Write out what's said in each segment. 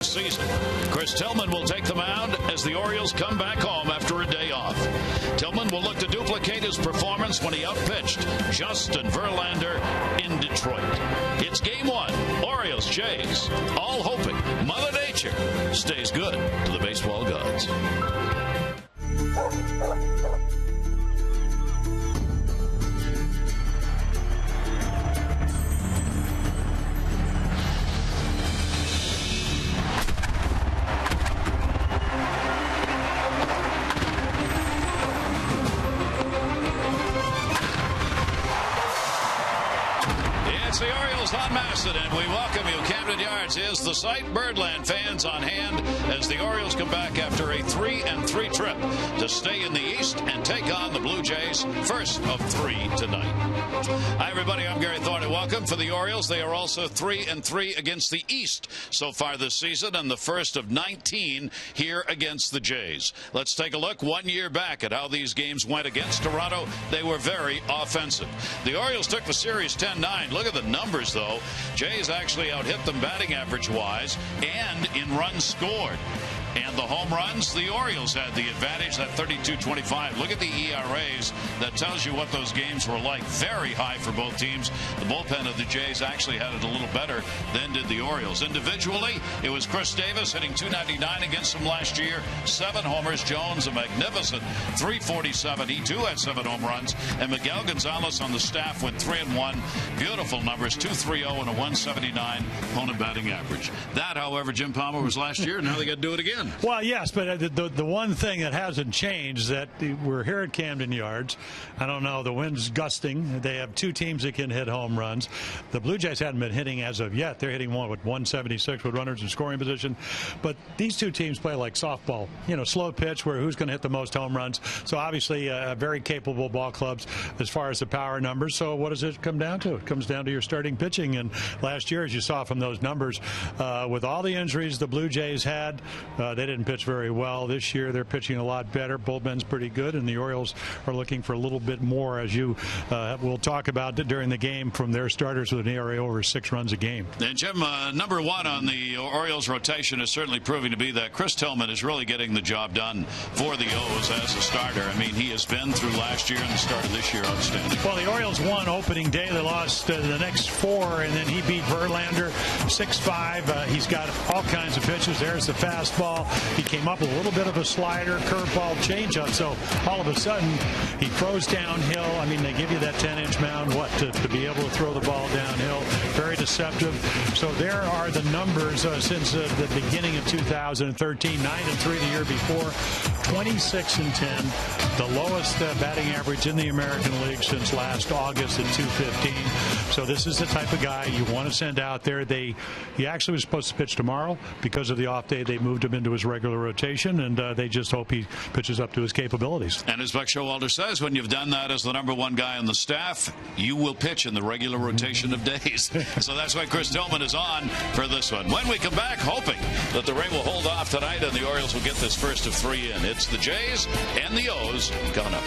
season. Chris Tillman will take the mound as the Orioles come back home after a day off. Tillman will look to duplicate his performance when he outpitched Justin Verlander in Detroit. It's game one, Orioles-Jays, all hoping Mother Nature stays good to the baseball gods. It's the Orioles on Masson, and we welcome you. Camden Yards is the site. Birdland fans on hand as the Orioles come back after a 3-3 trip to stay in the East and take on the Blue Jays, first of 3 tonight. Hi, everybody. I'm Gary Thorne, and welcome. For the Orioles, they are also 3-3 against the East so far this season, and the first of 19 here against the Jays. Let's take a look 1 year back at how these games went against Toronto. They were very offensive. The Orioles took the series 10-9. Look at the numbers, though. Jays actually out-hit them batting average-wise and in runs scored. And the home runs, the Orioles had the advantage, that 32-25. Look at the ERAs. That tells you what those games were like. Very high for both teams. The bullpen of the Jays actually had it a little better than did the Orioles. Individually, it was Chris Davis hitting .299 against them last year. 7 homers. Jones, a magnificent .347. He, too, had 7 home runs. And Miguel Gonzalez on the staff went 3-1. Beautiful numbers, .230 and a .179 opponent batting average. That, however, Jim Palmer, was last year. Now they got to do it again. Well, yes, but the one thing that hasn't changed is that we're here at Camden Yards. I don't know, the wind's gusting. They have 2 teams that can hit home runs. The Blue Jays hadn't been hitting as of yet. They're hitting one with 176 with runners in scoring position. But these 2 teams play like softball, slow pitch where who's going to hit the most home runs. So obviously very capable ball clubs as far as the power numbers. So what does it come down to? It comes down to your starting pitching. And last year, as you saw from those numbers, with all the injuries the Blue Jays had, they didn't pitch very well. This year, they're pitching a lot better. Bullpen's pretty good, and the Orioles are looking for a little bit more, as you will talk about during the game, from their starters with an ERA over 6 runs a game. And Jim, number one on the Orioles rotation is certainly proving to be that Chris Tillman is really getting the job done for the O's as a starter. I mean, he has been through last year and the start of this year outstanding. Well, the Orioles won opening day. They lost the next 4, and then he beat Verlander 6-5. He's got all kinds of pitches. There's the fastball. He came up with a little bit of a slider, curveball, changeup. So all of a sudden, he throws downhill. I mean, they give you that 10-inch mound, to be able to throw the ball downhill. Very deceptive. So there are the numbers since the beginning of 2013. 9-3 the year before, 26-10. The lowest batting average in the American League since last August at .215. So this is the type of guy you want to send out there. He actually was supposed to pitch tomorrow. Because of the off day, they moved him into his regular rotation, and they just hope he pitches up to his capabilities. And as Buck Showalter says, when you've done that as the number 1 guy on the staff, you will pitch in the regular rotation of days. So that's why Chris Tillman is on for this one. When we come back, hoping that the rain will hold off tonight and the Orioles will get this first of 3 in. It's the Jays and the O's coming up.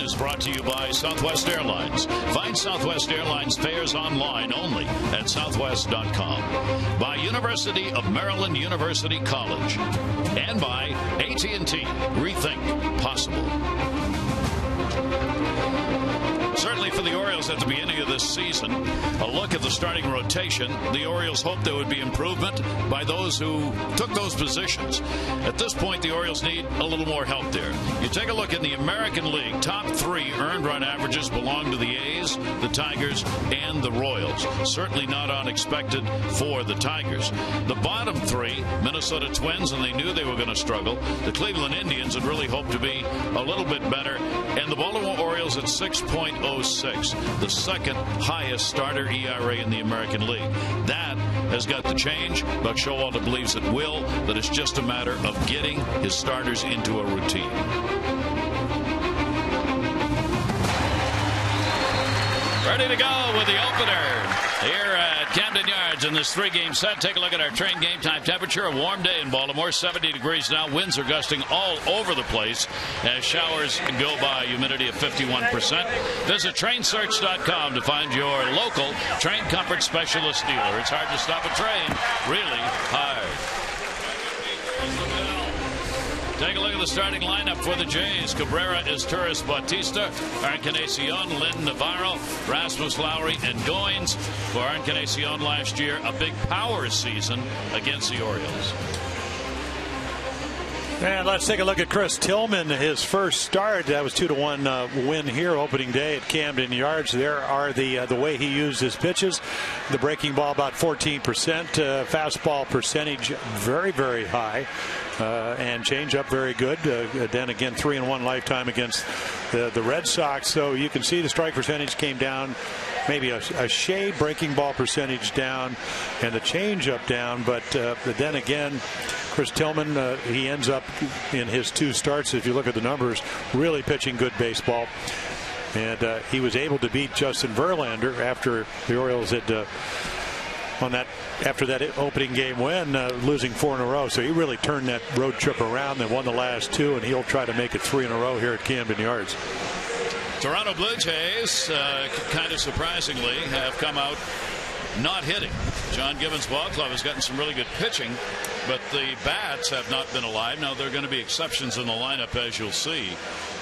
is brought to you by Southwest Airlines. Find Southwest Airlines fares online only at southwest.com. By University of Maryland University College. And by AT&T. Rethink possible. Certainly for the Orioles at the beginning of this season, a look at the starting rotation. The Orioles hoped there would be improvement by those who took those positions. At this point, the Orioles need a little more help there. You take a look in the American League, top 3 earned run averages belong to the A's, the Tigers, and the Royals. Certainly not unexpected for the Tigers. The bottom 3, Minnesota Twins, and they knew they were going to struggle. The Cleveland Indians had really hoped to be a little bit better. And the Baltimore Orioles at 6.06, the second highest starter ERA in the American League. That has got to change. Buck Showalter believes it will, that it's just a matter of getting his starters into a routine. Ready to go with the opener here at Camden Yards in this 3-game set. Take a look at our train game time temperature. A warm day in Baltimore, 70 degrees now. Winds are gusting all over the place as showers go by. Humidity of 51%. Visit trainsearch.com to find your local train comfort specialist dealer. It's hard to stop a train, really hard. Take a look at the starting lineup for the Jays. Cabrera, Izturis, Bautista, Encarnacion, Lynn Navarro, Rasmus Lowry, and Goins. For Encarnacion last year, a big power season against the Orioles. And let's take a look at Chris Tillman. His first start, that was 2-1 win here opening day at Camden Yards. There are the way he used his pitches. The breaking ball about 14%, fastball percentage very, very high, and changeup very good. Then again, 3-1 lifetime against the Red Sox. So you can see the strike percentage came down, maybe a shade, breaking ball percentage down, and the changeup down. But then again, Chris Tillman, he ends up in his 2 starts, if you look at the numbers, really pitching good baseball. And he was able to beat Justin Verlander after the Orioles had after that opening game win, losing 4 in a row. So he really turned that road trip around. They won the last 2, and he'll try to make it 3 in a row here at Camden Yards. Toronto Blue Jays, kind of surprisingly, have come out not hitting. John Gibbons Ball Club has gotten some really good pitching, but the bats have not been alive. Now, there are going to be exceptions in the lineup, as you'll see,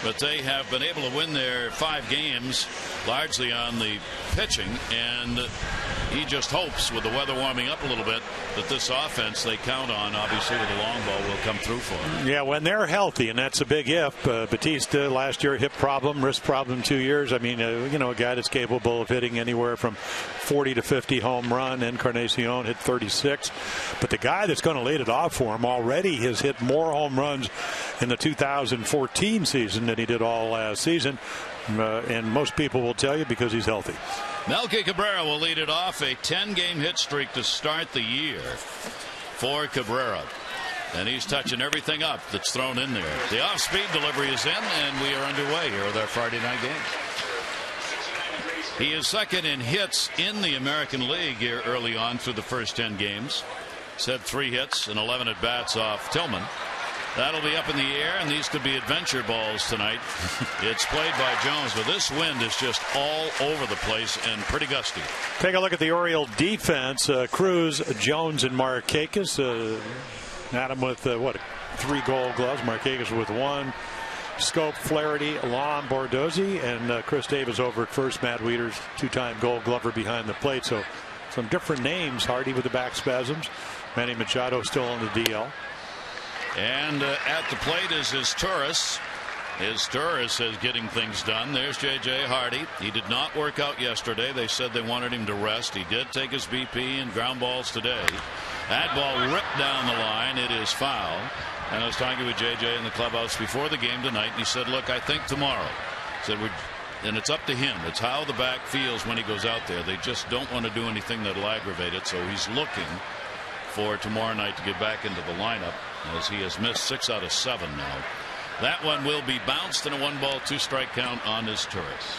but they have been able to win their 5 games largely on the pitching, and he just hopes, with the weather warming up a little bit, that this offense they count on, obviously, with the long ball will come through for him. Yeah, when they're healthy, and that's a big if. Bautista last year, hip problem, wrist problem 2 years. I mean, a guy that's capable of hitting anywhere from 40 to 50 home run. Encarnacion hit 36. But the guy that's going to lead it off for him already has hit more home runs in the 2014 season than he did all last season. And most people will tell you because he's healthy. Melky Cabrera will lead it off, a 10-game hit streak to start the year for Cabrera. And he's touching everything up that's thrown in there. The off-speed delivery is in, and we are underway here with our Friday night game. He is second in hits in the American League here early on through the first 10 games. He's had 3 hits and 11 at-bats off Tillman. That'll be up in the air, and these could be adventure balls tonight. It's played by Jones, but this wind is just all over the place and pretty gusty. Take a look at the Oriole defense. Cruz, Jones, and Markakis. Adam with 3 Gold Gloves. Markakis with 1. Scope, Flaherty, Lom, Bordozzi, and Chris Davis over at first. Matt Wieters, 2-time Gold Glover behind the plate. So some different names. Hardy with the back spasms. Manny Machado still on the DL. And at the plate is Izturis. Izturis is getting things done. There's J.J. Hardy. He did not work out yesterday. They said they wanted him to rest. He did take his BP and ground balls today. That ball ripped down the line. It is foul. And I was talking with J.J. in the clubhouse before the game tonight, and he said, look, I think tomorrow. He said, and it's up to him. It's how the back feels when he goes out there. They just don't want to do anything that'll aggravate it. So he's looking for tomorrow night to get back into the lineup, as he has missed 6 out of 7 now. That one will be bounced in a 1-ball 2-strike count on Izturis.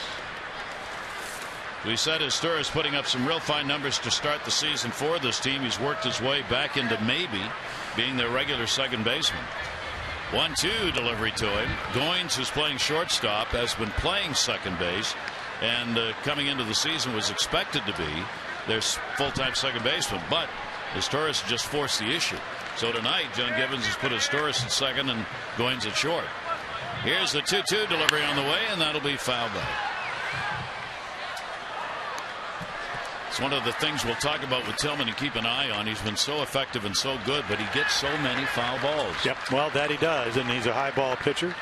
We said Izturis putting up some real fine numbers to start the season for this team. He's worked his way back into maybe being their regular second baseman. 1-2 delivery to him. Goins, who's playing shortstop, has been playing second base, and coming into the season was expected to be their full-time second baseman. But Torres just forced the issue. So tonight, John Gibbons has put Torres at second and Goins at short. Here's the 2-2 delivery on the way, and that'll be foul back. It's one of the things we'll talk about with Tillman and keep an eye on. He's been so effective and so good, but he gets so many foul balls. Yep, well, that he does, and he's a high ball pitcher.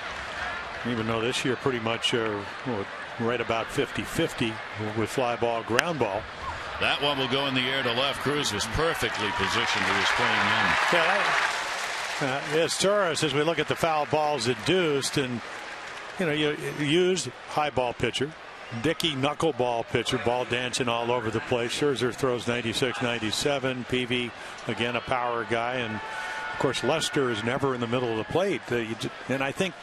Even though this year pretty much right about 50-50 with fly ball, ground ball. That one will go in the air to left. Cruz was perfectly positioned. He was playing in. Yes, Torres, as we look at the foul balls induced, and you used high ball pitcher. Dickey knuckleball pitcher, ball dancing all over the place. Scherzer throws 96, 97. Peavy, again, a power guy. And, of course, Lester is never in the middle of the plate. And I think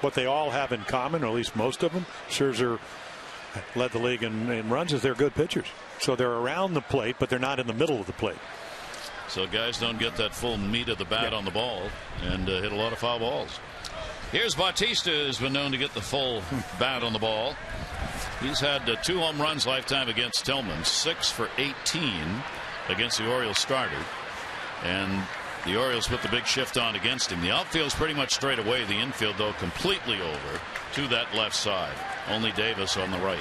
what they all have in common, or at least most of them, Scherzer led the league in runs, is they're good pitchers. So they're around the plate, but they're not in the middle of the plate. So guys don't get that full meat of the bat on the ball and hit a lot of foul balls. Here's Bautista, who's been known to get the full bat on the ball. He's had 2 home runs lifetime against Tillman, 6 for 18 against the Orioles starter. And the Orioles put the big shift on against him. The outfield's pretty much straight away. The infield, though, completely over to that left side. Only Davis on the right.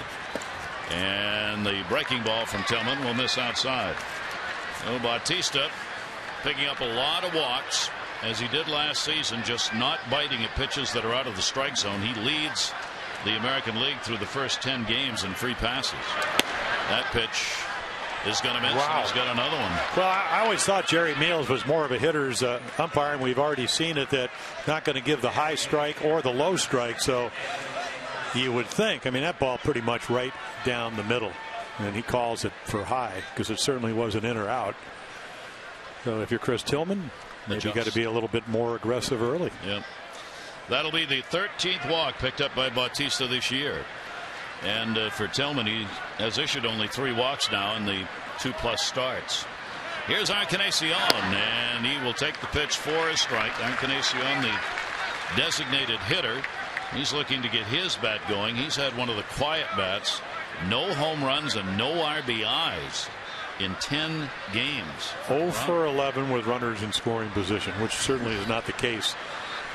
And the breaking ball from Tillman will miss outside. So Bautista picking up a lot of walks, as he did last season, just not biting at pitches that are out of the strike zone. He leads the American League through the first 10 games in free passes. That pitch is going to miss. Wow. He's got another one. Well, I always thought Jerry Meals was more of a hitter's umpire, and we've already seen it, that not going to give the high strike or the low strike. So you would think, I mean, that ball pretty much right down the middle, and he calls it for high because it certainly wasn't in or out. So if you're Chris Tillman, maybe you got to be a little bit more aggressive early. Yep. That'll be the 13th walk picked up by Bautista this year. And for Tillman, he has issued only 3 walks now in the 2+ starts. Here's Encarnacion, and he will take the pitch for a strike. Encarnacion, the designated hitter. He's looking to get his bat going. He's had one of the quiet bats. No home runs and no RBIs in 10 games. 0 for 11 with runners in scoring position, which certainly is not the case.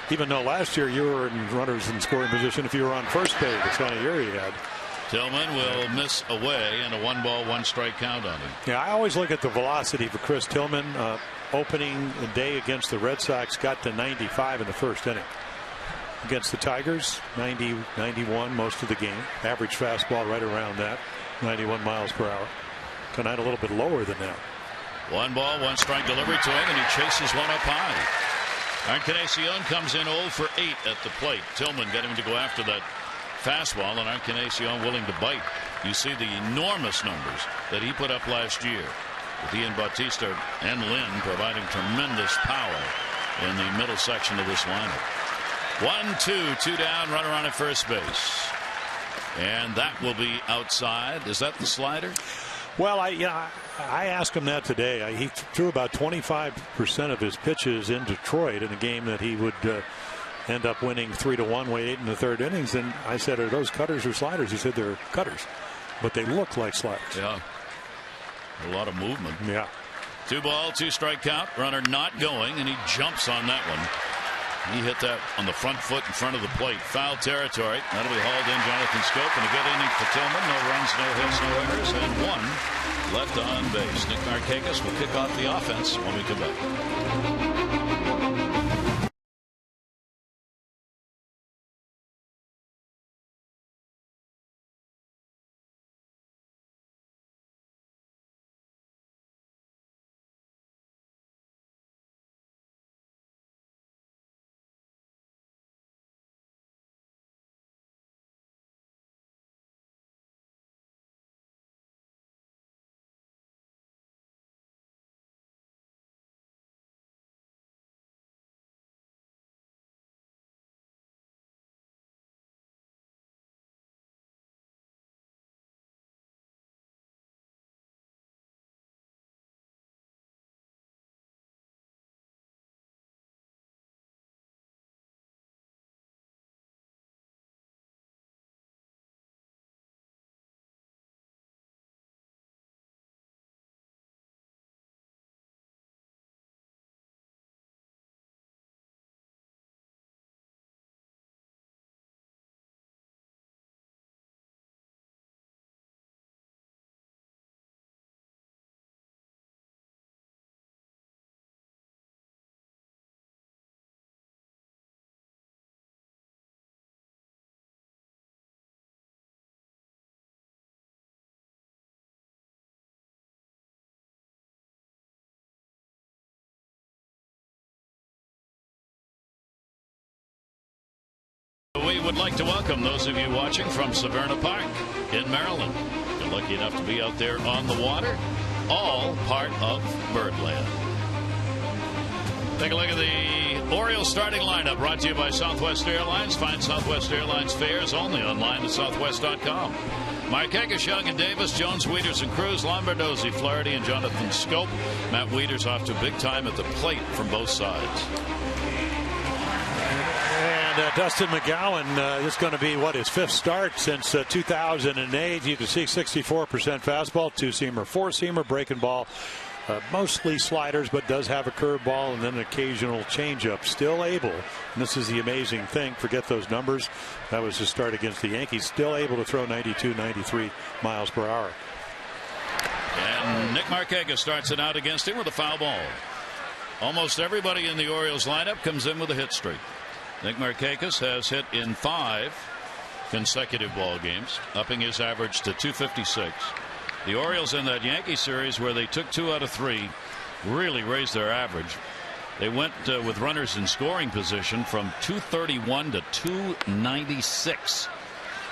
Even though last year you were in runners in scoring position if you were on first base. That's kind of year he had. Tillman will miss away, and a 1-ball, 1-strike count on him. Yeah, I always look at the velocity for Chris Tillman. Opening day against the Red Sox, got to 95 in the first inning. Against the Tigers, 90, 91 most of the game. Average fastball right around that, 91 miles per hour. Tonight a little bit lower than that. 1-ball, 1-strike delivery to him, and he chases one up high. Encarnacion comes in 0 for 8 at the plate. Tillman got him to go after that fastball, and Encarnacion willing to bite. You see the enormous numbers that he put up last year, with he and Bautista and Lynn providing tremendous power in the middle section of this lineup. 1-2, 2 down, runner on at first base, and that will be outside. Is that the slider? Well, I asked him that today. He threw about 25% of his pitches in Detroit in a game that he would end up winning 3-1 way 8 in the third innings. And I said, are those cutters or sliders? He said they're cutters, but they look like sliders. Yeah, a lot of movement. Yeah. 2-ball, 2-strike count. Runner not going, and he jumps on that one. He hit that on the front foot in front of the plate. Foul territory. That'll be hauled in, Jonathan Scope, and a good inning for Tillman. No runs, no hits, no errors, and 1 left on base. Nick Markakis will kick off the offense when we come back. would like to welcome those of you watching from Severna Park in Maryland. You're lucky enough to be out there on the water, all part of Birdland. Take a look at the Orioles starting lineup, brought to you by Southwest Airlines. Find Southwest Airlines fares only online at southwest.com. Markakis, Young, and Davis, Jones, Wieters, and Cruz, Lombardozzi, Flaherty, and Jonathan Scope. Matt Wieters off to big time at the plate from both sides. And Dustin McGowan is going to be, his fifth start since 2008. You can see 64% fastball, two-seamer, four-seamer, breaking ball. Mostly sliders, but does have a curveball and then an occasional changeup. Still able, and this is the amazing thing, forget those numbers. That was his start against the Yankees. Still able to throw 92, 93 miles per hour. And Nick Markakis starts it out against him with a foul ball. Almost everybody in the Orioles lineup comes in with a hit streak. Nick Markakis has hit in 5 consecutive ball games, upping his average to 256. The Orioles in that Yankee series, where they took 2 out of 3, really raised their average. They went with runners in scoring position from 231 to 296.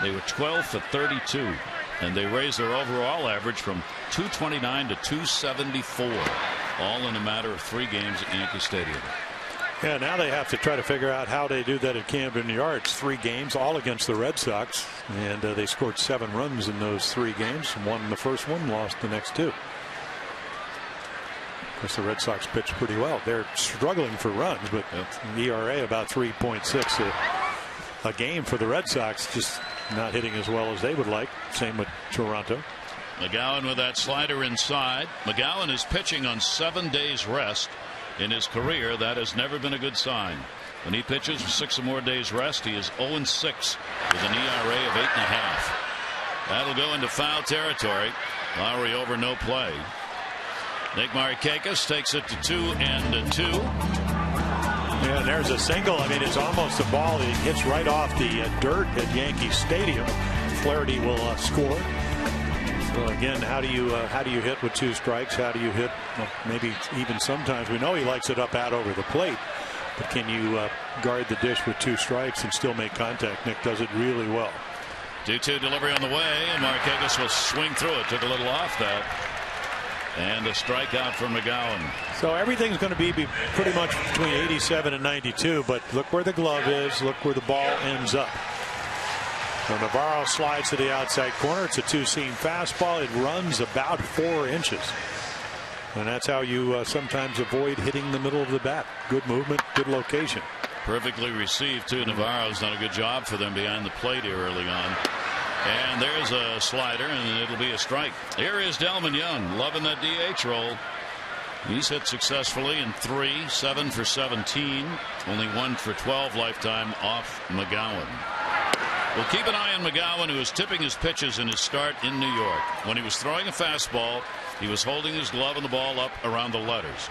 They were 12 for 32, and they raised their overall average from 229 to 274, all in a matter of 3 games at Yankee Stadium. Yeah, now they have to try to figure out how they do that at Camden Yards. 3 games, all against the Red Sox, and they scored 7 runs in those 3 games. Won the first one, lost the next 2. Of course, the Red Sox pitched pretty well. They're struggling for runs, but ERA about 3.6 a game for the Red Sox. Just not hitting as well as they would like. Same with Toronto. McGowan with that slider inside. McGowan is pitching on 7 days rest. In his career, that has never been a good sign. When he pitches with 6 or more days rest, he is 0-6 with an ERA of 8.5. That'll go into foul territory. Lowry over, no play. Nick Markakis takes it to 2-2. Yeah, and there's a single. I mean, it's almost a ball. It hits right off the dirt at Yankee Stadium. Flaherty will score. So again, how do you hit with 2 strikes? How do you hit? Well, maybe even sometimes we know he likes it up out over the plate, but can you guard the dish with 2 strikes and still make contact? Nick does it really well. 2-2 delivery on the way, and Markakis will swing through it. Took a little off that, and a strikeout for McGowan. So everything's going to be pretty much between 87 and 92. But look where the glove is. Look where the ball ends up. So Navarro slides to the outside corner. It's a 2-seam fastball. It runs about 4 inches. And that's how you sometimes avoid hitting the middle of the bat. Good movement, good location. Perfectly received, too. Navarro's done a good job for them behind the plate here early on. And there's a slider, and it'll be a strike. Here is Delman Young, loving that DH role. He's hit successfully in 3, 7 for 17. Only 1 for 12 lifetime off McGowan. We'll keep an eye on McGowan, who is tipping his pitches in his start in New York. When he was throwing a fastball, he was holding his glove and the ball up around the letters,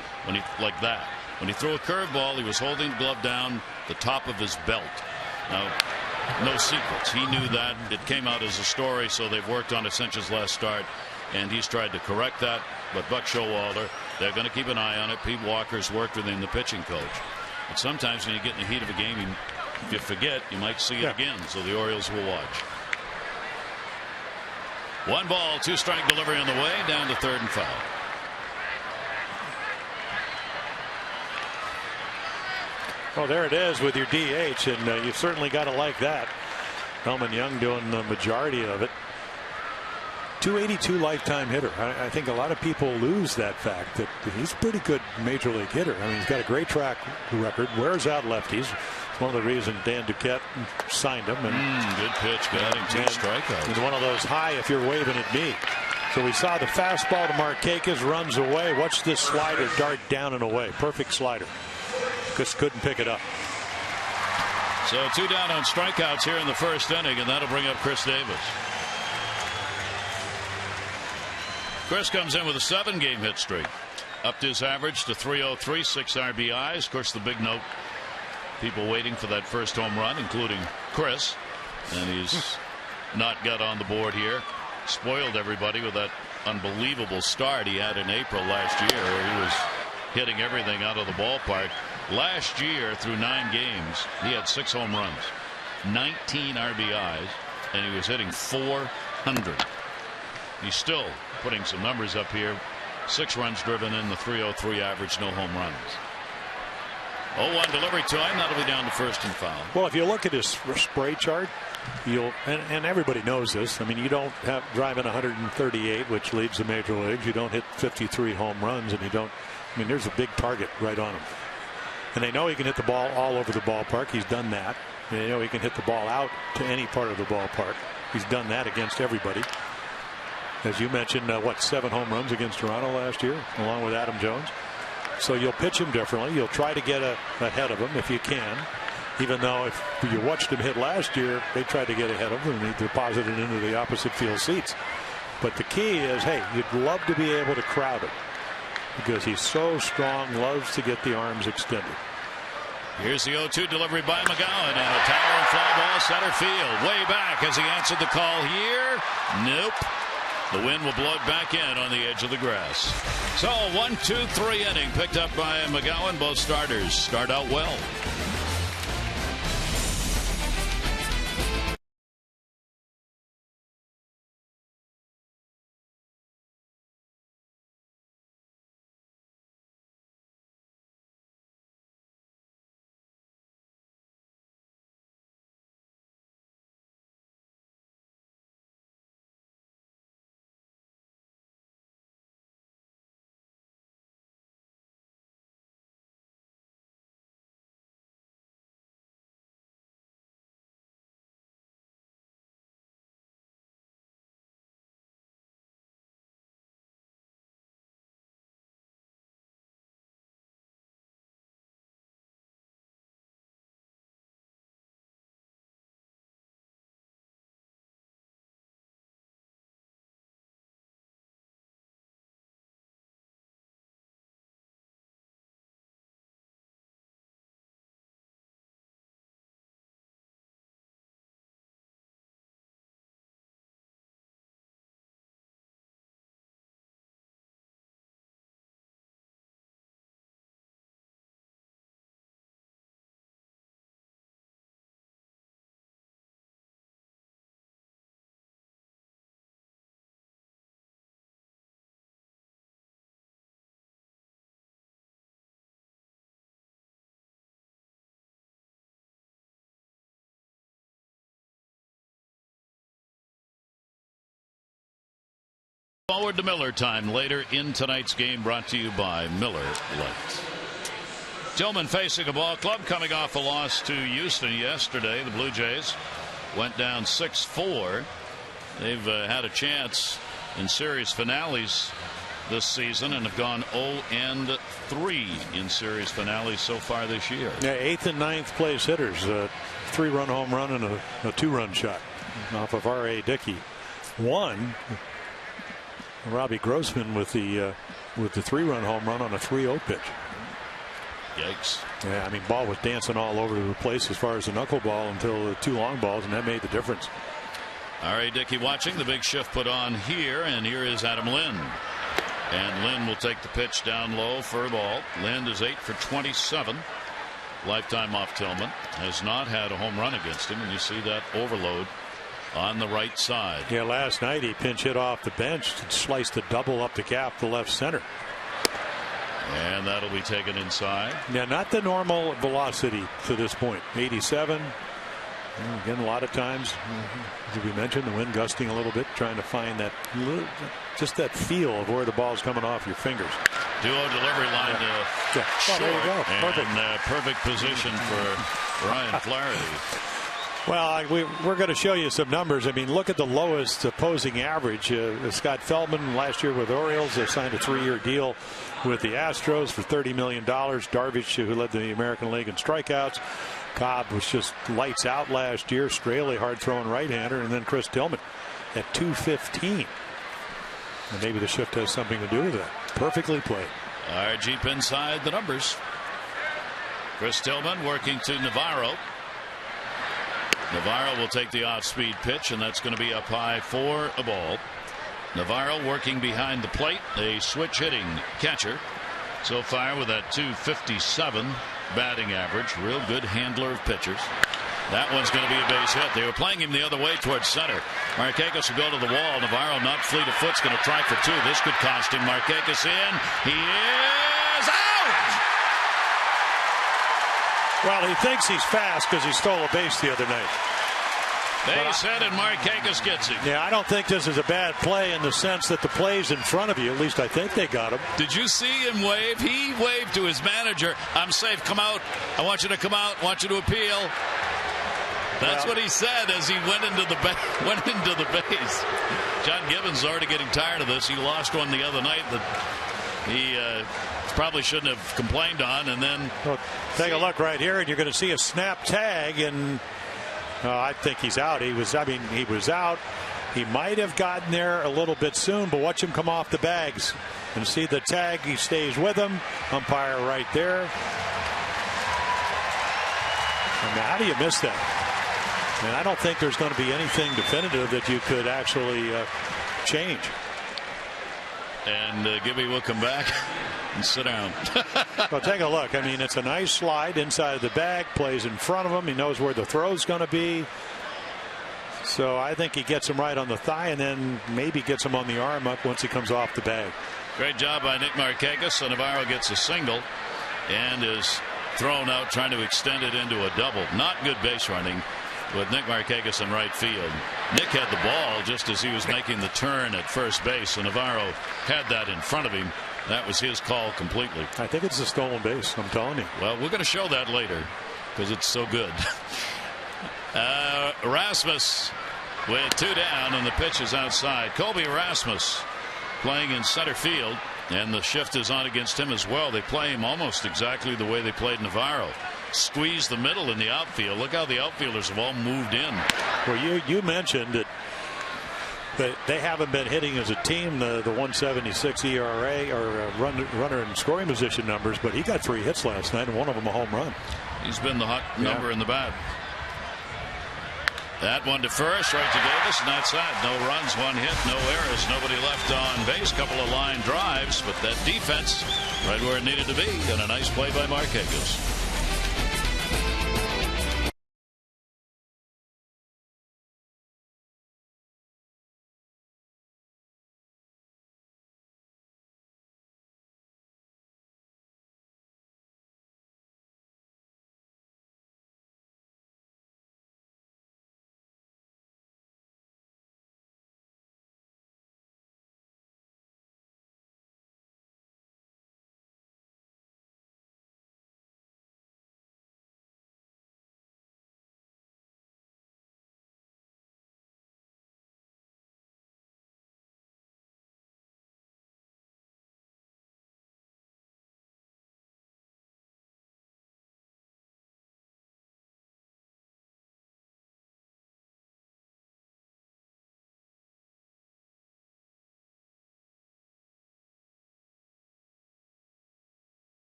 like that. When he threw a curveball, he was holding the glove down the top of his belt. Now, no secrets. He knew that. It came out as a story, so they've worked on it since his last start, and he's tried to correct that. But Buck Showalter, they're going to keep an eye on it. Pete Walker's worked with him, the pitching coach. But sometimes when you get in the heat of a game, if you forget, you might see it again. So the Orioles will watch. 1 ball, 2 strike delivery on the way, down to 3rd and foul. Well, there it is with your DH, and you certainly got to like that. Delman Young doing the majority of it. 282 lifetime hitter. I think a lot of people lose that fact that he's a pretty good major league hitter. I mean, he's got a great track record, wears out lefties. It's one of the reasons Dan Duquette signed him. And good pitch, got him 2 strikeouts. He's one of those high if you're waving at me. So we saw the fastball to Markakis, runs away. Watch this slider dart down and away. Perfect slider. Just couldn't pick it up. So 2 down on strikeouts here in the 1st inning, and that'll bring up Chris Davis. Chris comes in with a 7-game hit streak. Upped his average to 303, 6 RBIs. Of course, the big note, people waiting for that first home run, including Chris. And he's not got on the board here. Spoiled everybody with that unbelievable start he had in April last year, where he was hitting everything out of the ballpark. Last year, through 9 games, he had 6 home runs. 19 RBIs, and he was hitting .400. He's still putting some numbers up here. 6 runs driven in, the .303 average, no home runs. 0-1 delivery time. That'll be down to first and foul. Well, if you look at his spray chart, and everybody knows this. I mean, you don't have driving 138, which leads the major leagues. You don't hit 53 home runs, and you don't. I mean, there's a big target right on him, and they know he can hit the ball all over the ballpark. He's done that. And they know he can hit the ball out to any part of the ballpark. He's done that against everybody. As you mentioned, 7 home runs against Toronto last year, along with Adam Jones. So you'll pitch him differently. You'll try to get ahead of him if you can. Even though if you watched him hit last year, they tried to get ahead of him and he deposited into the opposite field seats. But the key is, hey, you'd love to be able to crowd him because he's so strong, loves to get the arms extended. Here's the 0-2 delivery by McGowan, and a towering fly ball center field. Way back as he answered the call here. Nope. The wind will blow it back in on the edge of the grass. So 1-2-3 inning picked up by McGowan. Both starters start out well. Forward to Miller time later in tonight's game, brought to you by Miller Lite. Tillman facing a ball club coming off a loss to Houston yesterday. The Blue Jays went down 6-4. They've had a chance in series finales this season and have gone 0-3 in series finales so far this year. Yeah, 8th and 9th place hitters, a 3-run home run and a 2-run shot off of R.A. Dickey. One, Robbie Grossman with the 3-run home run on a 3-0 pitch. Yikes. Yeah, I mean, ball was dancing all over the place as far as the knuckleball until the 2 long balls, and that made the difference. R.A. Dickey watching the big shift put on here, and here is Adam Lind. And Lind will take the pitch down low for a ball. Lind is 8 for 27. Lifetime off Tillman. Has not had a home run against him, and you see that overload on the right side. Yeah, last night he pinch hit off the bench and sliced a double up the gap to left center. And that'll be taken inside. Yeah, not the normal velocity to this point. 87. Again, a lot of times, as we mentioned, the wind gusting a little bit, trying to find that just that feel of where the ball's coming off your fingers. Duo delivery line to short. There you go. Perfect. And perfect position for Ryan Flaherty. Well, we're going to show you some numbers. I mean, look at the lowest opposing average. Scott Feldman last year with Orioles, they signed a 3-year deal with the Astros for $30 million. Darvish, who led the American League in strikeouts. Cobb was just lights out last year. Straley, hard-throwing right-hander. And then Chris Tillman at 215. And maybe the shift has something to do with that. Perfectly played. All right, Jeep inside the numbers. Chris Tillman working to Navarro. Navarro will take the off-speed pitch, and that's going to be up high for a ball. Navarro working behind the plate, a switch-hitting catcher. So far with that .257 batting average. Real good handler of pitchers. That one's going to be a base hit. They were playing him the other way towards center. Markakis will go to the wall. Navarro, not fleet of foot's going to try for two. This could cost him. Markakis in. He is out! Well, he thinks he's fast because he stole a base the other night. Base hit and Markakis gets him. Yeah, I don't think this is a bad play in the sense that the play's in front of you. At least I think they got him. Did you see him wave? He waved to his manager. I'm safe. Come out. I want you to come out. I want you to appeal. That's what he said as he went into the base. John Gibbons is already getting tired of this. He lost one the other night that he probably shouldn't have complained on. And then take a look right here, and you're going to see a snap tag. And I think he's out. He was out. He might have gotten there a little bit soon, but watch him come off the bags and see the tag. He stays with him. Umpire right there. I mean, how do you miss that? And I don't think there's going to be anything definitive that you could actually change. And Gibby will come back and sit down. Well, take a look. I mean, it's a nice slide inside of the bag. Plays in front of him. He knows where the throw's going to be. So I think he gets him right on the thigh and then maybe gets him on the arm up once he comes off the bag. Great job by Nick Markakis. So Navarro gets a single and is thrown out trying to extend it into a double. Not good base running with Nick Markakis in right field. Nick had the ball just as he was making the turn at first base, and Navarro had that in front of him. That was his call completely. I think it's a stolen base, I'm telling you. Well, we're going to show that later because it's so good. Erasmus with two down, and the pitch is outside. Colby Erasmus playing in center field, and the shift is on against him as well. They play him almost exactly the way they played Navarro. Squeeze the middle in the outfield. Look how the outfielders have all moved in. Well, you mentioned that they haven't been hitting as a team the 176 ERA or runner in scoring position numbers, but he got 3 hits last night and one of them a home run. He's been the hot number in the bat. That one to first, right to Davis, and outside. No runs, 1 hit, no errors, nobody left on base. Couple of line drives, but that defense right where it needed to be, and a nice play by Markakis.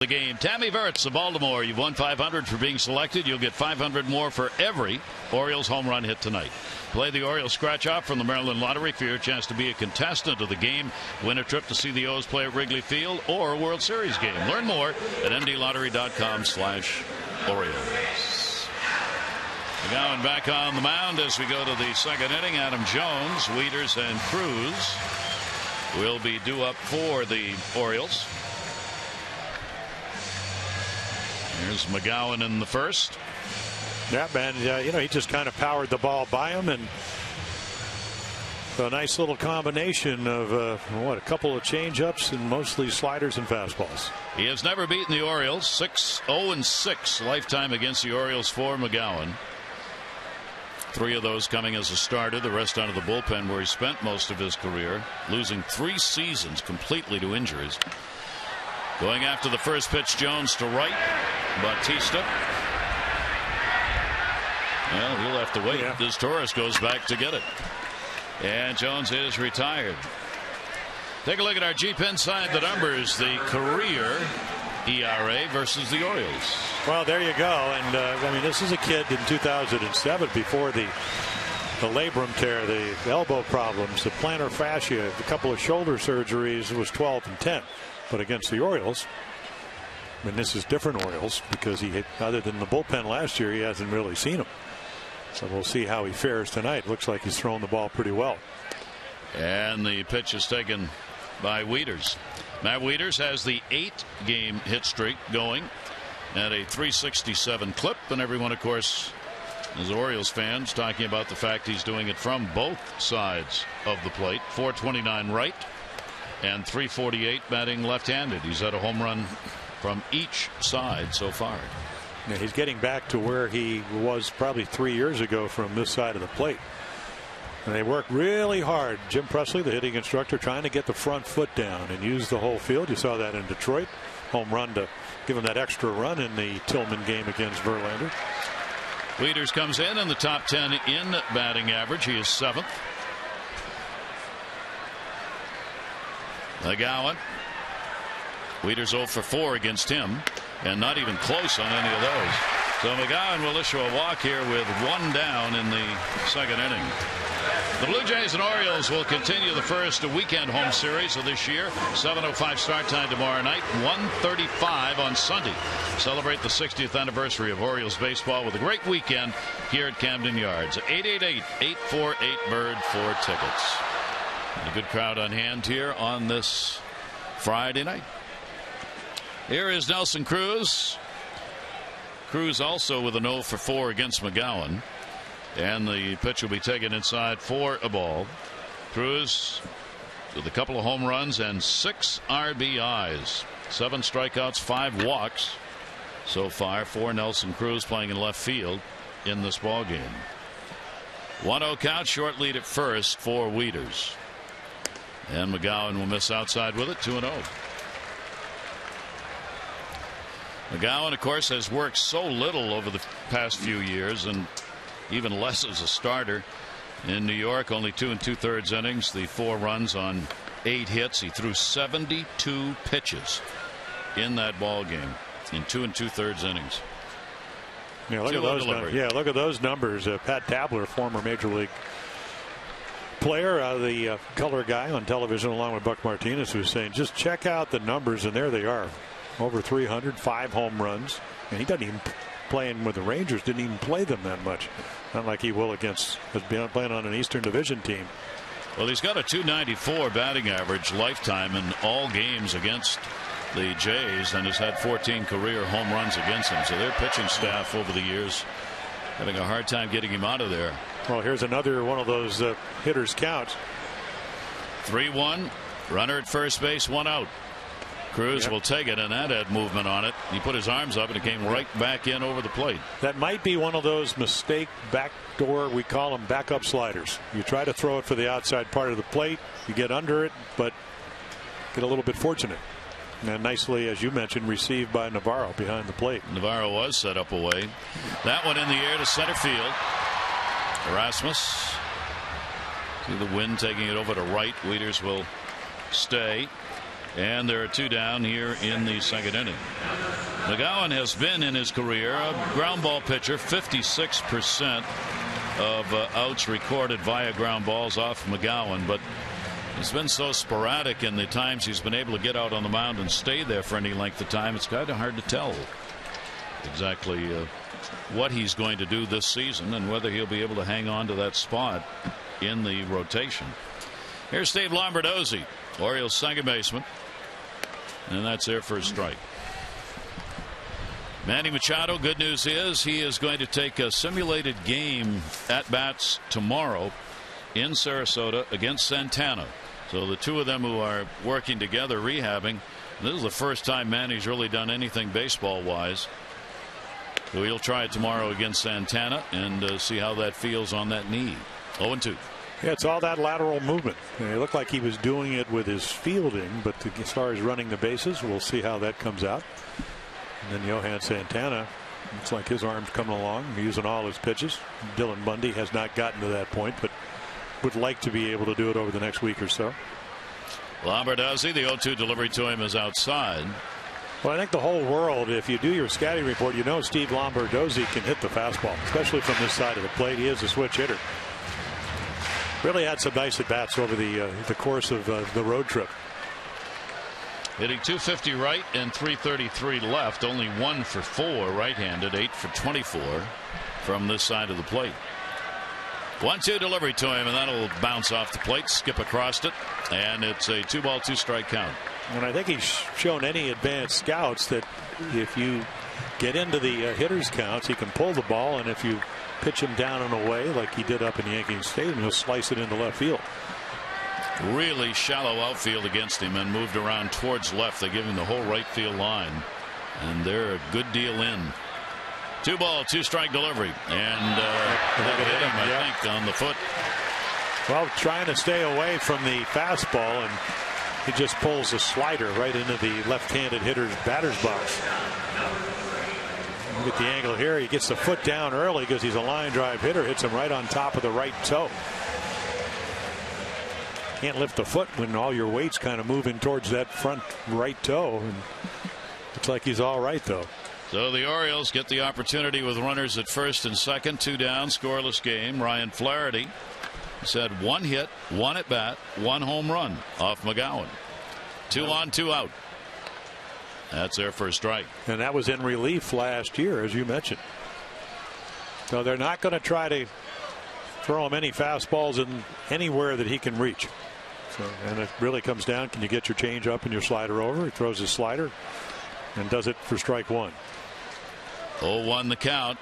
The game. Tammy Verts of Baltimore. You've won $500 for being selected. You'll get $500 more for every Orioles home run hit tonight. Play the Orioles scratch off from the Maryland Lottery for your chance to be a contestant of the game. Win a trip to see the O's play at Wrigley Field or a World Series game. Learn more at mdlottery.com/Orioles. McGowan back on the mound as we go to the second inning. Adam Jones, Wieters, and Cruz will be due up for the Orioles. Here's McGowan in the first. Yeah, man, he just kind of powered the ball by him, and a nice little combination of a couple of change-ups and mostly sliders and fastballs. He has never beaten the Orioles. 0-6 lifetime against the Orioles for McGowan. 3 of those coming as a starter, the rest out of the bullpen where he spent most of his career, losing 3 seasons completely to injuries. Going after the first pitch, Jones to right. Bautista. Well, he'll have to wait. Yeah. This Torres goes back to get it. And Jones is retired. Take a look at our Jeep inside the numbers. The career ERA versus the Orioles. Well, there you go. And I mean, this is a kid in 2007 before the labrum tear, the elbow problems, the plantar fascia, a couple of shoulder surgeries. It was 12-10. But against the Orioles, I mean, this is different Orioles because other than the bullpen last year, he hasn't really seen them. So we'll see how he fares tonight. Looks like he's throwing the ball pretty well. And the pitch is taken by Wieters. Matt Wieters has the 8-game hit streak going at a 367 clip, and everyone, of course, as Orioles fans, talking about the fact he's doing it from both sides of the plate. 429 right and 348 batting left-handed. He's had a home run from each side so far. Yeah, he's getting back to where he was probably 3 years ago from this side of the plate. And they work really hard. Jim Presley, the hitting instructor, trying to get the front foot down and use the whole field. You saw that in Detroit. Home run to give him that extra run in the Tillman game against Verlander. Wieters comes in the top 10 in batting average. He is 7th. McGowan. Wieters 0 for 4 against him, and not even close on any of those. So McGowan will issue a walk here with 1 down in the 2nd inning. The Blue Jays and Orioles will continue the first weekend home series of this year. 7:05 start time tomorrow night, 1:35 on Sunday. Celebrate the 60th anniversary of Orioles baseball with a great weekend here at Camden Yards. 888-848-BIRD for tickets. And a good crowd on hand here on this Friday night. Here is Nelson Cruz. Cruz also with an 0 for 4 against McGowan. And the pitch will be taken inside for a ball. Cruz with a couple of home runs and 6 RBIs. 7 strikeouts, 5 walks so far for Nelson Cruz, playing in left field in this ball game. 1-0 count, short lead at first for Wieters. And McGowan will miss outside with it, 2-0. McGowan, of course, has worked so little over the past few years, and even less as a starter. In New York, only 2 2/3 innings, the 4 runs on 8 hits. He threw 72 pitches in that ball game in 2 2/3 innings. Yeah, look at those. Look at those numbers. Pat Tabler, former Major League player, the color guy on television, along with Buck Martinez, who's saying, just check out the numbers, and there they are. Over 300, 5 home runs, and he doesn't even, playing with the Rangers, didn't even play them that much. Not like he will against playing on an Eastern Division team. Well, he's got a 294 batting average lifetime in all games against the Jays, and has had 14 career home runs against him. So their pitching staff over the years having a hard time getting him out of there. Well, here's another one of those hitters counts. 3-1, runner at first base, 1 out. Cruz will take it, and that had movement on it. He put his arms up, and it came right back in over the plate. That might be one of those mistake backdoor, we call them backup sliders. You try to throw it for the outside part of the plate, you get under it, but get a little bit fortunate. And nicely, as you mentioned, received by Navarro behind the plate. Navarro was set up away. That one in the air to center field. Erasmus. See the wind taking it over to right. Wieters will stay. And there are 2 down here in the 2nd inning. McGowan has been in his career a ground ball pitcher. 56% of outs recorded via ground balls off McGowan, but it's been so sporadic in the times he's been able to get out on the mound and stay there for any length of time. It's kind of hard to tell exactly what he's going to do this season and whether he'll be able to hang on to that spot in the rotation. Here's Steve Lombardozzi, Orioles second baseman, and that's their first strike. Manny Machado, good news is he is going to take a simulated game at bats tomorrow in Sarasota against Santana. So the 2 of them who are working together rehabbing. This is the first time Manny's really done anything baseball wise So he'll try it tomorrow against Santana and see how that feels on that knee. 0-2. Yeah, it's all that lateral movement. It looked like he was doing it with his fielding, but as far as running the bases, we'll see how that comes out. And then Johan Santana, looks like his arm's coming along, using all his pitches. Dylan Bundy has not gotten to that point, but would like to be able to do it over the next week or so. Lombardozzi, the 0-2 delivery to him is outside. Well, I think the whole world, if you do your scouting report, you know Steve Lombardozzi can hit the fastball, especially from this side of the plate. He is a switch hitter. Really had some nice at-bats over the course of the road trip. Hitting .250 right and .333 left. Only 1 for 4 right-handed, 8 for 24 from this side of the plate. 1-2 delivery to him, and that'll bounce off the plate, skip across it, and it's a 2-ball 2-strike count. And I think he's shown any advanced scouts that if you get into the hitter's counts, he can pull the ball, and if you pitch him down and away like he did up in Yankee Stadium, he'll slice it into left field. Really shallow outfield against him and moved around towards left. They give him the whole right field line, and they're a good deal in. 2-ball 2-strike delivery, and that hit him, I think, on the foot. Well, trying to stay away from the fastball, and he just pulls a slider right into the left-handed hitter's batter's box. Look at the angle here. He gets the foot down early because he's a line drive hitter. Hits him right on top of the right toe. Can't lift the foot when all your weight's kind of moving towards that front right toe. And looks like he's all right, though. So the Orioles get the opportunity with runners at first and second. 2 down, scoreless game. Ryan Flaherty has had 1 hit, 1 at bat, 1 home run off McGowan. 2 on, 2 out. That's their first strike. And that was in relief last year, as you mentioned. So they're not going to try to throw him any fastballs in anywhere that he can reach. So, and it really comes down, can you get your change up and your slider over? He throws his slider and does it for strike 1. 0-1 the count.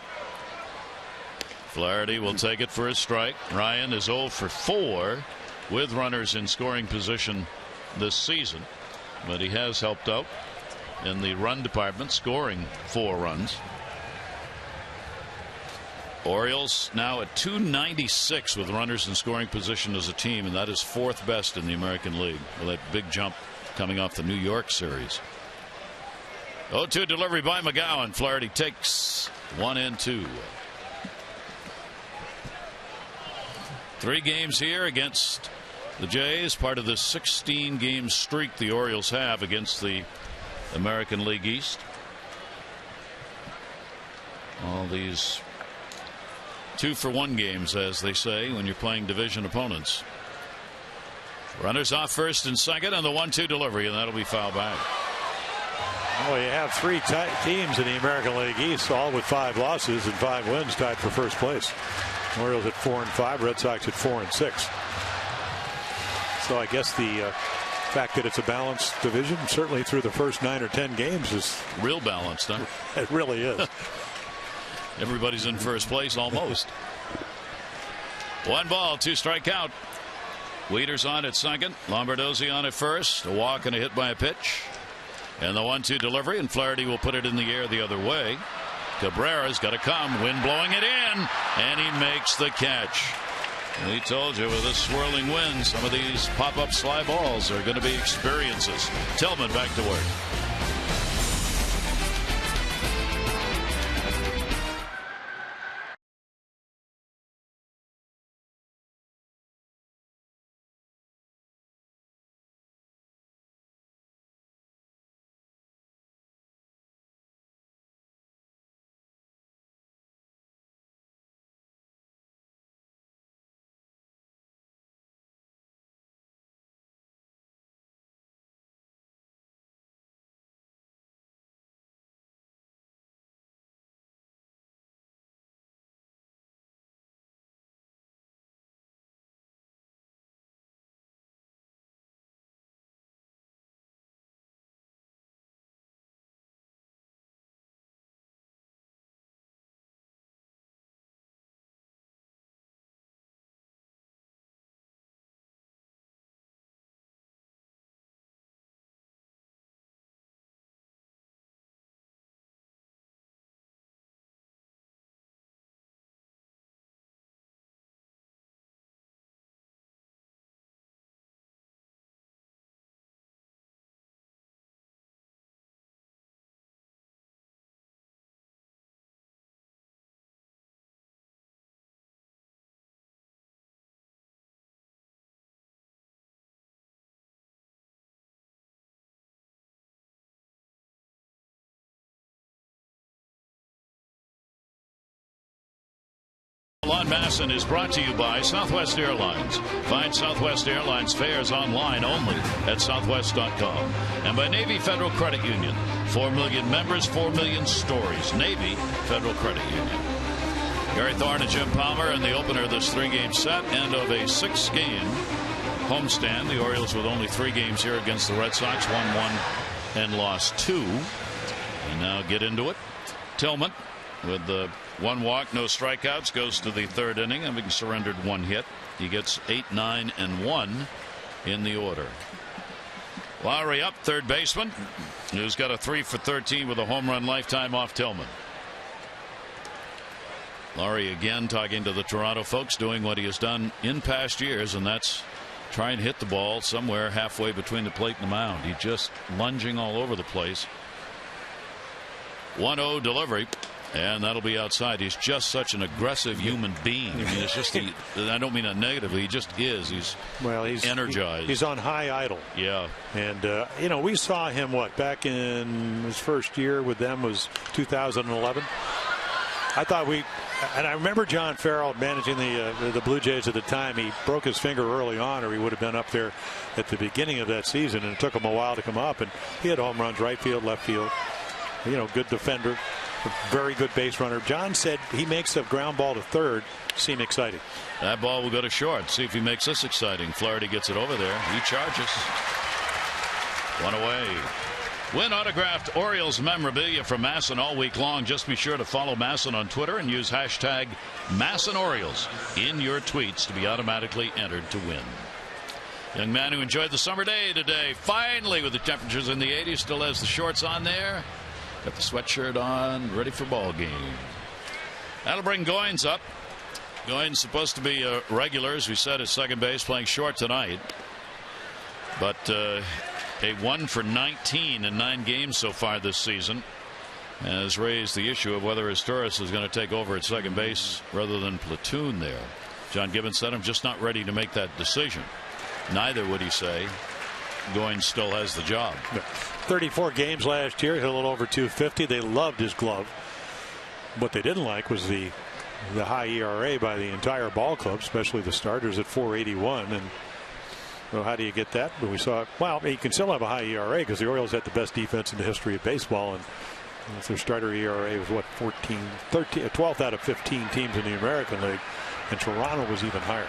Flaherty will take it for a strike. Ryan is 0 for 4 with runners in scoring position this season, but he has helped out in the run department, scoring 4 runs. Orioles now at .296 with runners in scoring position as a team, and that is 4th best in the American League, with that big jump coming off the New York series. 0-2 delivery by McGowan. Flaherty takes 1 and 2. 3 games here against the Jays, part of the 16-game streak the Orioles have against the American League East. All these 2-for-1 games, as they say, when you're playing division opponents. Runners off first and second, and the 1-2 delivery, and that'll be foul back. Well, you have 3 teams in the American League East, all with 5 losses and 5 wins, tied for first place. Orioles at 4 and 5, Red Sox at 4 and 6. So I guess the fact that it's a balanced division, certainly through the first 9 or 10 games, is real balanced, huh? It really is. Everybody's in first place almost. 1 ball, 2-strike count. Wieters on at second, Lombardozzi on at first, a walk and a hit by a pitch. And the 1-2 delivery, and Flaherty will put it in the air the other way. Cabrera's got to come, wind blowing it in, and he makes the catch. We told you with this swirling wind, some of these pop-up fly balls are going to be experiences. Tillman back to work. Lon Masson is brought to you by Southwest Airlines. Find Southwest Airlines fares online only at southwest.com. And by Navy Federal Credit Union. 4 million members, 4 million stories. Navy Federal Credit Union. Gary Thorne and Jim Palmer in the opener of this 3-game set, end of a 6-game homestand. The Orioles with only 3 games here against the Red Sox, won 1 and lost 2. And now get into it. Tillman with the 1 walk, no strikeouts, goes to the 3rd inning, having surrendered 1 hit. He gets 8, 9, and 1 in the order. Lowry up, third baseman, who's got a 3 for 13 with a home run lifetime off Tillman. Lowry again talking to the Toronto folks, doing what he has done in past years, and that's try and hit the ball somewhere halfway between the plate and the mound. He's just lunging all over the place. 1-0 delivery, and that'll be outside. He's just such an aggressive human being. I mean, it's just I don't mean that negatively. He just is. He's energized. He's on high idle. Yeah. And we saw him back in his first year with them was 2011. I thought and I remember John Farrell managing the Blue Jays at the time. He broke his finger early on, or he would have been up there at the beginning of that season, and it took him a while to come up. And he had home runs right field, left field. Good defender, a very good base runner. John said he makes a ground ball to third seem exciting. That ball will go to short. See if he makes this exciting. Flaherty gets it over there. He charges. 1 away. Win autographed Orioles memorabilia from Masson all week long. Just be sure to follow Masson on Twitter and use hashtag MassonOrioles in your tweets to be automatically entered to win. Young man who enjoyed the summer day today, finally with the temperatures in the 80s, still has the shorts on there. Got the sweatshirt on, ready for ball game. That'll bring Goins up. Goins supposed to be a regular, as we said, at second base, playing short tonight. But a 1 for 19 in 9 games so far this season has raised the issue of whether Astros is going to take over at second base rather than platoon there. John Gibbons said I'm just not ready to make that decision. Neither would he say Goins still has the job. 34 games last year, hit a little over 250. They loved his glove. What they didn't like was the high ERA by the entire ball club, especially the starters at 4.81. And well, how do you get that? But we saw it. Well, you can still have a high ERA because the Orioles had the best defense in the history of baseball, and their starter ERA was 12th out of 15 teams in the American League, and Toronto was even higher.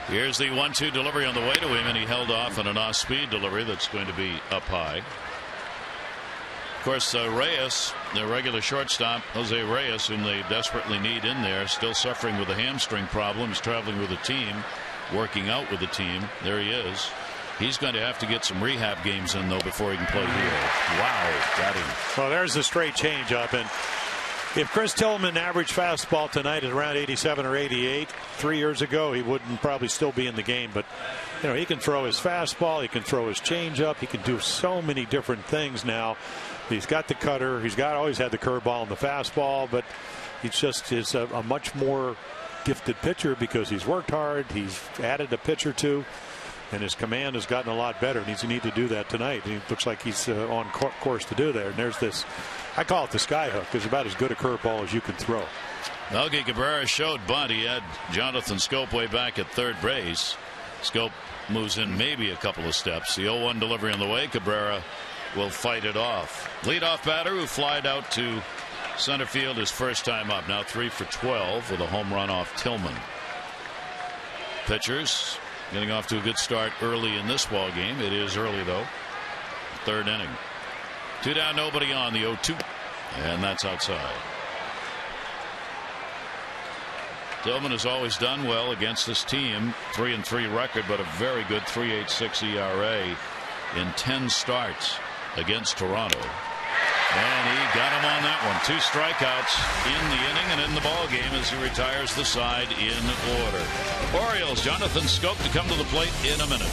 Here's the 1-2 delivery on the way to him, and he held off on an off-speed delivery that's going to be up high. Of course, Reyes, their regular shortstop, Jose Reyes, whom they desperately need in there, still suffering with a hamstring problem. He's traveling with a team, working out with the team. There he is. He's going to have to get some rehab games in, though, before he can play here. Wow, got him. Well, there's a straight changeup, and if Chris Tillman averaged fastball tonight at around 87 or 88 3 years ago, he wouldn't probably still be in the game. But he can throw his fastball, he can throw his changeup, he can do so many different things now. He's got the cutter, he's always had the curveball and the fastball, but he's just a much more gifted pitcher because he's worked hard, he's added a pitch or two, and his command has gotten a lot better. And he's need to do that tonight. He looks like he's on course to do that. And there's this, I call it the sky hook. It's about as good a curveball as you can throw. Melky Cabrera showed bunt. He had Jonathan Scope way back at third base. Scope moves in maybe a couple of steps. The 0-1 delivery on the way. Cabrera will fight it off. Leadoff batter who flied out to center field his first time up. Now 3 for 12 with a home run off Tillman. Pitchers getting off to a good start early in this ball game. It is early, though. Third inning. 2 down, nobody on, the 0-2. And that's outside. Tillman has always done well against this team. 3-3 record, but a very good 3.86 ERA in 10 starts against Toronto. And he got him on that one. 2 strikeouts in the inning and in the ball game as he retires the side in order. Orioles, Jonathan Scope to come to the plate in a minute.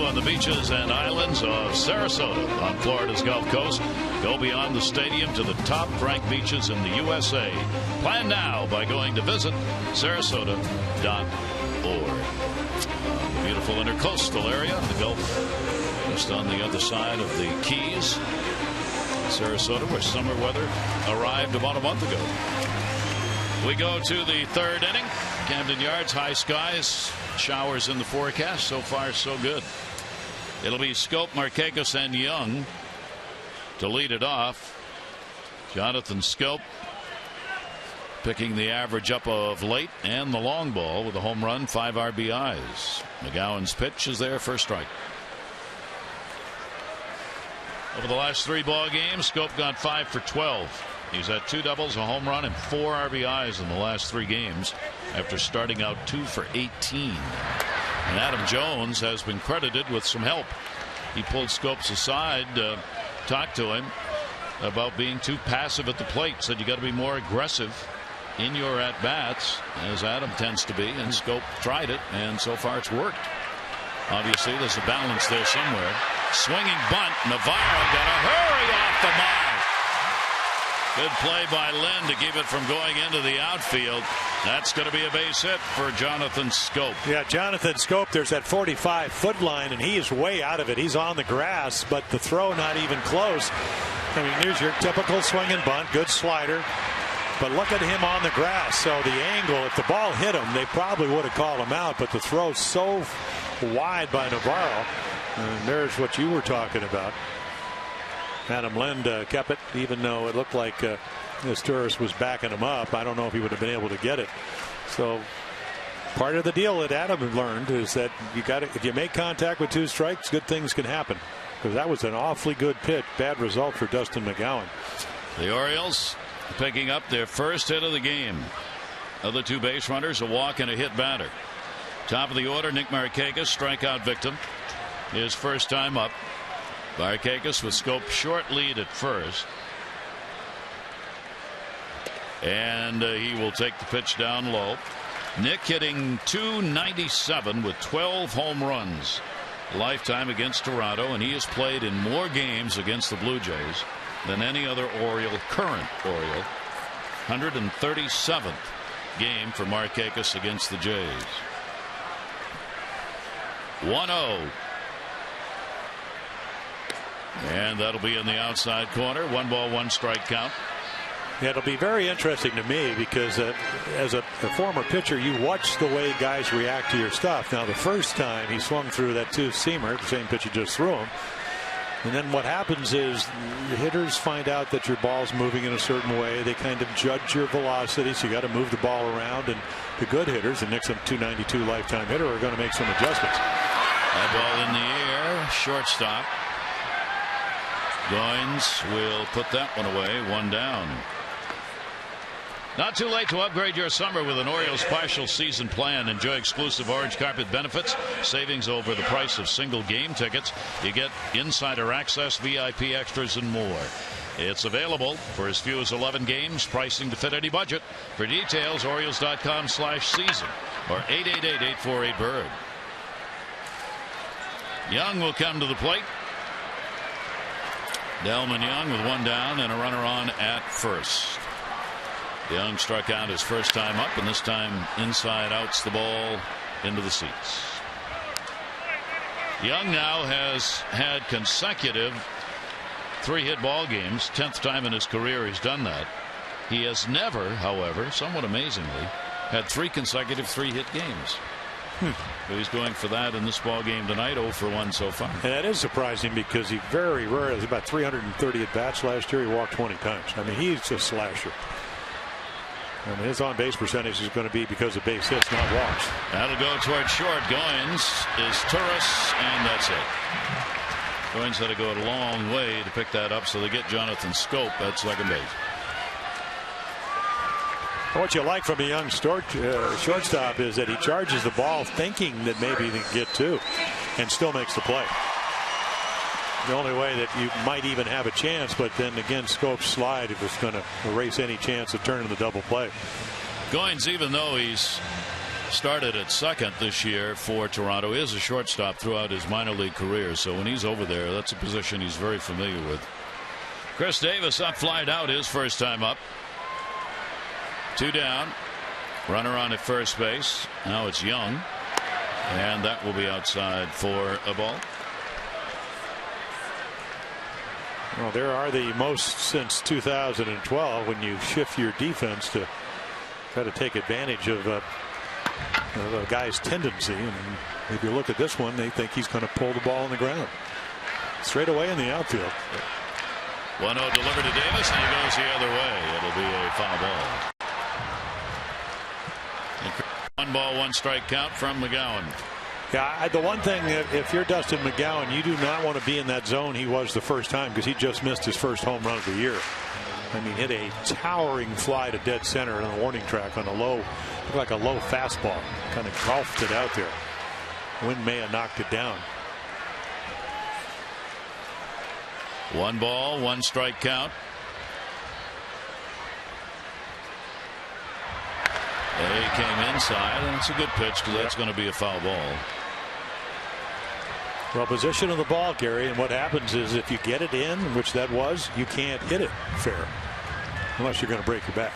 on the beaches and islands of Sarasota on Florida's Gulf Coast. Go beyond the stadium to the top-ranked beaches in the USA. Plan now by going to visit Sarasota.org. The beautiful intercoastal area of the Gulf, just on the other side of the Keys. Sarasota, where summer weather arrived about a month ago. We go to the third inning. Camden Yards, high skies, showers in the forecast. So far, so good. It'll be Scope, Markakis, and Young to lead it off. Jonathan Scope picking the average up of late and the long ball with a home run, 5 RBIs. McGowan's pitch is there for a strike. Over the last 3 ball games, Scope got 5 for 12. He's had 2 doubles, a home run, and 4 RBIs in the last 3 games after starting out 2 for 18. And Adam Jones has been credited with some help. He pulled Scopes aside, talked to him about being too passive at the plate. Said you got to be more aggressive in your at-bats, as Adam tends to be, and Scope tried it, and so far it's worked. Obviously, there's a balance there somewhere. Swinging bunt. Navarro got to hurry off the mark. Good play by Lynn to keep it from going into the outfield. That's going to be a base hit for Jonathan Scope. Yeah, Jonathan Scope, there's that 45-foot line, and he is way out of it. He's on the grass, but the throw not even close. I mean, here's your typical swinging bunt. Good slider. But look at him on the grass. So the angle, if the ball hit him, they probably would have called him out. But the throw so wide by Navarro. And there's what you were talking about. Adam Lind kept it, even though it looked like this tourist was backing him up. I don't know if he would have been able to get it. So part of the deal that Adam learned is that you got to, if you make contact with 2 strikes, good things can happen. Because that was an awfully good pitch. Bad result for Dustin McGowan. The Orioles picking up their first hit of the game. Other 2 base runners, a walk and a hit batter. Top of the order, Nick Markakis, strikeout victim. His first time up. Markakis with Scope short lead at first. And he will take the pitch down low. Nick hitting .297 with 12 home runs lifetime against Toronto, and he has played in more games against the Blue Jays than any other Oriole, current Oriole. 137th game for Markakis against the Jays. 1-0. And that'll be in the outside corner. 1 ball, 1 strike count. Yeah, it'll be very interesting to me because as a former pitcher, you watch the way guys react to your stuff. Now, the first time he swung through that 2-seamer, the same pitch you just threw him. And then what happens is the hitters find out that your ball's moving in a certain way. They kind of judge your velocity, so you got to move the ball around. And the good hitters, and Nick's a .292 lifetime hitter, are going to make some adjustments. That ball in the air, shortstop. Goins will put that one away, 1 down. Not too late to upgrade your summer with an Orioles partial season plan. Enjoy exclusive orange carpet benefits, savings over the price of single game tickets. You get insider access, VIP extras, and more. It's available for as few as 11 games, pricing to fit any budget. For details, Orioles.com/season or 888-848-BIRD. Young will come to the plate. Delman Young with 1 down and a runner on at first. Young struck out his first time up, and this time inside outs the ball into the seats. Young now has had consecutive 3-hit ball games. 10th time in his career he's done that. He has never, however, somewhat amazingly, had 3 consecutive 3-hit games. So he's going for that in this ball game tonight. 0 for 1 so far. And that is surprising because he very rarely, about 330 at bats last year. He walked 20 times. I mean, he's a slasher. I mean, his on-base percentage is going to be because of base hits, not walks. That'll go toward short. Goins is Turris, and that's it. Goins had to go a long way to pick that up, so they get Jonathan Scope at second base. What you like from a young shortstop is that he charges the ball thinking that maybe he can get 2 and still makes the play. The only way that you might even have a chance, but then again, Scope's slide was going to erase any chance of turning the double play. Goins, even though he's started at second this year for Toronto. He is a shortstop throughout his minor league career, so when he's over there, that's a position he's very familiar with. Chris Davis up, flied out his first time up. 2 down. Runner on at first base. Now it's Young, and that will be outside for a ball. Well, there are the most since 2012 when you shift your defense to try to take advantage of a guy's tendency. And if you look at this one, they think he's going to pull the ball on the ground straight away in the outfield. 1-0 delivered to Davis, and he goes the other way. It'll be a foul ball. 1 ball, 1 strike count from McGowan. Yeah, the one thing, if you're Dustin McGowan, you do not want to be in that zone he was the first time, because he just missed his first home run of the year. I mean, hit a towering fly to dead center on the warning track on a low, looked like a low fastball, kind of golfed it out there. Wind may have knocked it down. 1 ball, 1 strike count. He came inside, and it's a good pitch because that's going to be a foul ball. Well, position of the ball, Gary, and what happens is if you get it in, which that was, you can't hit it fair unless you're going to break your back.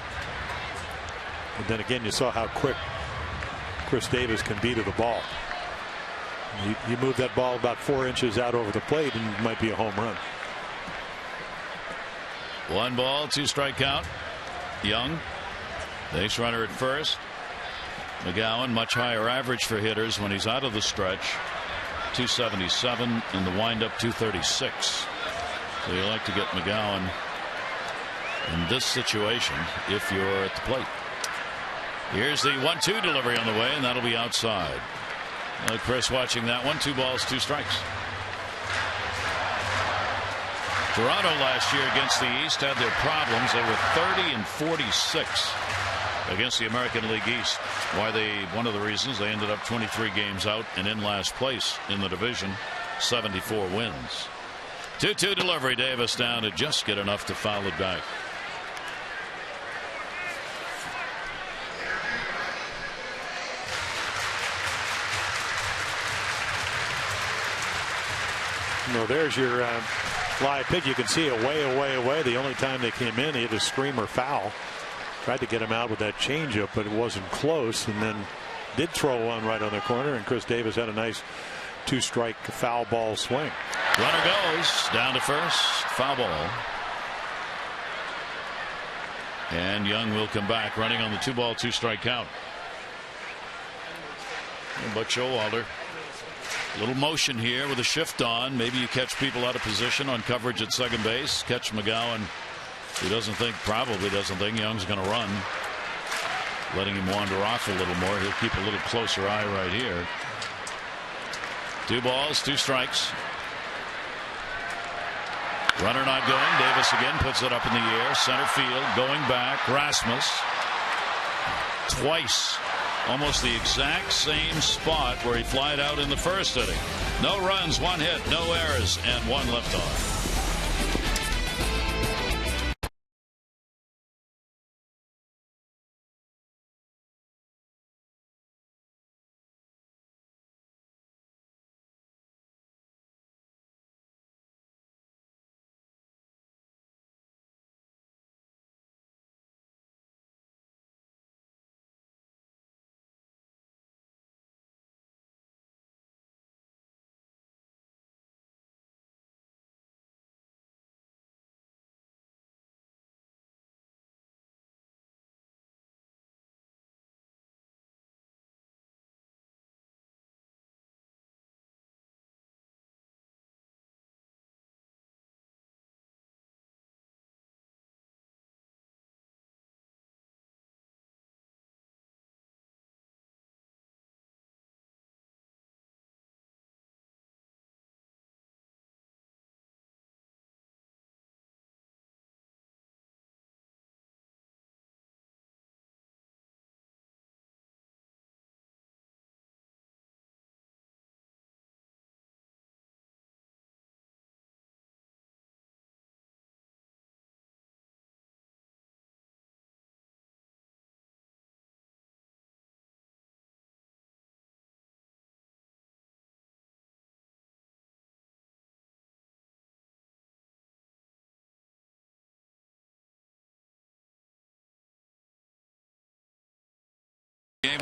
And then again, you saw how quick Chris Davis can be to the ball. You move that ball about 4 inches out over the plate, and it might be a home run. 1 ball, 2 strike count. Young. Base runner at first. McGowan, much higher average for hitters when he's out of the stretch. 277 and the windup 236. So you like to get McGowan in this situation if you're at the plate. Here's the 1-2 delivery on the way, and that'll be outside. Chris watching that one. 2 balls, 2 strikes. Toronto last year against the East had their problems. They were 30 and 46 against the American League East. One of the reasons they ended up 23 games out and in last place in the division. 74 wins. 2-2 delivery. Davis down to just get enough to foul it back. No, there's your live pitch. You can see it way. The only time they came in, he had a screamer foul. Tried to get him out with that changeup, but it wasn't close, and then did throw one right on the corner, and Chris Davis had a nice 2-strike foul ball swing. Runner goes down to first. Foul ball. And Young will come back running on the 2 ball, 2 strike count. Buck Showalter. A little motion here with a shift on. Maybe you catch people out of position on coverage at second base. Catch McGowan. He probably doesn't think Young's going to run. Letting him wander off a little more. He'll keep a little closer eye right here. 2 balls, 2 strikes. Runner not going. Davis again puts it up in the air. Center field. Going back. Rasmus. Twice. Almost the exact same spot where he flied out in the first inning. No runs, 1 hit, no errors, and 1 left on.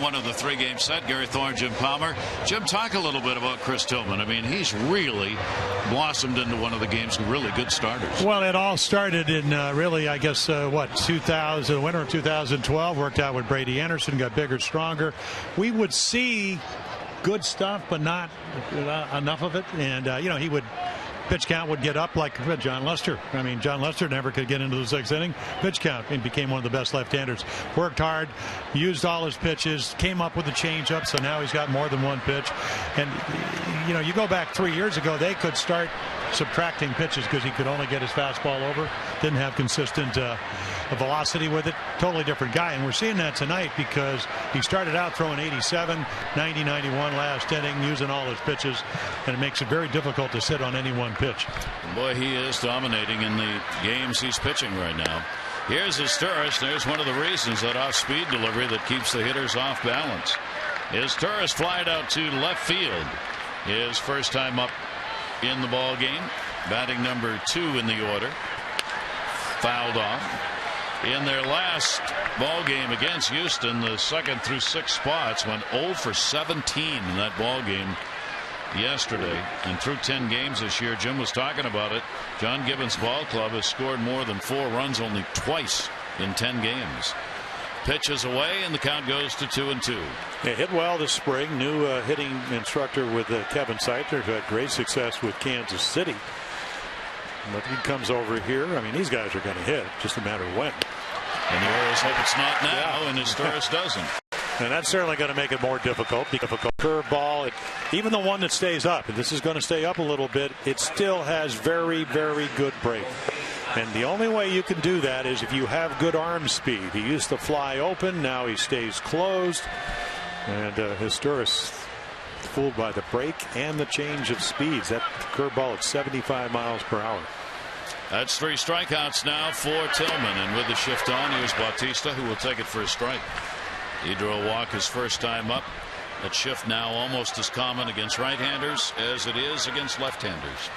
1 of the 3-game set. Gary Thorne, Jim Palmer. Jim, talk a little bit about Chris Tillman. I mean, he's really blossomed into one of the game's really good starters. Well, it all started in really, I guess, 2000, winter of 2012. Worked out with Brady Anderson, got bigger, stronger. We would see good stuff, but not enough of it. And, he would. Pitch count would get up like John Lester. I mean, John Lester never could get into the 6th inning. Pitch count and became one of the best left-handers. Worked hard, used all his pitches, came up with a changeup, so now he's got more than one pitch. And, you go back 3 years ago, they could start subtracting pitches because he could only get his fastball over. Didn't have consistent velocity with it. Totally different guy. And we're seeing that tonight because he started out throwing 87, 90, 91 last inning, using all his pitches. And it makes it very difficult to sit on any one pitch. Boy, he is dominating in the games he's pitching right now. Here's his Turris. There's one of the reasons, that off-speed delivery that keeps the hitters off balance. His Turris flied out to left field. His first time up in the ball game. Batting number 2 in the order. Fouled off. In their last ball game against Houston, the 2nd through 6th spots went 0 for 17 in that ball game yesterday. And through 10 games this year, Jim was talking about it. John Gibbons Ball Club has scored more than 4 runs only twice in 10 games. Pitches away, and the count goes to 2-2. He hit well this spring. New hitting instructor with Kevin Seitler, who had great success with Kansas City. But he comes over here. I mean, these guys are going to hit. Just a matter of when. And the Orioles hope it's not now, and his Turris doesn't. And that's certainly going to make it more difficult. Curveball, even the one that stays up, and this is going to stay up a little bit, it still has very, very good break. And the only way you can do that is if you have good arm speed. He used to fly open. Now he stays closed. And his Turris fooled by the break and the change of speeds. That curveball at 75 miles per hour. That's 3 strikeouts now for Tillman. And with the shift on, here's Bautista, who will take it for a strike. He drew a walk his first time up. That shift now almost as common against right-handers as it is against left-handers.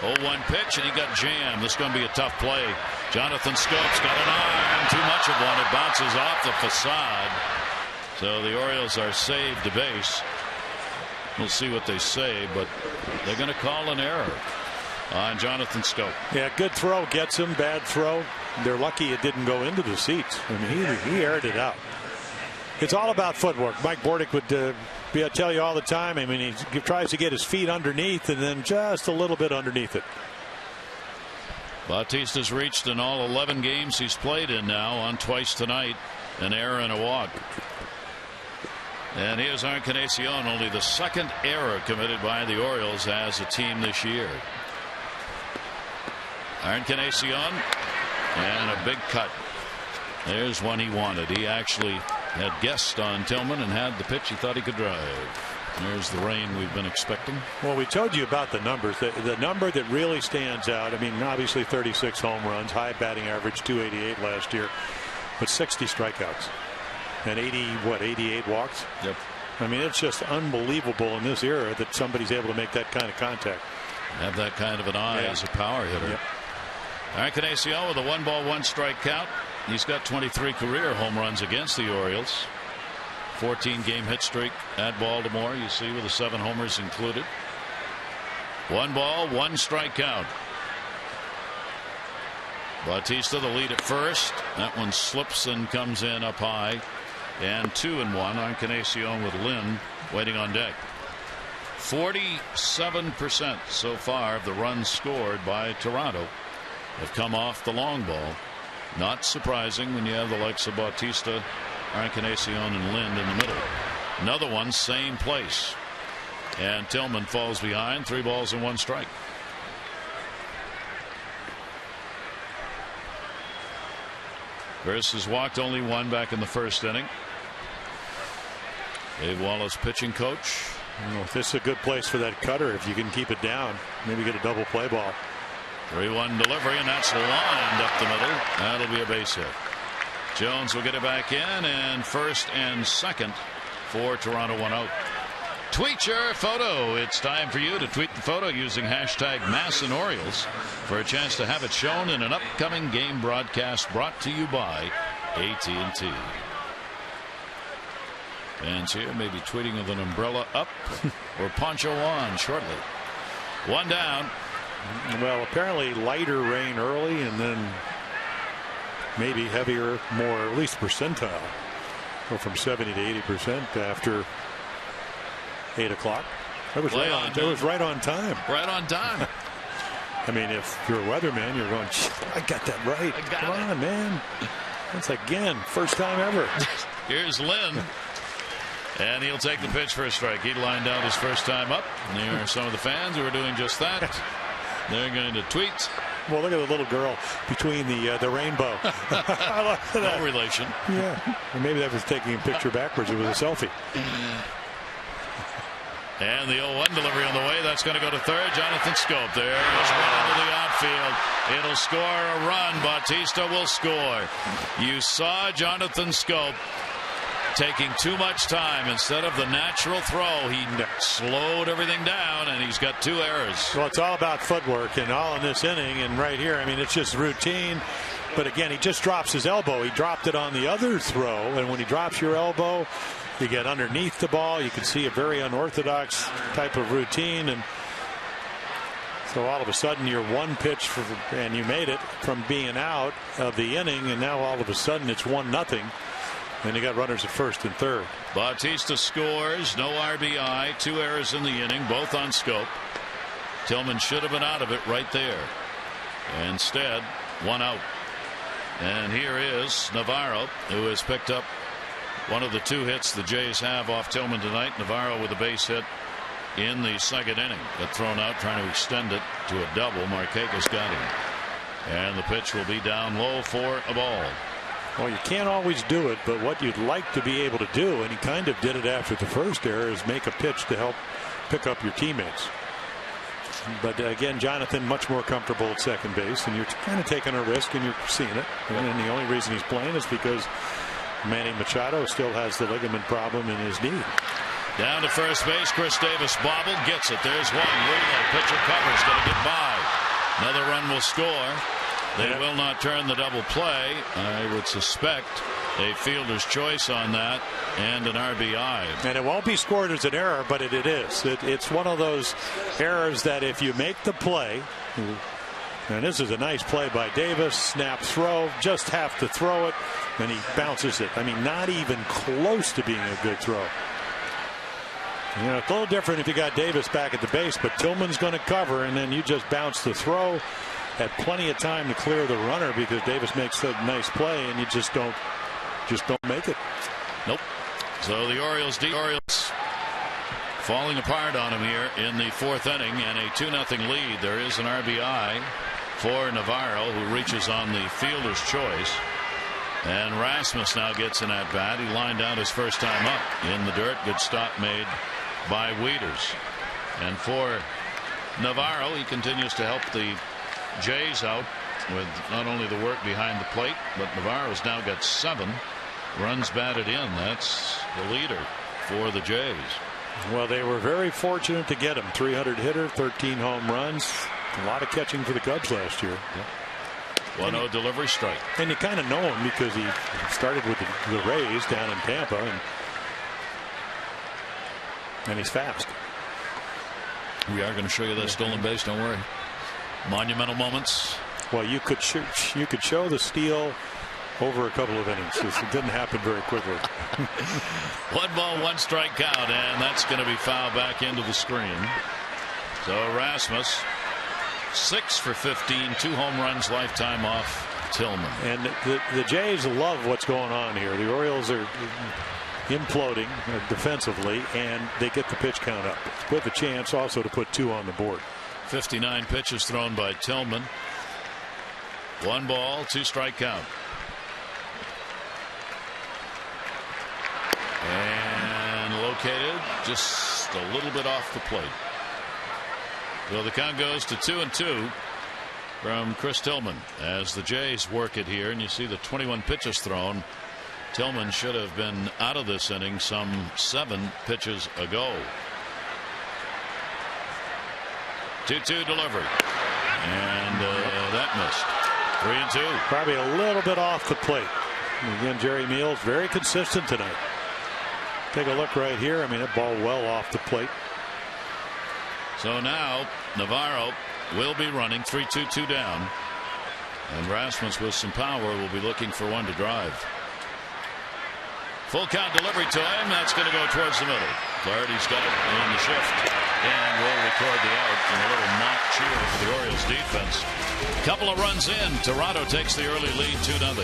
0-1 pitch, and he got jammed. This is going to be a tough play. Jonathan Scope's got an arm. Too much of one. It bounces off the facade. So the Orioles are saved to base. We'll see what they say, but they're going to call an error on Jonathan Scope. Yeah, good throw gets him. Bad throw. They're lucky it didn't go into the seats. I mean, he aired it out. It's all about footwork. Mike Bordick would tell you all the time. I mean, he tries to get his feet underneath and then just a little bit underneath it. Bautista's reached in all 11 games he's played in now, on twice tonight, an error and a walk. And here's Encarnacion, only the 2nd error committed by the Orioles as a team this year. Encarnacion, and a big cut. There's one he wanted. He actually had guessed on Tillman and had the pitch he thought he could drive. There's the rain we've been expecting. Well, we told you about the numbers. The number that really stands out, I mean, obviously 36 home runs, high batting average, 288 last year, but 60 strikeouts. And 88 walks. Yep. I mean, it's just unbelievable in this era that somebody's able to make that kind of contact. Have that kind of an eye as a power hitter. Yep. Encarnacion with a 1-ball, 1-strike count. He's got 23 career home runs against the Orioles. 14-game hit streak at Baltimore, you see, with the 7 homers included. 1 ball, 1-strike count. Bautista the lead at first. That one slips and comes in up high. And 2-1. Encarnacion with Lynn waiting on deck. 47% so far of the runs scored by Toronto have come off the long ball. Not surprising when you have the likes of Bautista, Encarnacion, and Lind in the middle. Another one, same place. And Tillman falls behind. 3 balls and 1 strike. Versus walked only 1 back in the first inning. Dave Wallace, pitching coach. This is a good place for that cutter if you can keep it down. Maybe get a double play ball. 3-1 delivery, and that's lined up the middle. That'll be a base hit. Jones will get it back in, and first and second for Toronto, 1 out. Tweet your photo. It's time for you to tweet the photo using hashtag #MASSANORioles for a chance to have it shown in an upcoming game broadcast brought to you by AT&T. Fans here maybe tweeting with an umbrella up or poncho on shortly. One down. Well, apparently lighter rain early and then maybe heavier, more, at least percentile. Go from 70 to 80% after 8 o'clock. That was right on. That was right on time. Right on time. I mean, if you're a weatherman, you're going, I got that right. Come on, man. That's again, first time ever. Here's Lynn. And he'll take the pitch for a strike. He lined out his first time up. And there are some of the fans who are doing just that. They're going to tweet. Well, look at the little girl between the rainbow. I love that. No relation. Yeah. Or maybe that was taking a picture backwards. It was a selfie. And the 0-1 delivery on the way. That's going to go to third. Jonathan Schoop there. It's run into the outfield. It'll score a run. Bautista will score. You saw Jonathan Schoop taking too much time. Instead of the natural throw, he slowed everything down, and he's got 2 errors. Well, it's all about footwork, and all in this inning, and right here, I mean, it's just routine. But again, he just drops his elbow. He dropped it on the other throw, and when he drops your elbow, you get underneath the ball. You can see a very unorthodox type of routine, and so all of a sudden you're one pitch and you made it from being out of the inning, and now all of a sudden it's 1-0. And you got runners at first and third. Bautista scores, no RBI, 2 errors in the inning, both on Schoop. Tillman should have been out of it right there. Instead, 1 out. And here is Navarro, who has picked up one of the 2 hits the Jays have off Tillman tonight. Navarro with a base hit in the second inning. Got thrown out trying to extend it to a double. Markakis got him. And the pitch will be down low for a ball. Well, you can't always do it, but what you'd like to be able to do, and he kind of did it after the first error, is make a pitch to help pick up your teammates. But again, Jonathan much more comfortable at second base, and you're kind of taking a risk, and you're seeing it. And the only reason he's playing is because Manny Machado still has the ligament problem in his knee. Down to first base, Chris Davis bobbled, gets it. There's one. Rizzo, pitcher covers, going to get by. Another run will score. They will not turn the double play. I would suspect a fielder's choice on that and an RBI. And it won't be scored as an error, but it is. It's one of those errors that if you make the play, and this is a nice play by Davis, snap throw, just have to throw it, and he bounces it. I mean, not even close to being a good throw. You know, it's a little different if you got Davis back at the base, but Tillman's going to cover, and then you just bounce the throw. Had plenty of time to clear the runner because Davis makes a nice play, and you just don't make it. Nope. So the Orioles falling apart on him here in the 4th inning, and a 2-0 lead. There is an RBI for Navarro, who reaches on the fielder's choice. And Rasmus now gets an at bat. He lined out his first time up in the dirt. Good stop made by Wieters. And for Navarro, he continues to help the Jays out with not only the work behind the plate, but Navarro's now got 7 runs batted in. That's the leader for the Jays. Well, they were very fortunate to get him. 300 hitter, 13 home runs. A lot of catching for the Cubs last year. Yep. 1-0 delivery, strike. And you kind of know him because he started with the Rays down in Tampa, and he's fast. We are going to show you that stolen base, don't worry. Monumental moments. Well, you could show the steal over a couple of innings. It didn't happen very quickly. 1 ball, 1 strike count, and that's going to be fouled back into the screen. So Rasmus, 6 for 15, 2 home runs lifetime off Tillman. And the Jays love what's going on here. The Orioles are imploding defensively, and they get the pitch count up with a chance also to put 2 on the board. 59 pitches thrown by Tillman. 1 ball, 2 strike count. And located just a little bit off the plate. So the count goes to 2-2 from Chris Tillman as the Jays work it here. And you see the 21 pitches thrown. Tillman should have been out of this inning some 7 pitches ago. 2-2 delivery, and that missed. 3-2. Probably a little bit off the plate. Again, Jerry Meals very consistent tonight. Take a look right here. I mean, that ball well off the plate. So now Navarro will be running 3-2 down. And Rasmus with some power will be looking for one to drive. Full count delivery to him. That's going to go towards the middle. Flaherty's got it in the shift. And we'll record the out and a little mock cheer for the Orioles defense. Couple of runs in. Toronto takes the early lead 2-0.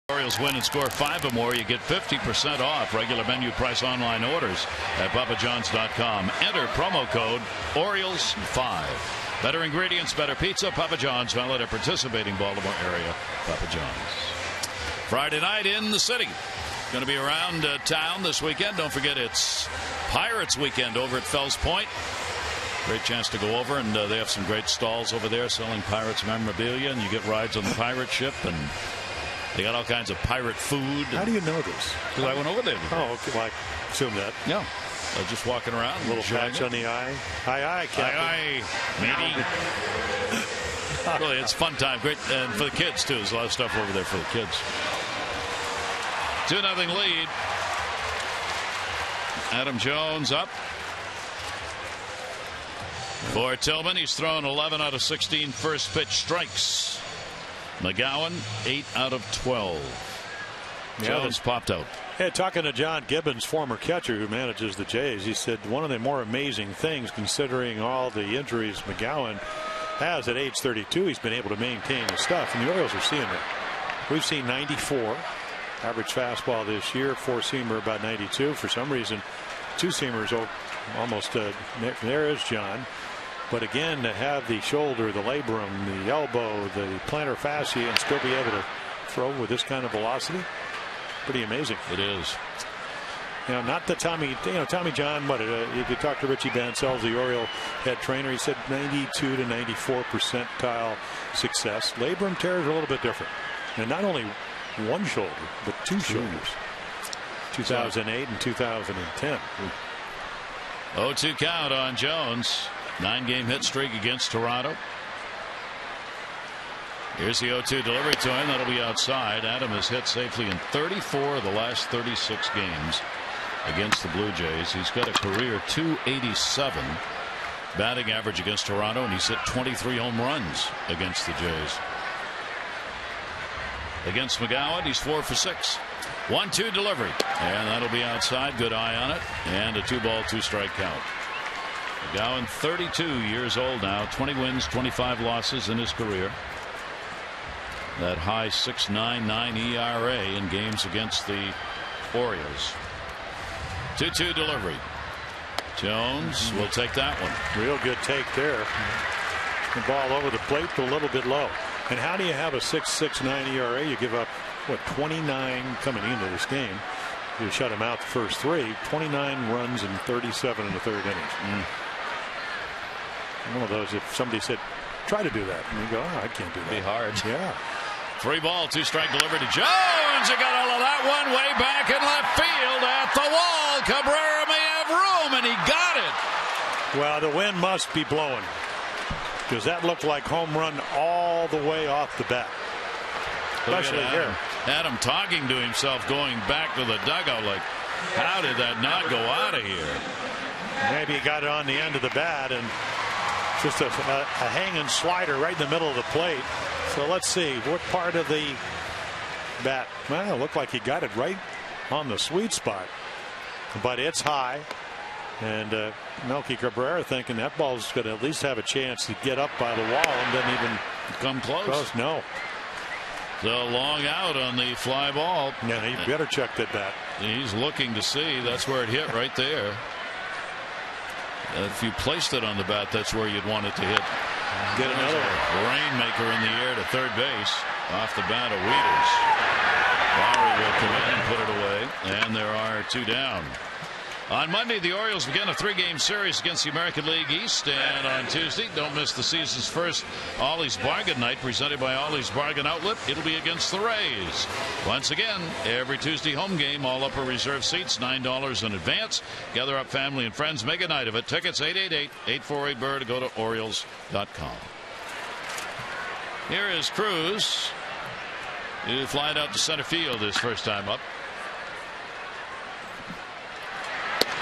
Orioles win and score 5 or more. You get 50% off regular menu price online orders at papajohns.com. Enter promo code Orioles5. Better ingredients, better pizza. Papa John's, valid at participating Baltimore area Papa John's. Friday night in the city. Going to be around town this weekend. Don't forget it's Pirates weekend over at Fells Point. Great chance to go over, and they have some great stalls over there selling Pirates memorabilia, and you get rides on the pirate ship, and they got all kinds of pirate food. How do you know this? Because I went over there today. Oh, okay. Well, I assume that. Yeah. Just walking around. A little patch on the eye. Aye, Captain. Aye, matey. Really, it's a fun time. Great. And for the kids, too. There's a lot of stuff over there for the kids. 2-0 lead. Adam Jones up. For Tillman, he's thrown 11 out of 16 first pitch strikes. McGowan, 8 out of 12. Jones popped out. Yeah, talking to John Gibbons, former catcher who manages the Jays, he said one of the more amazing things, considering all the injuries McGowan has at age 32, he's been able to maintain his stuff, and the Orioles are seeing it. We've seen 94 average fastball this year, four-seamer about 92. For some reason, two-seamers almost there is John. But again, to have the shoulder, the labrum, the elbow, the plantar fascia, and still be able to throw with this kind of velocity, pretty amazing. It is. You know, not the Tommy John. What if you talk to Richie Bancel, the Oriole head trainer, he said 92 to 94 percentile success. Labrum tears are a little bit different, and not only one shoulder, but two shoulders. 2008 and 2010. 0-2 count on Jones. 9-game hit streak against Toronto. Here's the 0-2 delivery to him. That'll be outside. Adam has hit safely in 34 of the last 36 games against the Blue Jays. He's got a career .287 batting average against Toronto, and he's hit 23 home runs against the Jays. Against McGowan, he's 4 for 6. 1-2 delivery, and that'll be outside. Good eye on it, and a 2-ball 2-strike count. McGowan, 32 years old now, 20 wins, 25 losses in his career. That high 6.99 ERA in games against the Orioles. 2-2 delivery. Jones will take that one. Real good take there. The ball over the plate, but a little bit low. And how do you have a 6.69 ERA? You give up, 29 coming into this game. You shut him out the first 3. 29 runs and 37 in the third innings. One of those, if somebody said, try to do that, and you go, oh, I can't do that. Be hard. Yeah. 3-ball, 2-strike delivery to Jones. He got all of that one way back in left field at the wall. Cabrera may have room, and he got it. Well, the wind must be blowing, because that looked like home run all the way off the bat. Especially here. Adam talking to himself, going back to the dugout like, how did that not go out of here? Maybe he got it on the end of the bat, and just a hanging slider right in the middle of the plate. So let's see what part of the bat. Well, it looked like he got it right on the sweet spot, but it's high, and Melky Cabrera thinking that ball's going to at least have a chance to get up by the wall, and didn't even come close. No. The long out on the fly ball. Yeah, he better check that bat. He's looking to see. That's where it hit, right there. If you placed it on the bat, that's where you'd want it to hit. Get another rainmaker in the air to third base off the bat of Wieters. Lowry will come in and put it away, and there are 2 down. On Monday, the Orioles begin a 3-game series against the American League East, and on Tuesday, don't miss the season's first Ollie's Bargain Night presented by Ollie's Bargain Outlet. It'll be against the Rays. Once again, every Tuesday home game, all upper reserve seats, $9 in advance. Gather up family and friends, make a night of it. Tickets 888-848-BIRD. Go to Orioles.com. Here is Cruz, who flied out to center field his first time up.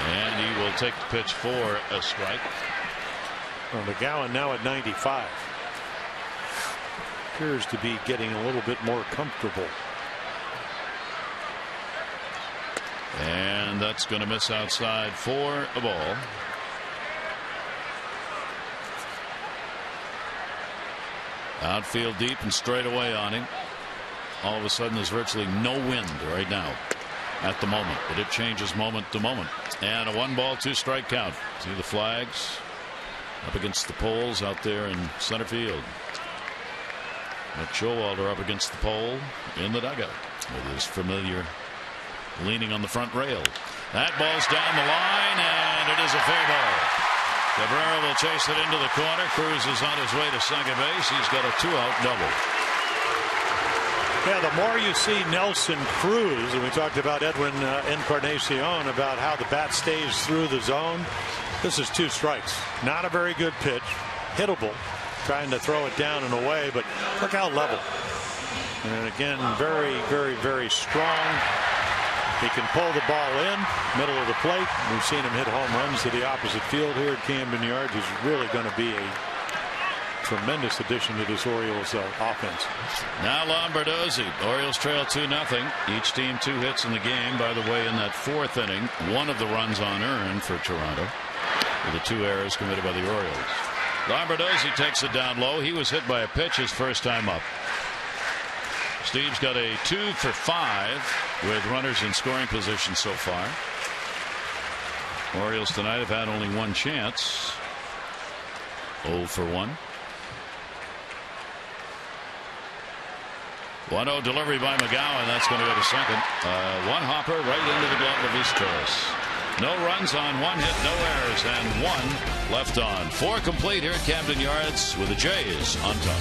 And he will take the pitch for a strike. Well, McGowan now at 95. Appears to be getting a little bit more comfortable. And that's going to miss outside for a ball. Outfield deep and straight away on him. All of a sudden there's virtually no wind right now at the moment, but it changes moment to moment. And a 1-ball, 2-strike count. See the flags up against the poles out there in center field. But Showalter up against the pole in the dugout with his familiar leaning on the front rail. That ball's down the line, and it is a fair ball. Cabrera will chase it into the corner. Cruz is on his way to second base. He's got a 2-out double. Yeah, the more you see Nelson Cruz, and we talked about Edwin Encarnacion, about how the bat stays through the zone. This is 2 strikes. Not a very good pitch. Hittable. Trying to throw it down and away, but look how level. And again, very, very, very strong. He can pull the ball in, middle of the plate. We've seen him hit home runs to the opposite field here at Camden Yards. He's really going to be a tremendous addition to this Orioles offense. Now Lombardozzi. Orioles trail 2-0. Each team 2 hits in the game. By the way, in that 4th inning, one of the runs unearned for Toronto with the 2 errors committed by the Orioles. Lombardozzi takes it down low. He was hit by a pitch his first time up. Steve's got a 2 for 5 with runners in scoring position so far. Orioles tonight have had only 1 chance. 0 for 1. 1-0 delivery by McGowan. That's going to go to second. 1 hopper right into the glove of his choice. No runs on 1 hit, no errors, and 1 left on. 4 complete here at Camden Yards with the Jays on top.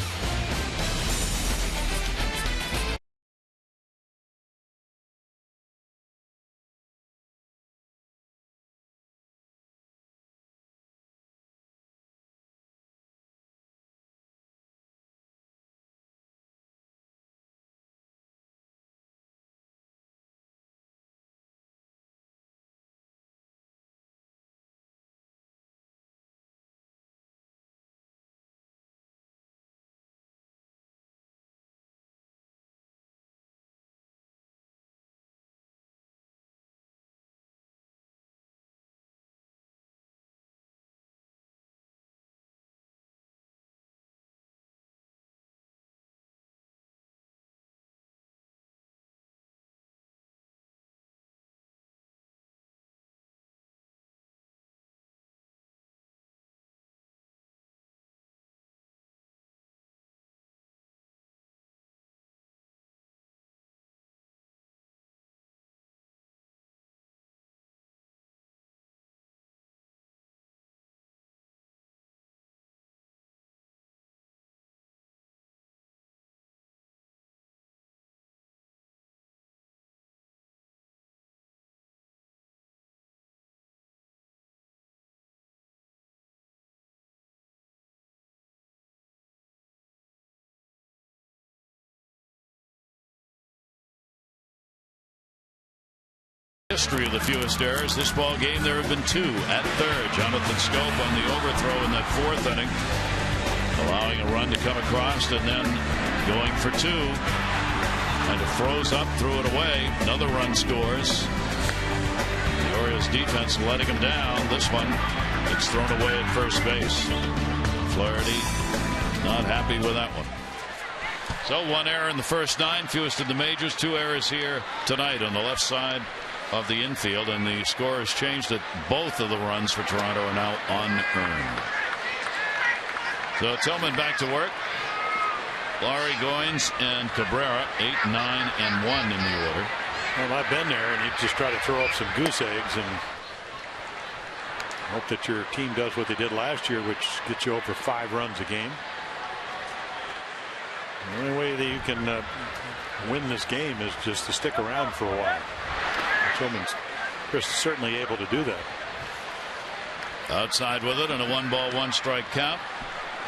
History of the fewest errors. This ball game, there have been 2 at third. Jonathan Scope on the overthrow in that 4th inning, allowing a run to come across and then going for 2. Kind of froze up, threw it away. Another run scores. The Orioles defense letting him down. This one, it's thrown away at first base. Flaherty not happy with that one. So 1 error in the first 9, fewest in the majors. 2 errors here tonight on the left side of the infield, and the score has changed that both of the runs for Toronto are now unearned. So Tillman back to work. Laurie, Goins, and Cabrera 8, 9, and 1 in the order. Well, I've been there, and you just try to throw up some goose eggs and hope that your team does what they did last year, which gets you over 5 runs a game. The only way that you can win this game is just to stick around for a while. Tillman's certainly able to do that. Outside with it, and a 1-ball, 1-strike count.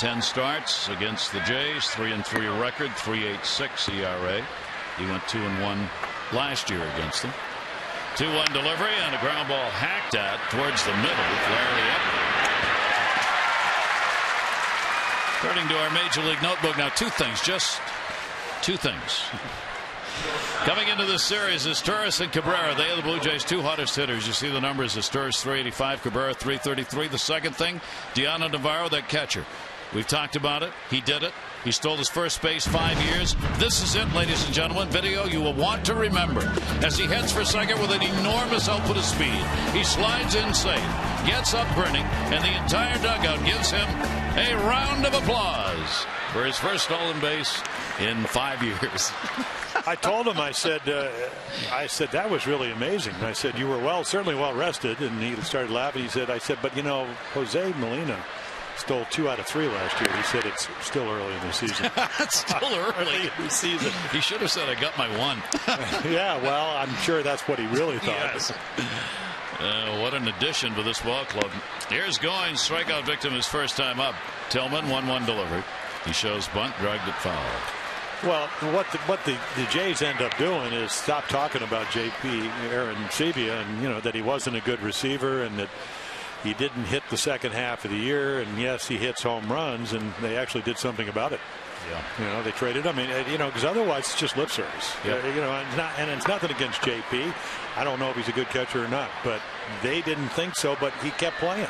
10 starts against the Jays, 3-3 record, 3.86 ERA. He went 2-1 last year against them. 2-1 delivery and a ground ball hacked at towards the middle. Flaherty up. Turning to our Major League notebook now, 2 things, just 2 things. Coming into this series is Torres and Cabrera. They are the Blue Jays' 2 hottest hitters. You see the numbers as Torres 385, Cabrera 333. The second thing, Deano Navarro, that catcher. We've talked about it. He did it. He stole his first base 5 years. This is it, ladies and gentlemen. Video you will want to remember. As he heads for second with an enormous output of speed. He slides in safe, gets up grinning, and the entire dugout gives him a round of applause for his first stolen base in 5 years. I told him, I said that was really amazing. I said, you were certainly well rested, and he started laughing. He said, but you know, Jose Molina stole 2 out of 3 last year. He said it's still early in the season. It's still early in the season. He should have said, I got my 1. Yeah, well, I'm sure that's what he really thought. Yes. What an addition to this ball club. Here's Goins, strikeout victim his first time up. Tillman, 1-1 delivery. He shows bunt, dragged it foul. Well, what the Jays end up doing is stop talking about J.P. Aaron Sevilla, and you know that he wasn't a good receiver, and that he didn't hit the second half of the year. And yes, he hits home runs, and they actually did something about it. Yeah. You know, they traded him. I mean, you know, because otherwise it's just lip service. Yeah. You know, and it's nothing against J.P. I don't know if he's a good catcher or not, but they didn't think so. But he kept playing.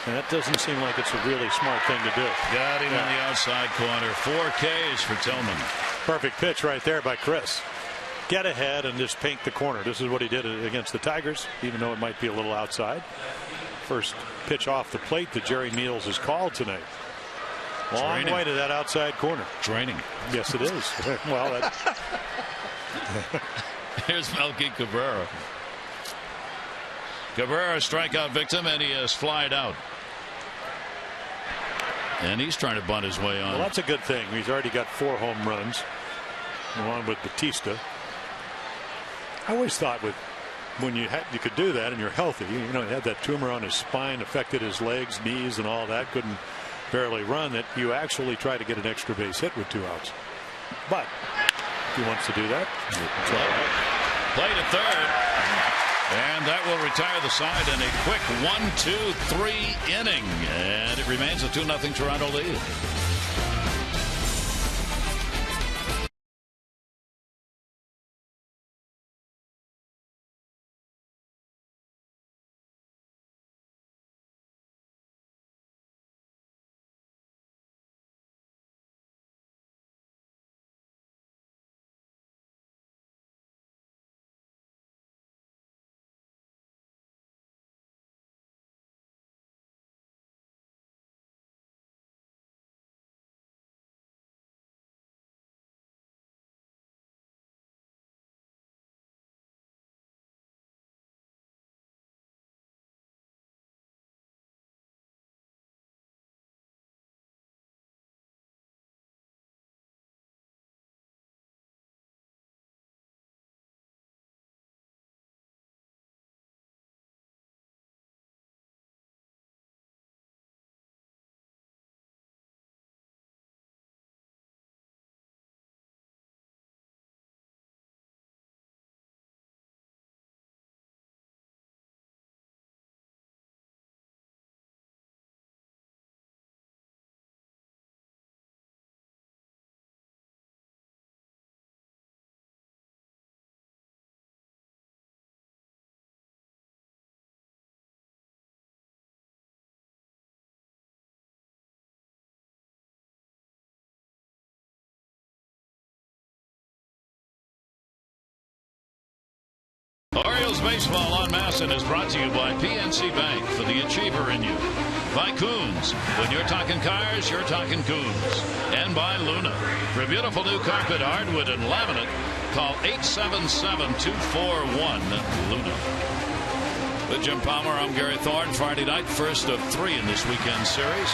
And that doesn't seem like it's a really smart thing to do. Got him in the outside corner. 4 Ks for Tillman. Perfect pitch right there by Chris. Get ahead and just paint the corner. This is what he did against the Tigers, even though it might be a little outside. First pitch off the plate that Jerry Meals has called tonight. Long way to that outside corner. Draining. Yes, it is. Well, here's Melky Cabrera. Cabrera, strikeout victim, and he has flied out. And he's trying to bunt his way on. Well, that's a good thing. He's already got 4 home runs, along with Batista. I always thought when you could do that and you're healthy, you know, he had that tumor on his spine, affected his legs, knees, and all that, couldn't barely run, that you actually try to get an extra base hit with 2 outs. But if he wants to do that, it's all right. Play to third. And that will retire the side in a quick 1-2-3 inning. And it remains a 2-0 Toronto lead. Orioles baseball on Masson is brought to you by PNC Bank, for the achiever in you. By Coons. When you're talking cars, you're talking Coons. And by Luna. For beautiful new carpet, hardwood, and laminate, call 877-241-LUNA. With Jim Palmer, I'm Gary Thorne. Friday night, first of 3 in this weekend series.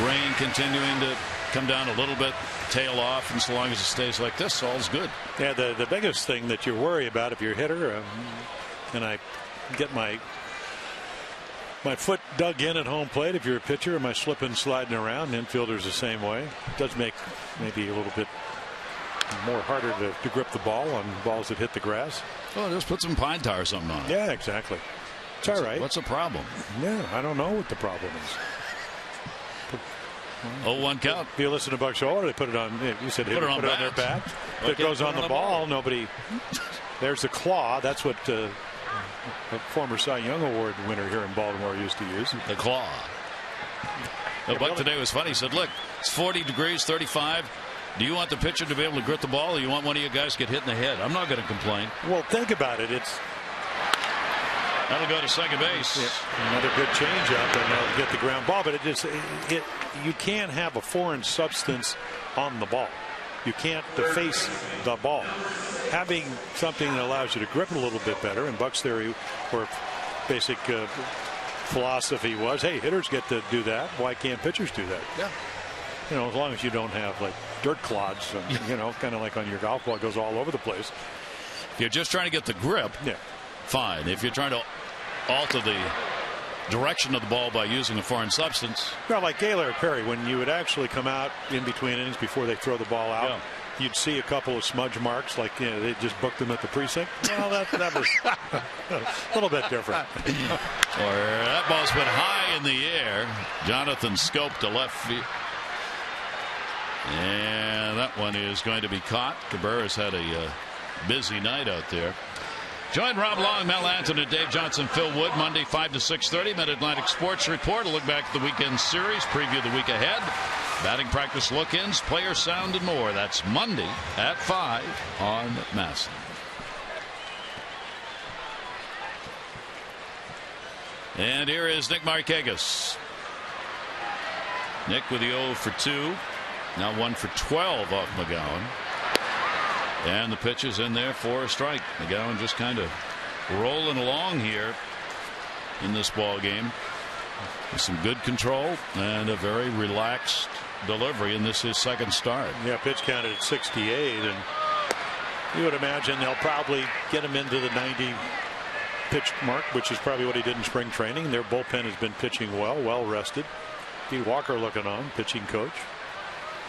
Rain continuing to come down a little bit, tail off, and so long as it stays like this, all's good. Yeah, the biggest thing that you worry about if you're a hitter, and I get my foot dug in at home plate. If you're a pitcher, am I slipping, sliding around? Infielders the same way. It does make maybe a little bit more harder to grip the ball on balls that hit the grass. Well, just put some pine tar or something on it. Yeah, exactly. It's all right. What's the problem? Yeah, I don't know what the problem is. 0-1 count. If you listen to Buck Show, they put it on. You said they put it on their bat. If it goes on the ball, nobody. There's the claw. That's what a former Cy Young Award winner here in Baltimore used to use. The claw. The Buck today was funny. He said, "Look, it's 40 degrees, 35. Do you want the pitcher to be able to grip the ball, or you want one of you guys to get hit in the head?" I'm not going to complain. Well, think about it. That'll go to second base. Yeah, another good changeup, and they'll get the ground ball. But you can't have a foreign substance on the ball. You can't deface the ball. Having something that allows you to grip it a little bit better, and Buck's theory or basic philosophy was, hey, hitters get to do that. Why can't pitchers do that? Yeah. You know, as long as you don't have like dirt clods, you know, kind of like on your golf ball, it goes all over the place. If you're just trying to get the grip, yeah, fine. If you're trying to alter the direction of the ball by using a foreign substance. Well, like Gaylord Perry, when you would actually come out in between innings before they throw the ball out, yeah, you'd see a couple of smudge marks, like, you know, they just booked them at the precinct. Well, that was a little bit different. Or that ball's been high in the air. Jonathan Scope to left field. And that one is going to be caught. Cabrera's had a busy night out there. Join Rob Long, Mel Anthony, Dave Johnson, Phil Wood, Monday 5 to 6:30. Mid-Atlantic Sports Report. A look back at the weekend series. Preview the week ahead. Batting practice look-ins, player sound, and more. That's Monday at 5 on Masson. And here is Nick Markakis. Nick with the 0 for 2. Now 1 for 12 off McGowan. And the pitch is in there for a strike. McGowan just kind of rolling along here in this ball game with some good control and a very relaxed delivery. And this is his second start. Yeah, pitch counted at 68, and you would imagine they'll probably get him into the 90 pitch mark, which is probably what he did in spring training. Their bullpen has been pitching well rested. Pete Walker looking on, pitching coach.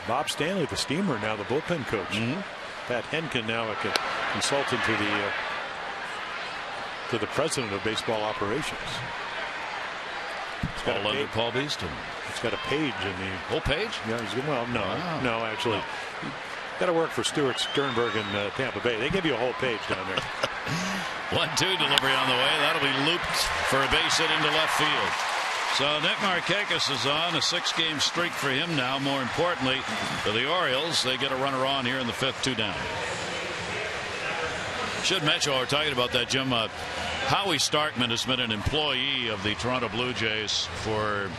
Bob Stanley, the steamer, now the bullpen coach. Mm-hmm. Pat Henkin, now a consultant to the president of baseball operations. It's got all under Paul Beeston. It's got a page in the whole page. Yeah, no, actually, got to work for Stuart Sternberg in Tampa Bay. They give you a whole page down there. 1-2 delivery on the way. That'll be looped for a base hit into left field. So Nick Markakis is on a 6-game streak for him now. More importantly, for the Orioles, they get a runner on here in the 5th, 2 down. Should mention while we're talking about that, Jim, Howie Starkman has been an employee of the Toronto Blue Jays for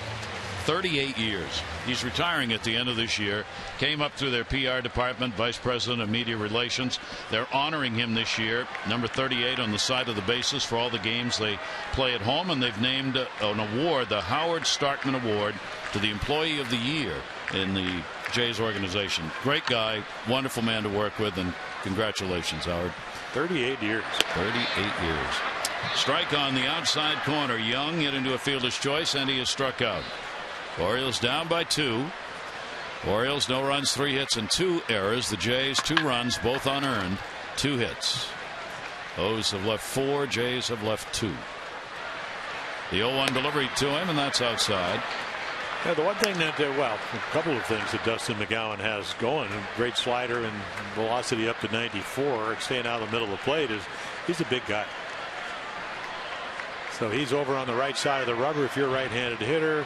38 years. He's retiring at the end of this year. Came up through their PR department, vice president of media relations. They're honoring him this year, number 38 on the side of the bases for all the games they play at home, and they've named an award, the Howard Starkman Award, to the Employee of the Year in the Jays organization. Great guy, wonderful man to work with, and congratulations, Howard. 38 years. 38 years. Strike on the outside corner. Young hit into a fielder's choice, and he is struck out. Orioles down by 2. Orioles no runs, 3 hits, and 2 errors. The Jays 2 runs, both unearned, 2 hits. O's have left 4. Jays have left 2. The 0-1 delivery to him, and that's outside. Yeah, the one thing that, a couple of things that Dustin McGowan has going, a great slider and velocity up to 94, staying out of the middle of the plate, is he's a big guy. So he's over on the right side of the rubber. If you're a right-handed hitter,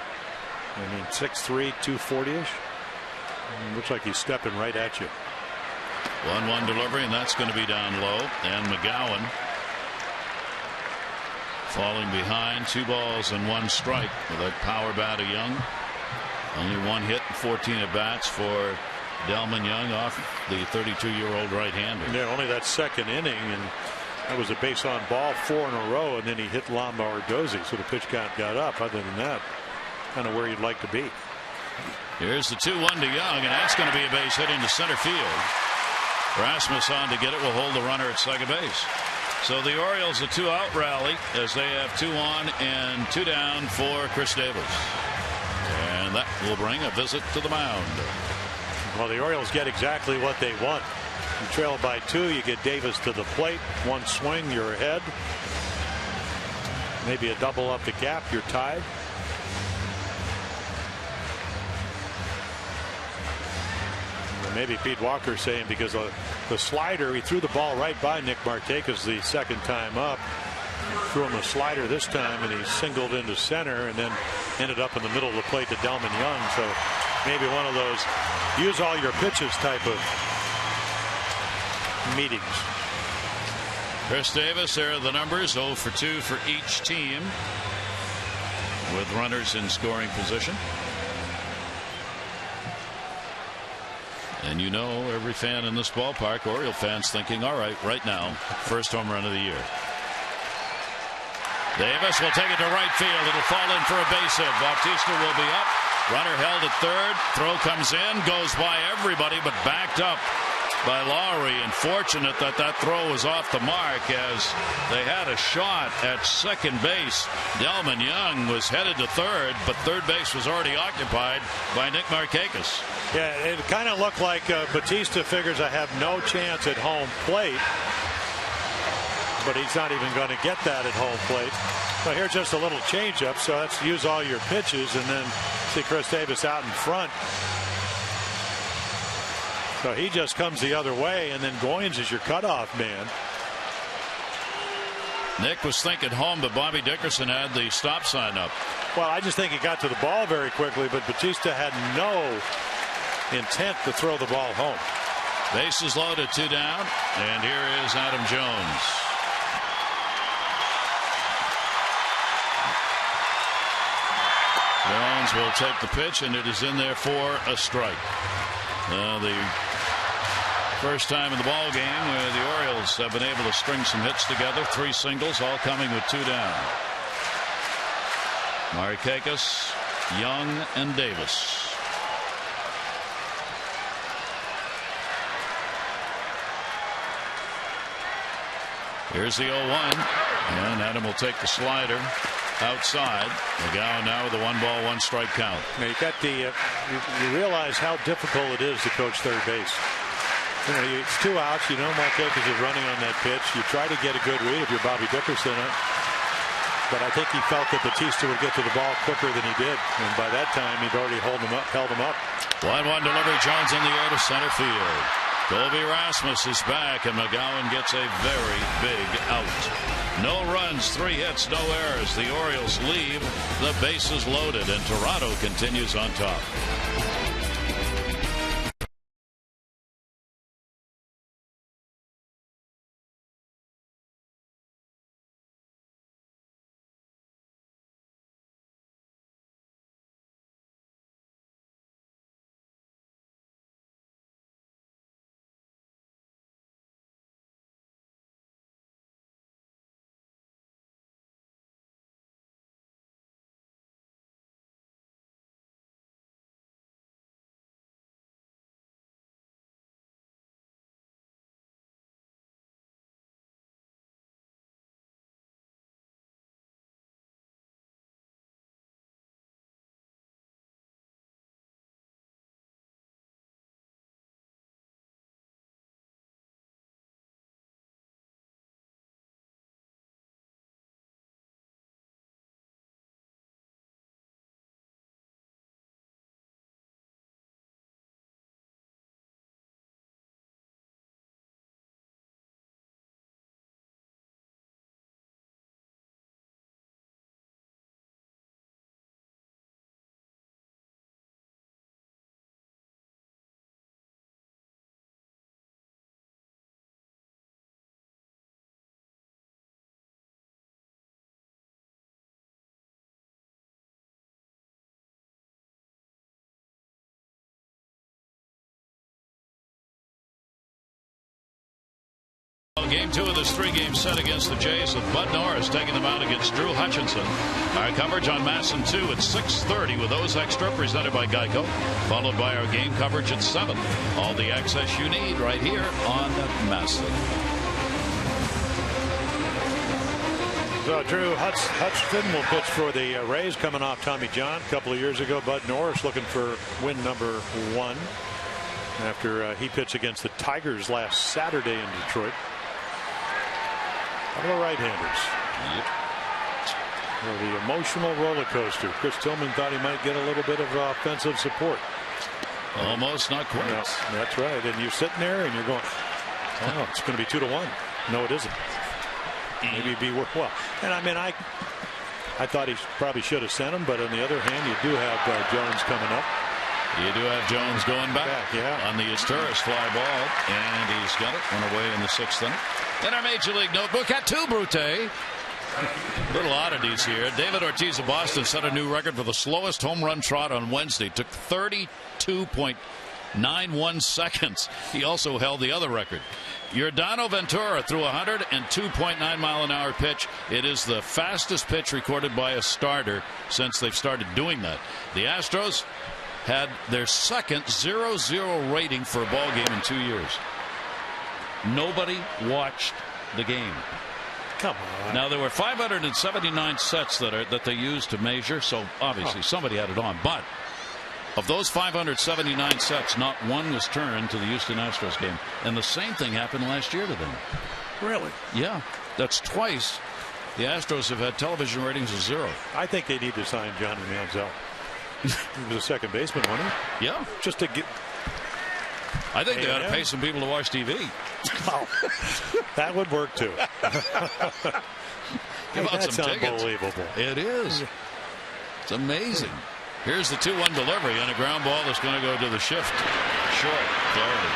6'3", 240-ish. Looks like he's stepping right at you. 1-1 delivery, and that's going to be down low. And McGowan falling behind, 2 balls and 1 strike with that power bat of Young. Only 1 hit and 14 at bats for Delmon Young off the 32-year-old right-hander. Yeah, only that second inning, and that was a base on ball 4 in a row, and then he hit Lombard Dozy, so the pitch count got up. Other than that, kind of where you'd like to be. Here's the 2-1 to Young, and that's going to be a base hit into center field. Rasmus on to get it, will hold the runner at second base. So the Orioles a 2-out rally as they have 2 on and 2 down for Chris Davis. And that will bring a visit to the mound. Well, the Orioles get exactly what they want. You trail by 2, you get Davis to the plate. 1 swing, you're ahead. Maybe a double up the gap, you're tied. Maybe Pete Walker saying because of the slider, he threw the ball right by Nick Markakis the second time up. Threw him a slider this time, and he singled into center and then ended up in the middle of the plate to Delmon Young. So maybe one of those use all your pitches type of meetings. Chris Davis, there are the numbers. 0 for 2 for each team with runners in scoring position. And you know, every fan in this ballpark, Oriole fans, thinking, all right, right now, first home run of the year. Davis will take it to right field. It'll fall in for a base hit. Bautista will be up. Runner held at third. Throw comes in, goes by everybody, but backed up by Lowry. And fortunate that that throw was off the mark as they had a shot at second base. Delmon Young was headed to third, but third base was already occupied by Nick Markakis. Yeah, it kind of looked like Bautista figures I have no chance at home plate. But he's not even going to get that at home plate. Well, here's just a little changeup, so let's use all your pitches and then see Chris Davis out in front. So he just comes the other way, and then Goins is your cutoff man. Nick was thinking home, but Bobby Dickerson had the stop sign up. Well, I just think he got to the ball very quickly, but Bautista had no intent to throw the ball home. Bases loaded, 2 down, and here is Adam Jones. Jones will take the pitch, and it is in there for a strike. The first time in the ball game where the Orioles have been able to string some hits together. 3 singles, all coming with 2 down. Markakis, Young, and Davis. Here's the 0-1, and Adam will take the slider outside. McGowan now with a 1-ball, 1-strike count. Now you got the you realize how difficult it is to coach third base. You know, it's 2 outs. You know Markakis is running on that pitch. You try to get a good read if you're Bobby Dickerson. But I think he felt that Bautista would get to the ball quicker than he did, and by that time he'd already held him up. 1-1 delivery. Jones in the air to center field. Colby Rasmus is back, and McGowan gets a very big out. No runs, 3 hits, no errors. The Orioles leave the bases loaded, and Toronto continues on top. game 2 of this 3-game set against the Jays with Bud Norris taking them out against Drew Hutchinson. Our coverage on MASN 2 at 6:30 with those extra presented by Geico, followed by our game coverage at 7. All the access you need right here on MASN. So Drew Hutchinson will pitch for the Rays, coming off Tommy John a couple of years ago. Bud Norris looking for win number 1 after he pitched against the Tigers last Saturday in Detroit. Couple of right-handers. Yep. Well, the emotional roller coaster. Chris Tillman thought he might get a little bit of offensive support. Almost, not quite. No, that's right. And you're sitting there and you're going, oh, it's going to be 2-1. No, it isn't. Maybe it'd be worthwhile. And I mean, I thought he probably should have sent him, but on the other hand, you do have Jones coming up. You do have Jones going back yeah. on the Astros fly ball, and he's got it one away in the 6th inning. In our Major League notebook, at 2, Brute. Little oddities here. David Ortiz of Boston set a new record for the slowest home run trot on Wednesday. Took 32.91 seconds. He also held the other record. Yordano Ventura threw a 102.9-mile-an-hour pitch. It is the fastest pitch recorded by a starter since they've started doing that. The Astros had their second 0-0 rating for a ball game in 2 years. Nobody watched the game. Come on. Now there were 579 sets that they used to measure, so obviously somebody had it on. But of those 579 sets, not one was turned to the Houston Astros game. And the same thing happened last year to them. Really? Yeah. That's twice the Astros have had television ratings of 0. I think they need to sign Johnny Manziel. He was a second baseman, wasn't he? Yeah. Just to get. I think they ought to pay some people to watch TV. Oh, that would work too. Give out that's some tickets. Unbelievable. It is. It's amazing. Here's the 2-1 delivery on a ground ball that's going to go to the shift. Short. Clarity.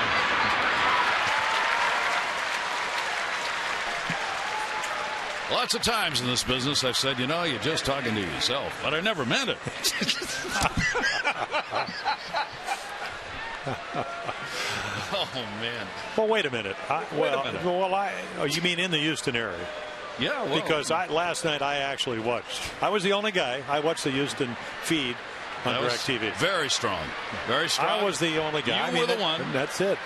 Lots of times in this business I've said, you're just talking to yourself, but I never meant it. Oh, man. Well, wait a minute. You mean in the Houston area? Yeah, well, because last night I actually watched. I was the only guy. I watched the Houston feed on DirecTV. Very strong. Very strong. I was the only guy. You were the one. That's it.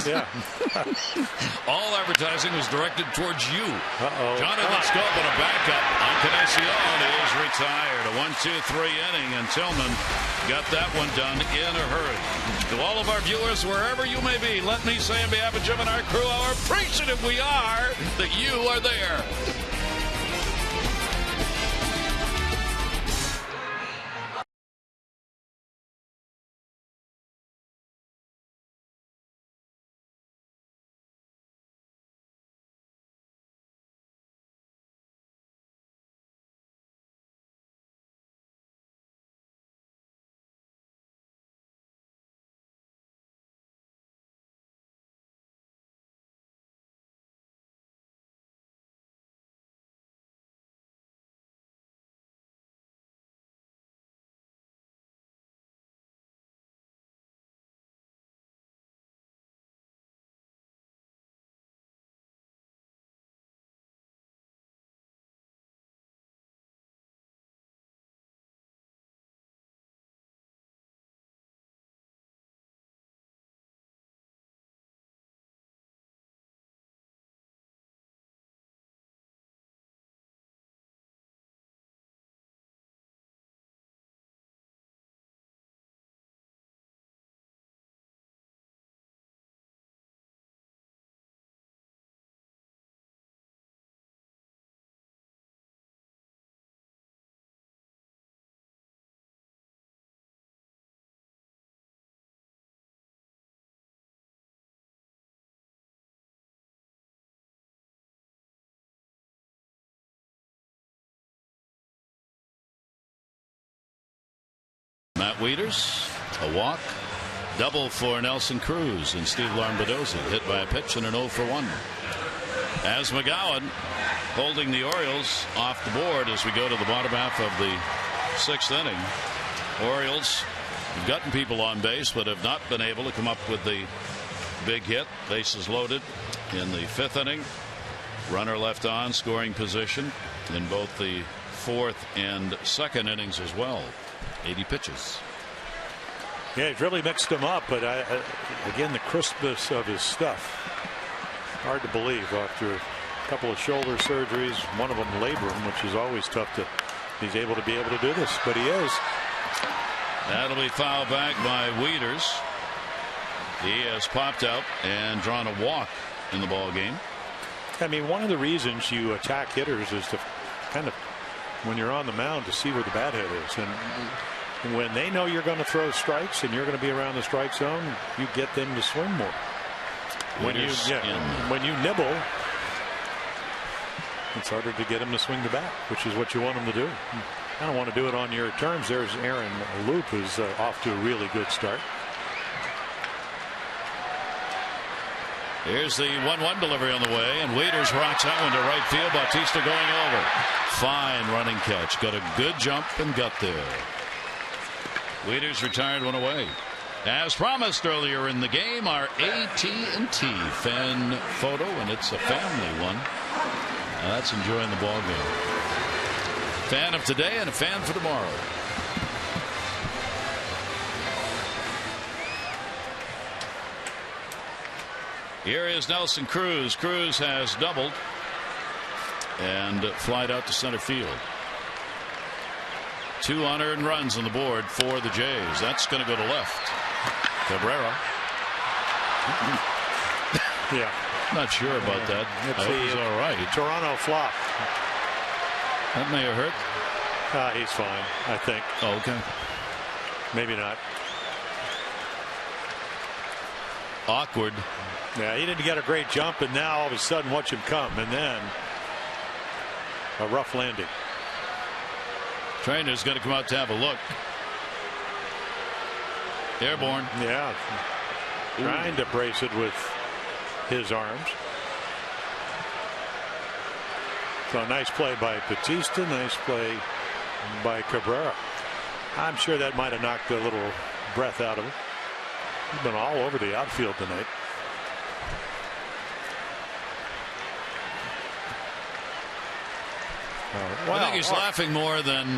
Yeah. All advertising was directed towards you. Jonathan Oh. Scope on a backup. Encarnacion is retired. A 1-2-3 inning, and Tillman got that one done in a hurry. To all of our viewers, wherever you may be, let me say on behalf of Jim and our crew, how appreciative we are that you are there. Matt Wieters, a walk, double for Nelson Cruz, and Steve Lombardozzi hit by a pitch and an 0 for 1. As McGowan holding the Orioles off the board as we go to the bottom half of the 6th inning. Orioles have gotten people on base but have not been able to come up with the big hit, bases loaded in the 5th inning. Runner left on, scoring position in both the 4th and 2nd innings as well. 80 pitches. Yeah, he's really mixed them up, but again, the crispness of his stuff. Hard to believe after a couple of shoulder surgeries, one of them labrum, which is always tough to. He's able to do this, but he is. That'll be fouled back by Wieters. He has popped out and drawn a walk in the ball game. I mean, one of the reasons you attack hitters is to kind of, when you're on the mound, to see where the bat head is, and when they know you're going to throw strikes and you're going to be around the strike zone, you get them to swing more. When you nibble, it's harder to get them to swing the bat, which is what you want them to do. I don't want to do it on your terms. There's Aaron Loop, who's off to a really good start. Here's the 1-1 delivery on the way, and Wieters rocks that one to right field. Bautista going over. Fine running catch. Got a good jump and got there. Wieters retired one away. As promised earlier in the game, our AT&T fan photo, and it's a family one. That's enjoying the ball game. Fan of today and a fan for tomorrow. Here is Nelson Cruz. Cruz has doubled and flied out to center field. 2 unearned runs on the board for the Jays. That's going to go to left. Cabrera. Yeah. Not sure about that. I hope he's all right. Toronto flop. That may have hurt. He's fine, I think. Oh, okay. Maybe not. Awkward. Yeah, he didn't get a great jump, and now all of a sudden watch him come, and then a rough landing. Trainer's going to come out to have a look. Airborne. Yeah. Trying to brace it with his arms. So nice play by Bautista. Nice play by Cabrera. I'm sure that might have knocked a little breath out of him. He's been all over the outfield tonight. I think he's laughing more than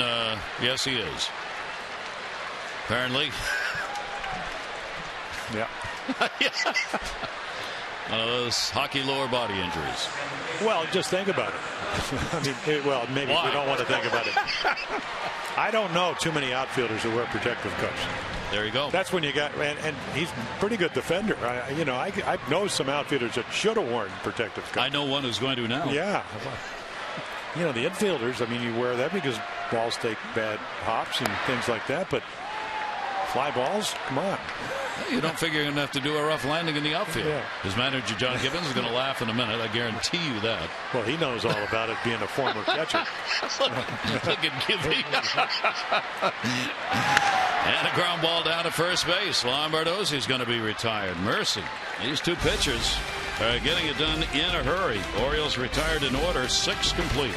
yes, he is. Apparently. Yeah. One of those hockey lower body injuries. Well, just think about it. I mean, well, maybe we don't want to think about it. I don't know too many outfielders who wear protective cuffs. There you go. That's when you got, and he's a pretty good defender. I know some outfielders that should have worn protective cuffs. I know one who's going to now. Yeah. The infielders, I mean, you wear that because balls take bad hops and things like that, but fly balls, come on. You don't figure you're going to have to do a rough landing in the outfield. Yeah. His manager, John Gibbons, is going to laugh in a minute. I guarantee you that. Well, he knows all about it being a former catcher. Look at Gibby. And a ground ball down to first base. Lombardozzi's going to be retired. Mercy. These two pitchers are getting it done in a hurry. Orioles retired in order, 6 complete.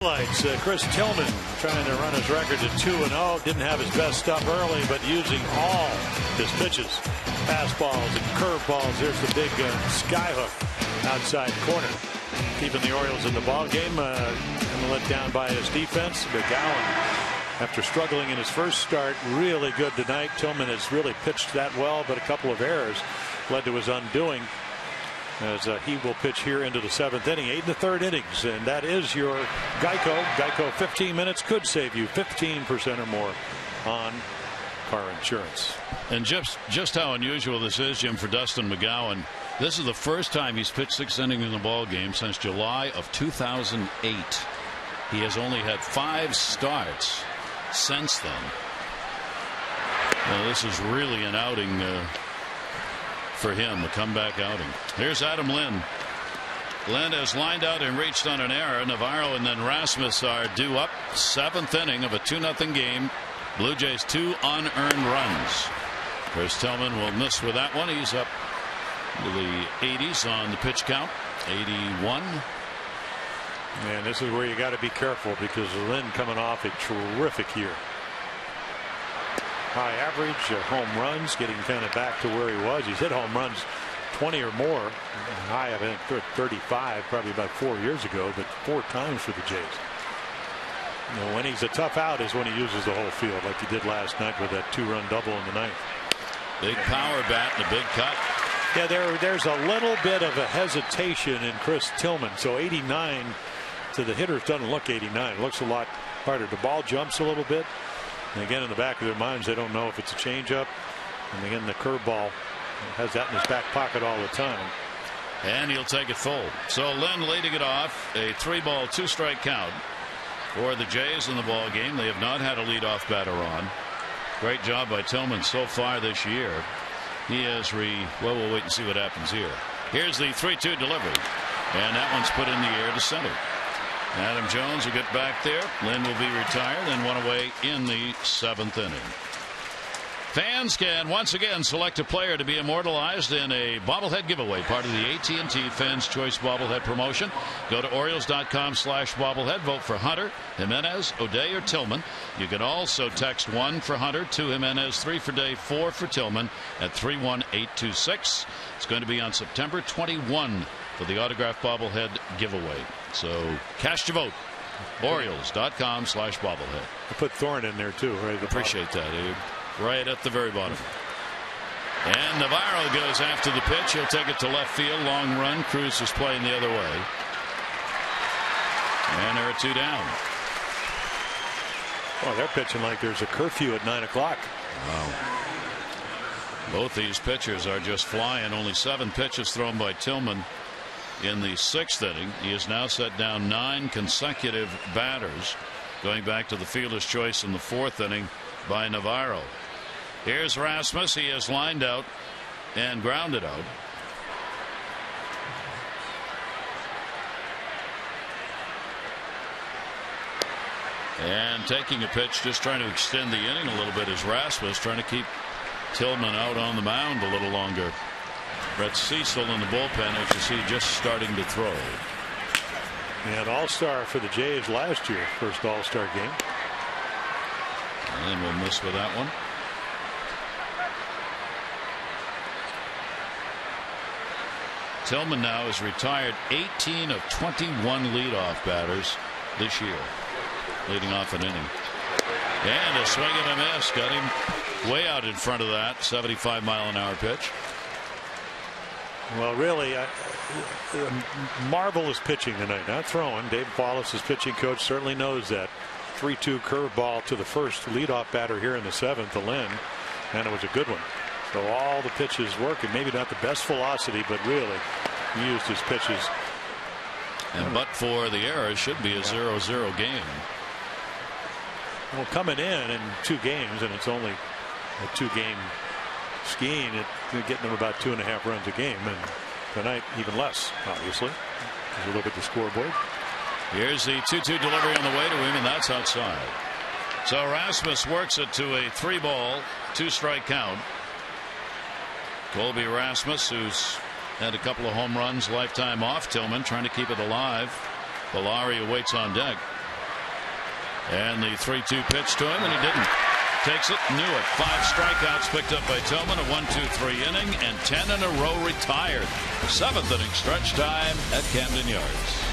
Chris Tillman trying to run his record to 2-0. Didn't have his best stuff early, but using all his pitches, fastballs and curveballs. There's the big skyhook outside corner, keeping the Orioles in the ball game. And let down by his defense. McGowan, after struggling in his first start, really good tonight. Tillman has really pitched that well, but a couple of errors led to his undoing. As he will pitch here into the 7th inning, 8 1/3 innings, and that is your Geico. Geico 15 minutes could save you 15% or more on car insurance. And just how unusual this is, Jim, for Dustin McGowan. This is the first time he's pitched 6 innings in the ball game since July of 2008. He has only had 5 starts since then. Well, this is really an outing for him, a comeback outing. Here's Adam Lynn. Lynn has lined out and reached on an error. Navarro and then Rasmus are due up. 7th inning of a 2-0 game. Blue Jays 2 unearned runs. Chris Tillman will miss with that one. He's up to the 80s on the pitch count. 81. And this is where you got to be careful, because Lynn coming off a terrific year. High average, home runs, getting kind of back to where he was. He's hit home runs 20 or more. High, I think 35, probably about 4 years ago, but 4 times for the Jays. You know, when he's a tough out is when he uses the whole field, like he did last night with that 2-run double in the 9th. Big power bat and a big cut. Yeah, there's a little bit of a hesitation in Chris Tillman. So 89 to the hitters doesn't look 89. It looks a lot harder. The ball jumps a little bit. And again, in the back of their minds, they don't know if it's a changeup. And again, the curveball has that in his back pocket all the time. And he'll take it full. So Lynn leading it off. A 3-ball, 2-strike count for the Jays in the ball game. They have not had a leadoff batter on. Great job by Tillman so far this year. He has well, we'll wait and see what happens here. Here's the 3-2 delivery. And that one's put in the air to center. Adam Jones will get back there. Lynn will be retired and one away in the 7th inning. Fans can once again select a player to be immortalized in a bobblehead giveaway, part of the AT&T Fans Choice Bobblehead promotion. Go to Orioles.com/bobblehead. Vote for Hunter, Jimenez, O'Day, or Tillman. You can also text 1 for Hunter, 2 Jimenez, 3 for Day, 4 for Tillman at 31826. It's going to be on September 21 for the autographed bobblehead giveaway. So cast your vote. Orioles.com/bobblehead. I put Thorne in there too, right? Appreciate that, dude. Right at the very bottom. And Navarro goes after the pitch. He'll take it to left field. Long run. Cruz is playing the other way. And there are 2 down. Well, they're pitching like there's a curfew at 9 o'clock. Wow. Both these pitchers are just flying. Only 7 pitches thrown by Tillman in the 6th inning. He has now set down 9 consecutive batters, going back to the fielder's choice in the 4th inning by Navarro. Here's Rasmus. He is lined out and grounded out. And taking a pitch, just trying to extend the inning a little bit, is Rasmus, trying to keep Tillman out on the mound a little longer. Brett Cecil in the bullpen, as you see, just starting to throw. And all-star for the Jays last year, first all-star game. And then we'll miss with that one. Tillman now has retired 18 of 21 leadoff batters this year, leading off an inning. And a swing and a miss. Got him way out in front of that 75-mile-an-hour pitch. Well, really, marvelous pitching tonight. Not throwing. Dave Wallace, his pitching coach, certainly knows that. 3-2 curveball to the first leadoff batter here in the 7th, to Lynn, and it was a good one. So all the pitches working. Maybe not the best velocity, but really used his pitches. And but for the error, it should be a 0-0 game. Well, coming in 2 games, and it's only a 2-game skiing, getting them about 2.5 runs a game, and tonight even less, obviously, as you look at the scoreboard. Here's the 2-2 delivery on the way to him, and that's outside. So Rasmus works it to a 3-ball, 2-strike count. Colby Rasmus, who's had a couple of home runs, lifetime off. Tillman trying to keep it alive. Bellari awaits on deck. And the 3-2 pitch to him, and he didn't. Takes it, knew it. 5 strikeouts picked up by Tillman, a 1-2-3 inning, and 10 in a row retired. 7th inning stretch time at Camden Yards.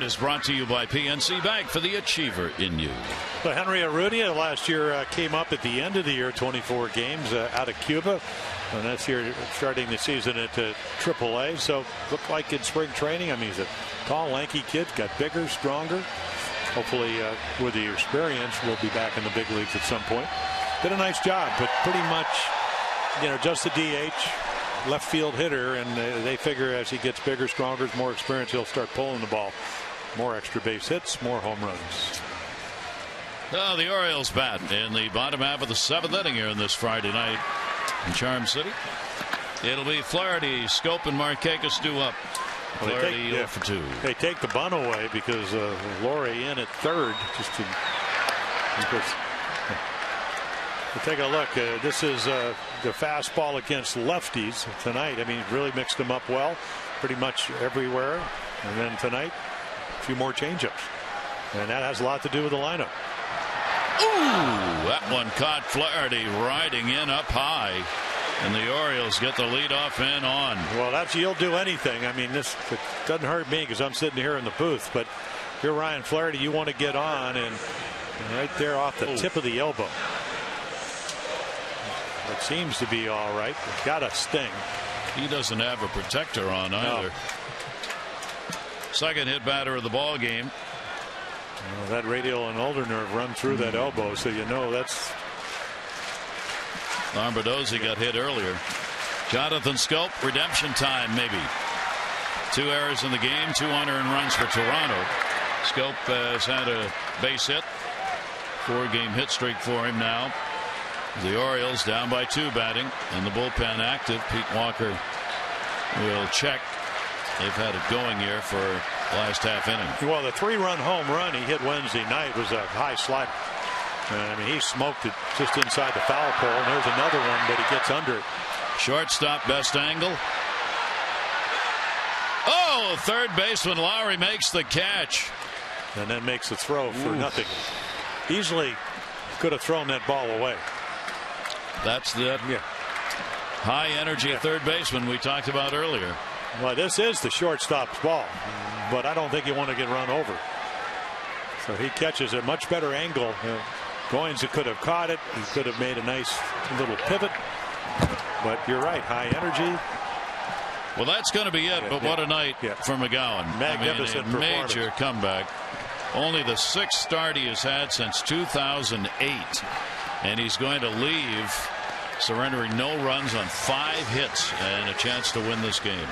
Is brought to you by PNC Bank for the achiever in you. So Henry Urrutia last year came up at the end of the year, 24 games out of Cuba, and that's here starting the season at AAA. So looked like in spring training. I mean, he's a tall, lanky kid, got bigger, stronger. Hopefully, with the experience, we'll be back in the big leagues at some point. Did a nice job, but pretty much, just the DH. Left field hitter, and they figure as he gets bigger, stronger, more experience, he'll start pulling the ball. More extra base hits, more home runs. Oh, the Orioles bat in the bottom half of the 7th inning here in this Friday night in Charm City. It'll be Flaherty, Scope, and Markakis due up. Flaherty 0 for 2. They take the bunt away because Laurie in at third. We'll take a look. This is the fastball against lefties tonight. I mean, really mixed them up well, pretty much everywhere. And then tonight, a few more changeups. And that has a lot to do with the lineup. Ooh, that one caught Flaherty riding in up high. And the Orioles get the lead off and on. Well, you'll do anything. I mean, it doesn't hurt me because I'm sitting here in the booth. But if you're Ryan Flaherty, you want to get on and right there off the tip of the elbow. It seems to be all right. It's got a sting. He doesn't have a protector on either. No. Second hit batter of the ball game. Well, that radial and ulnar nerve run through that elbow, so that's. Lombardozzi got hit earlier. Jonathan Scope, redemption time maybe. 2 errors in the game, 2 unearned runs for Toronto. Scope has had a base hit. 4-game hit streak for him now. The Orioles down by 2 batting, and the bullpen active. Pete Walker will check. They've had it going here for last half inning. Well, the 3-run home run he hit Wednesday night was a high slider. I mean, he smoked it just inside the foul pole, and there's another one, but he gets under it. Shortstop, best angle. Oh, third baseman Lowry makes the catch. And then makes the throw for nothing. Easily could have thrown that ball away. That's the high energy third baseman we talked about earlier. Well, this is the shortstop's ball, but I don't think you want to get run over. So he catches a much better angle. Goins could have caught it. He could have made a nice little pivot. But you're right, high energy. Well, that's going to be it. But what a night for McGowan. Magnificent performance. Major comeback. Only the 6th start he has had since 2008. And he's going to leave surrendering no runs on 5 hits and a chance to win this game.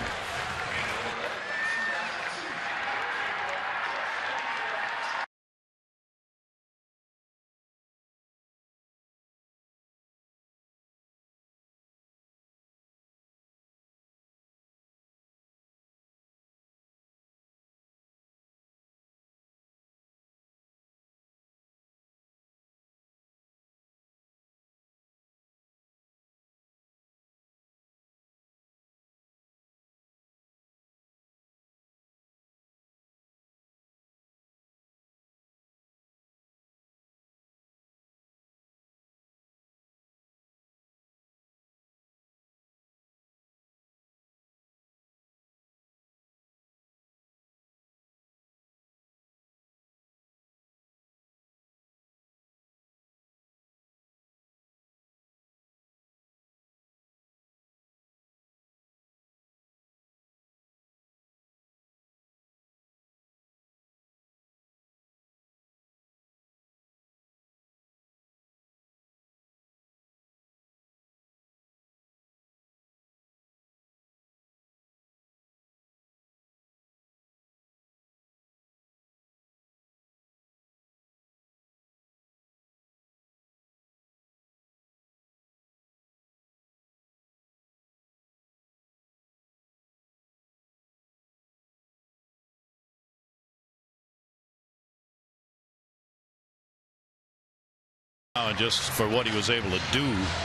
Just for what he was able to do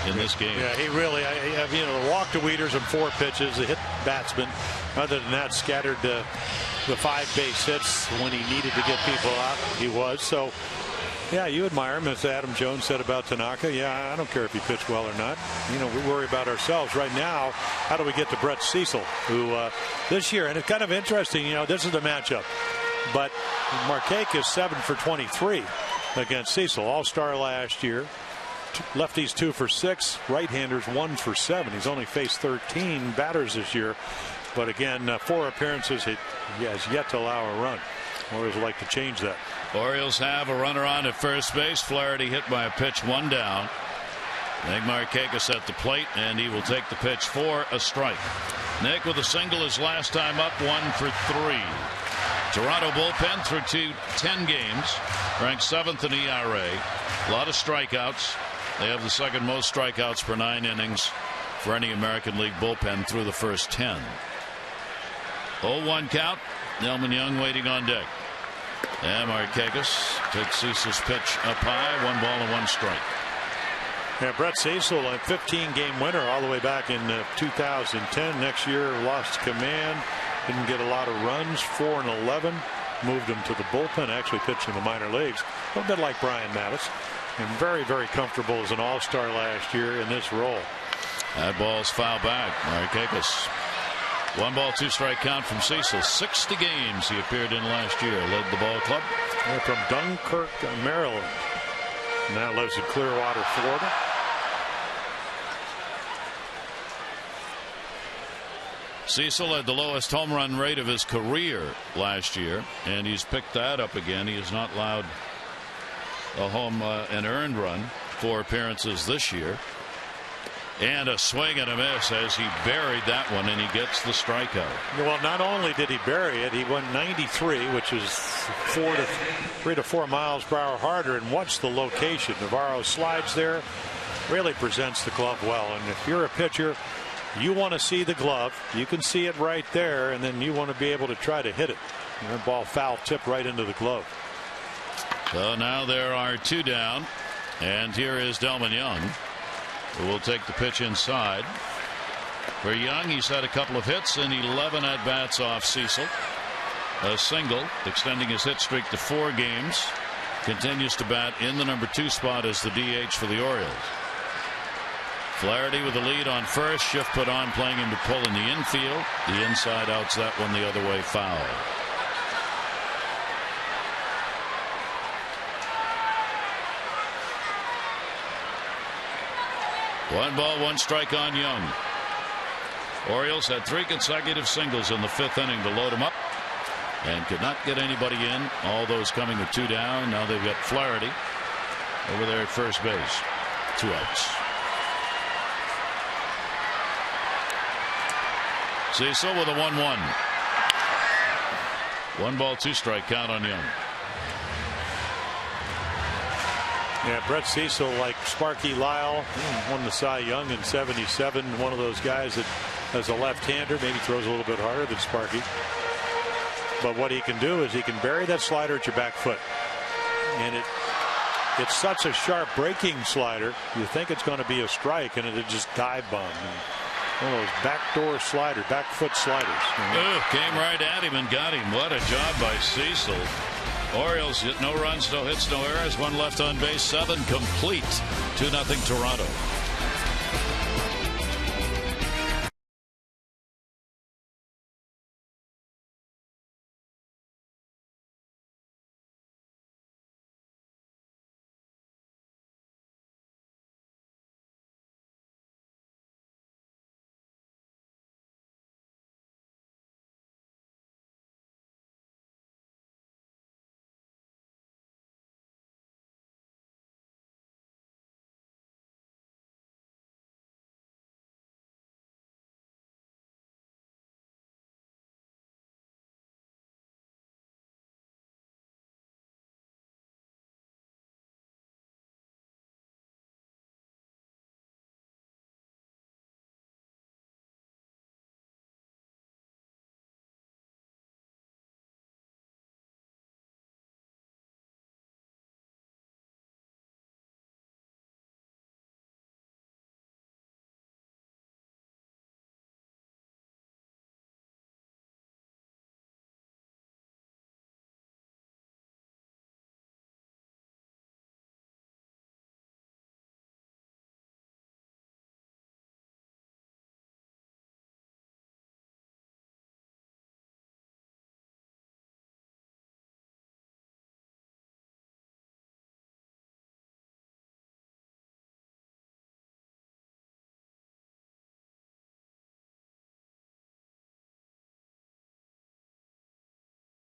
in this game. Yeah, he really, the walk to Wieters and 4 pitches, the hit batsman. Other than that, scattered the 5 base hits when he needed to get people out. He was. So, yeah, you admire him, as Adam Jones said about Tanaka. Yeah, I don't care if he pitched well or not. We worry about ourselves right now. How do we get to Brett Cecil, who this year, and it's kind of interesting, this is the matchup. But Markakis is 7 for 23 against Cecil. All-star last year. Lefties 2 for 6. Right-handers 1 for 7. He's only faced 13 batters this year. But again, 4 appearances. He has yet to allow a run. Orioles would like to change that. Orioles have a runner on at first base. Flaherty hit by a pitch, 1 down. Nick Markakis at the plate, and he will take the pitch for a strike. Nick with a single his last time up, 1 for 3. Toronto bullpen through 10 games, ranked 7th in ERA. A lot of strikeouts. They have the second most strikeouts per 9 innings for any American League bullpen through the first 10. 0-1 count. Delmon Young waiting on deck. And Markakis takes Cecil's pitch up high. 1 ball and 1 strike. Yeah, Brett Cecil, a 15-game winner all the way back in 2010. Next year, lost command. Didn't get a lot of runs. 4 and 11. Moved him to the bullpen. Actually pitched in the minor leagues. A little bit like Brian Mattis. And very, very comfortable as an all-star last year in this role. That ball's foul back. Markakis. 1 ball, 2 strike count from Cecil. 60 games he appeared in last year. Led the ball club. They're from Dunkirk, Maryland. Now lives in Clearwater, Florida. Cecil had the lowest home run rate of his career last year, and he's picked that up again. He has not allowed a home an earned run 4 appearances this year. And a swing and a miss as he buried that one, and he gets the strikeout. Well, not only did he bury it, he went 93, which is 3 to 4 miles per hour harder. And watch the location. Navarro slides there, really presents the glove well. And if you're a pitcher, you want to see the glove. You can see it right there, and then you want to be able to try to hit it. And that ball foul tip right into the glove. So now there are 2 down, and here is Delmon Young, who will take the pitch inside. For Young, he's had a couple of hits and 11 at-bats off Cecil. A single, extending his hit streak to 4 games. Continues to bat in the number 2 spot as the DH for the Orioles. Flaherty with the lead on first. Shift put on, playing him to pull in the infield. The inside outs that one the other way, foul. One ball, 1 strike on Young. Orioles had 3 consecutive singles in the 5th inning to load them up, and could not get anybody in. All those coming with 2 down. Now they've got Flaherty over there at first base. 2 outs. Cecil with a 1-1. 1 ball, 2 strike count on Young. Yeah, Brett Cecil, like Sparky Lyle, won the Cy Young in '77. One of those guys that, as a left-hander, maybe throws a little bit harder than Sparky. But what he can do is he can bury that slider at your back foot. And it's such a sharp breaking slider, you think it's going to be a strike, and it just dive bomb. One of those backdoor slider, back foot sliders. Came right at him and got him. What a job by Cecil. Orioles, no runs, no hits, no errors. 1 left on base, 7 complete. 2-0 Toronto.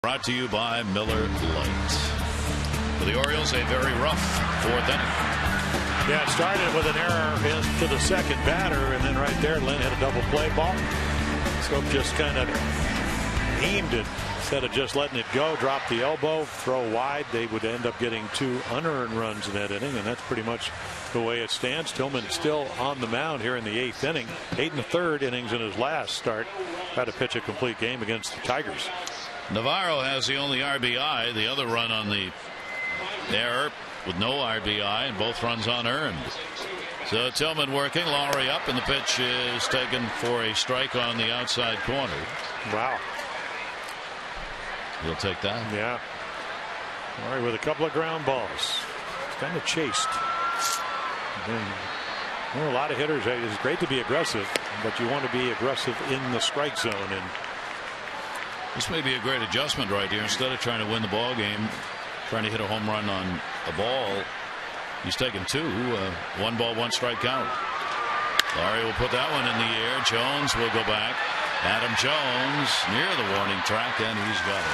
Brought to you by Miller Lite. For the Orioles, a very rough fourth inning. Yeah, it started with an error into the second batter, and then right there, Lynn hit a double play ball. Scope just kind of aimed it instead of just letting it go, drop the elbow, throw wide. They would end up getting 2 unearned runs in that inning, and that's pretty much the way it stands. Tillman still on the mound here in the 8th inning. 8 1/3 innings in his last start. Had to pitch a complete game against the Tigers. Navarro has the only RBI. The other run on the error with no RBI, and both runs unearned. So Tillman working, Lowry up, and the pitch is taken for a strike on the outside corner. Wow. He'll take that. Yeah. Lowry with a couple of ground balls. It's kind of chased. A lot of hitters, it's great to be aggressive, but you want to be aggressive in the strike zone. And this may be a great adjustment right here. Instead of trying to win the ball game, trying to hit a home run on a ball, he's taking 2. 1 ball, 1 strike count. Lowry will put that one in the air. Jones will go back. Adam Jones near the warning track, and he's got it.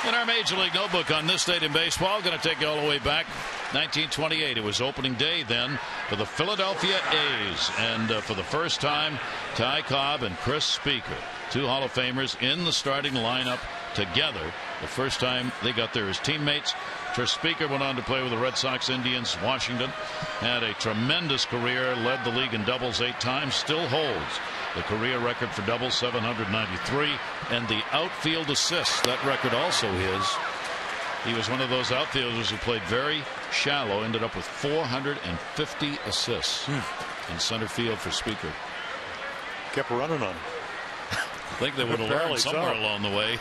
In our Major League Notebook on this date in baseball, going to take you all the way back 1928. It was opening day then for the Philadelphia A's, and for the first time, Ty Cobb and Chris Speaker, 2 Hall of Famers in the starting lineup together. The first time they got there as teammates. Chris Speaker went on to play with the Red Sox, Indians, Washington. Had a tremendous career, led the league in doubles 8 times, still holds the career record for doubles, 793, and the outfield assists, that record also his. He was one of those outfielders who played very shallow, ended up with 450 assists in center field for Speaker. Kept running on him. I think they would have learned somewhere along the way.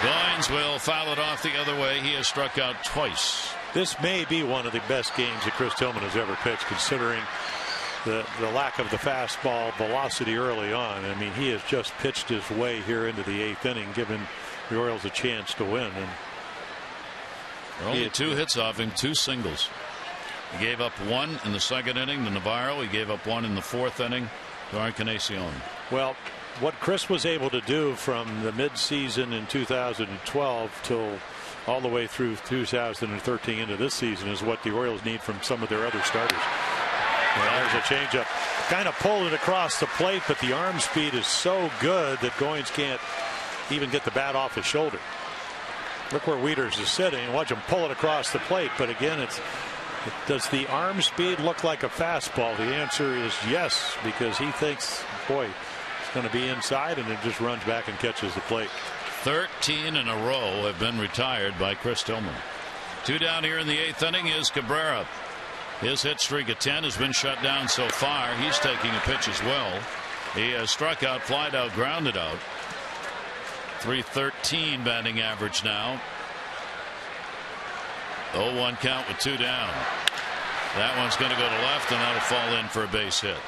Goins will foul it off the other way. He has struck out twice. This may be one of the best games that Chris Tillman has ever pitched, considering the lack of the fastball velocity early on. I mean, he has just pitched his way here into the 8th inning, giving the Orioles a chance to win. And only 2 hits off him, 2 singles. He gave up 1 in the 2nd inning to Navarro. He gave up 1 in the 4th inning to Encarnacion. Well, what Chris was able to do from the midseason in 2012 till all the way through 2013 into this season is what the Orioles need from some of their other starters. There's a changeup, kind of pulled it across the plate, but the arm speed is so good that Goins can't even get the bat off his shoulder. Look where Wieters is sitting. Watch him pull it across the plate. But again, does the arm speed look like a fastball? The answer is yes, because he thinks, boy, it's going to be inside, and it just runs back and catches the plate. 13 in a row have been retired by Chris Tillman. 2 down here in the 8th inning is Cabrera. His hit streak of 10 has been shut down so far. He's taking a pitch as well. He has struck out, flied out, grounded out. .313 batting average now. 0-1 count with 2 down. That one's going to go to left, and that'll fall in for a base hit.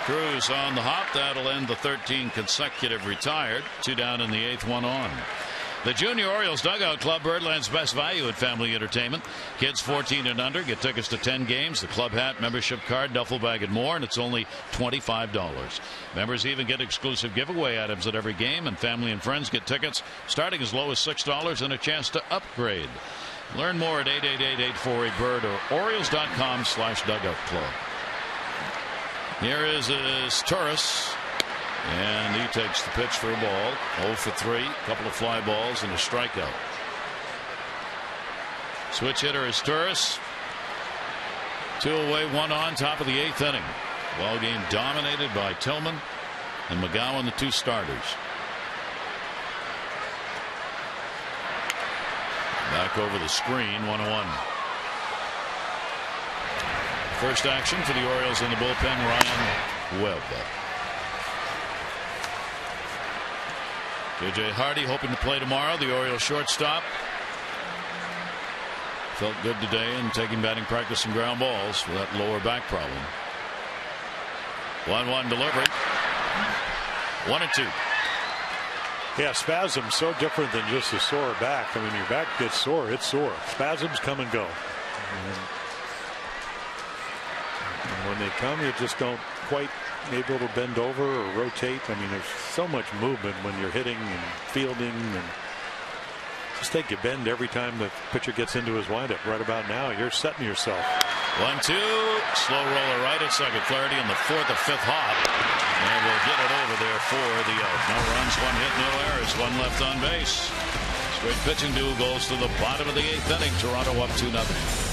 Cruz on the hop. That'll end the 13 consecutive retired. 2 down in the 8th, 1 on. The Junior Orioles Dugout Club, Birdland's best value at family entertainment. Kids 14 and under get tickets to 10 games, the club hat, membership card, duffel bag, and more, and it's only $25. Members even get exclusive giveaway items at every game, and family and friends get tickets starting as low as $6 and a chance to upgrade. Learn more at 888-848-BIRD or Orioles.com/dugout club. Here is Torres. And he takes the pitch for a ball. 0 for 3. A couple of fly balls and a strikeout. Switch hitter is Torres. 2 away, 1 on, top of the 8th inning. Ball game dominated by Tillman and McGowan, the 2 starters. Back over the screen, 1-1. First action for the Orioles in the bullpen, Ryan Webb. J.J. Hardy hoping to play tomorrow, the Orioles shortstop. Felt good today in taking batting practice and ground balls for that lower back problem. 1-1 delivery. 1-2. Yeah, spasms so different than just a sore back. I mean, your back gets sore, it's sore. Spasms come and go. When they come, you just don't quite able to bend over or rotate. I mean, there's so much movement when you're hitting and fielding, and just take a bend every time the pitcher gets into his windup. Right about now, you're setting yourself. 1-2, slow roller right at second. Flaherty in the fourth or fifth hop, and we'll get it over there for the out. No runs, 1 hit, no errors, 1 left on base. Straight pitching duel goes to the bottom of the 8th inning. Toronto up 2-0.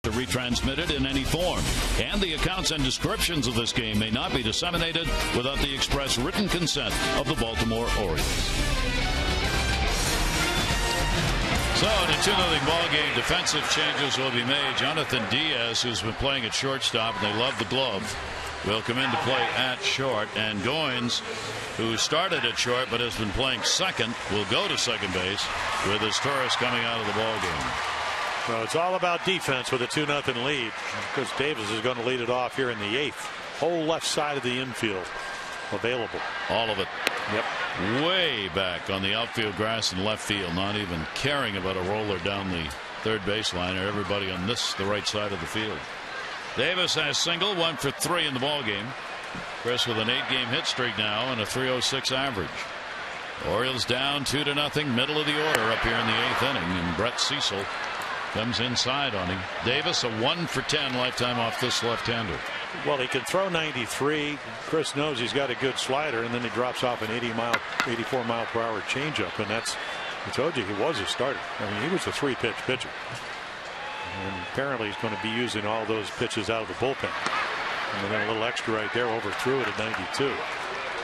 Retransmitted in any form, and the accounts and descriptions of this game may not be disseminated without the express written consent of the Baltimore Orioles. So in a 2-0 ball game, defensive changes will be made. Jonathan Diaz, who's been playing at shortstop, and they love the glove, will come into play at short, and Goins, who started at short but has been playing second, will go to second base with his Torres coming out of the ball game. Well, it's all about defense with a 2-0 lead. Chris Davis is going to lead it off here in the 8th. Whole left side of the infield available. All of it. Yep. Way back on the outfield grass in left field, not even caring about a roller down the third baseline or everybody on the right side of the field. Davis has single, 1 for 3 in the ball game. Chris with an 8-game hit streak now and a .306 average. Orioles down 2-0, middle of the order up here in the 8th inning, and Brett Cecil comes inside on him. Davis a 1 for 10 lifetime off this left-hander. Well, he can throw 93. Chris knows he's got a good slider, and then he drops off an 84 mile per hour changeup, and that's, I told you, he was a starter. I mean, he was a 3-pitch pitcher, and apparently he's going to be using all those pitches out of the bullpen. And then a little extra right there, overthrew it at 92.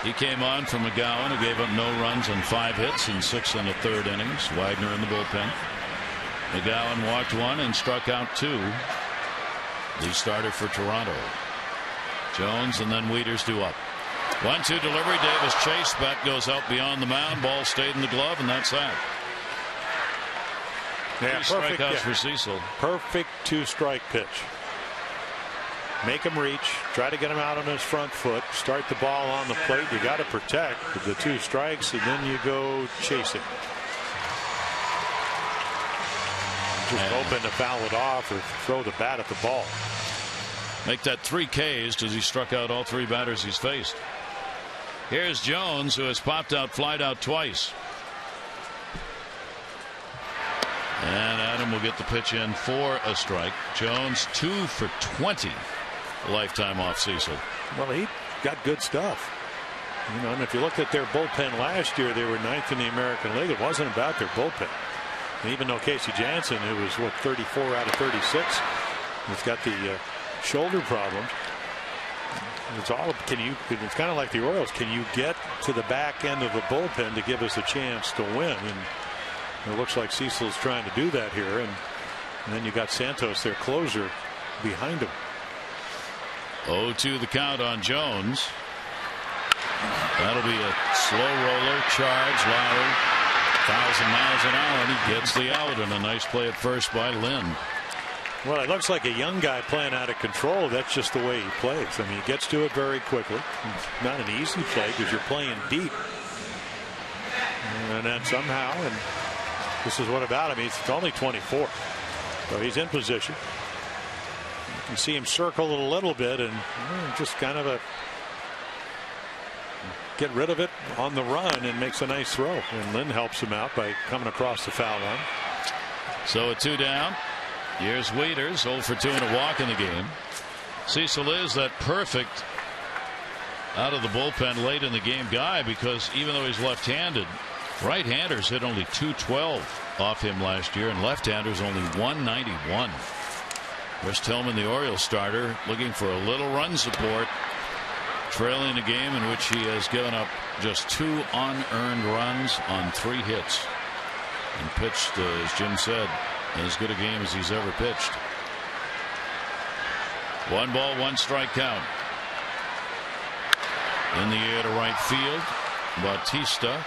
He came on from McGowan, who gave up no runs and 5 hits in 6 1/3 innings. Wagner in the bullpen. McGowan walked 1 and struck out 2. The starter for Toronto. Jones and then Wieters due up. 1-2 delivery. Davis chased. Bat goes out beyond the mound. Ball stayed in the glove, and that's that. Yeah, 3 perfect, strikeouts for Cecil. Perfect 2-strike pitch. Make him reach. Try to get him out on his front foot. Start the ball on the plate. You got to protect with the 2 strikes, and then you go chasing. Just hoping to foul it off or throw the bat at the ball. Make that 3 Ks as he struck out all 3 batters he's faced. Here's Jones, who has popped out, flied out twice. And Adam will get the pitch in for a strike. Jones 2 for 20 lifetime off Cecil. Well, he got good stuff. You know, and if you looked at their bullpen last year, they were 9th in the American League. It wasn't about their bullpen. And even though Casey Janssen, who was 34 out of 36, has got the shoulder problems. It's all, it's kind of like the Orioles. Can you get to the back end of the bullpen to give us a chance to win? And it looks like Cecil's trying to do that here. And then you got Santos, their closer, behind him. 0-2 the count on Jones. That'll be a slow roller, charge, Lowry, 1,000 miles an hour, and he gets the out, and a nice play at first by Lynn. Well, it looks like a young guy playing out of control. That's just the way he plays. I mean, he gets to it very quickly. It's not an easy play because you're playing deep. And then somehow, and this is what about him. He's only 24. So he's in position. You can see him circle it a little bit and just kind of get rid of it on the run and makes a nice throw. And Lynn helps him out by coming across the foul line. So a 2 down. Here's Waiters, 0 for 2 and a walk in the game. Cecil is that perfect out of the bullpen late in the game guy, because even though he's left-handed, right-handers hit only 212 off him last year, and left-handers only 191. Chris Tillman, the Orioles starter, looking for a little run support, trailing a game in which he has given up just 2 unearned runs on 3 hits, and pitched, as Jim said, as good a game as he's ever pitched. 1 ball, 1 strike count. In the air to right field, Bautista.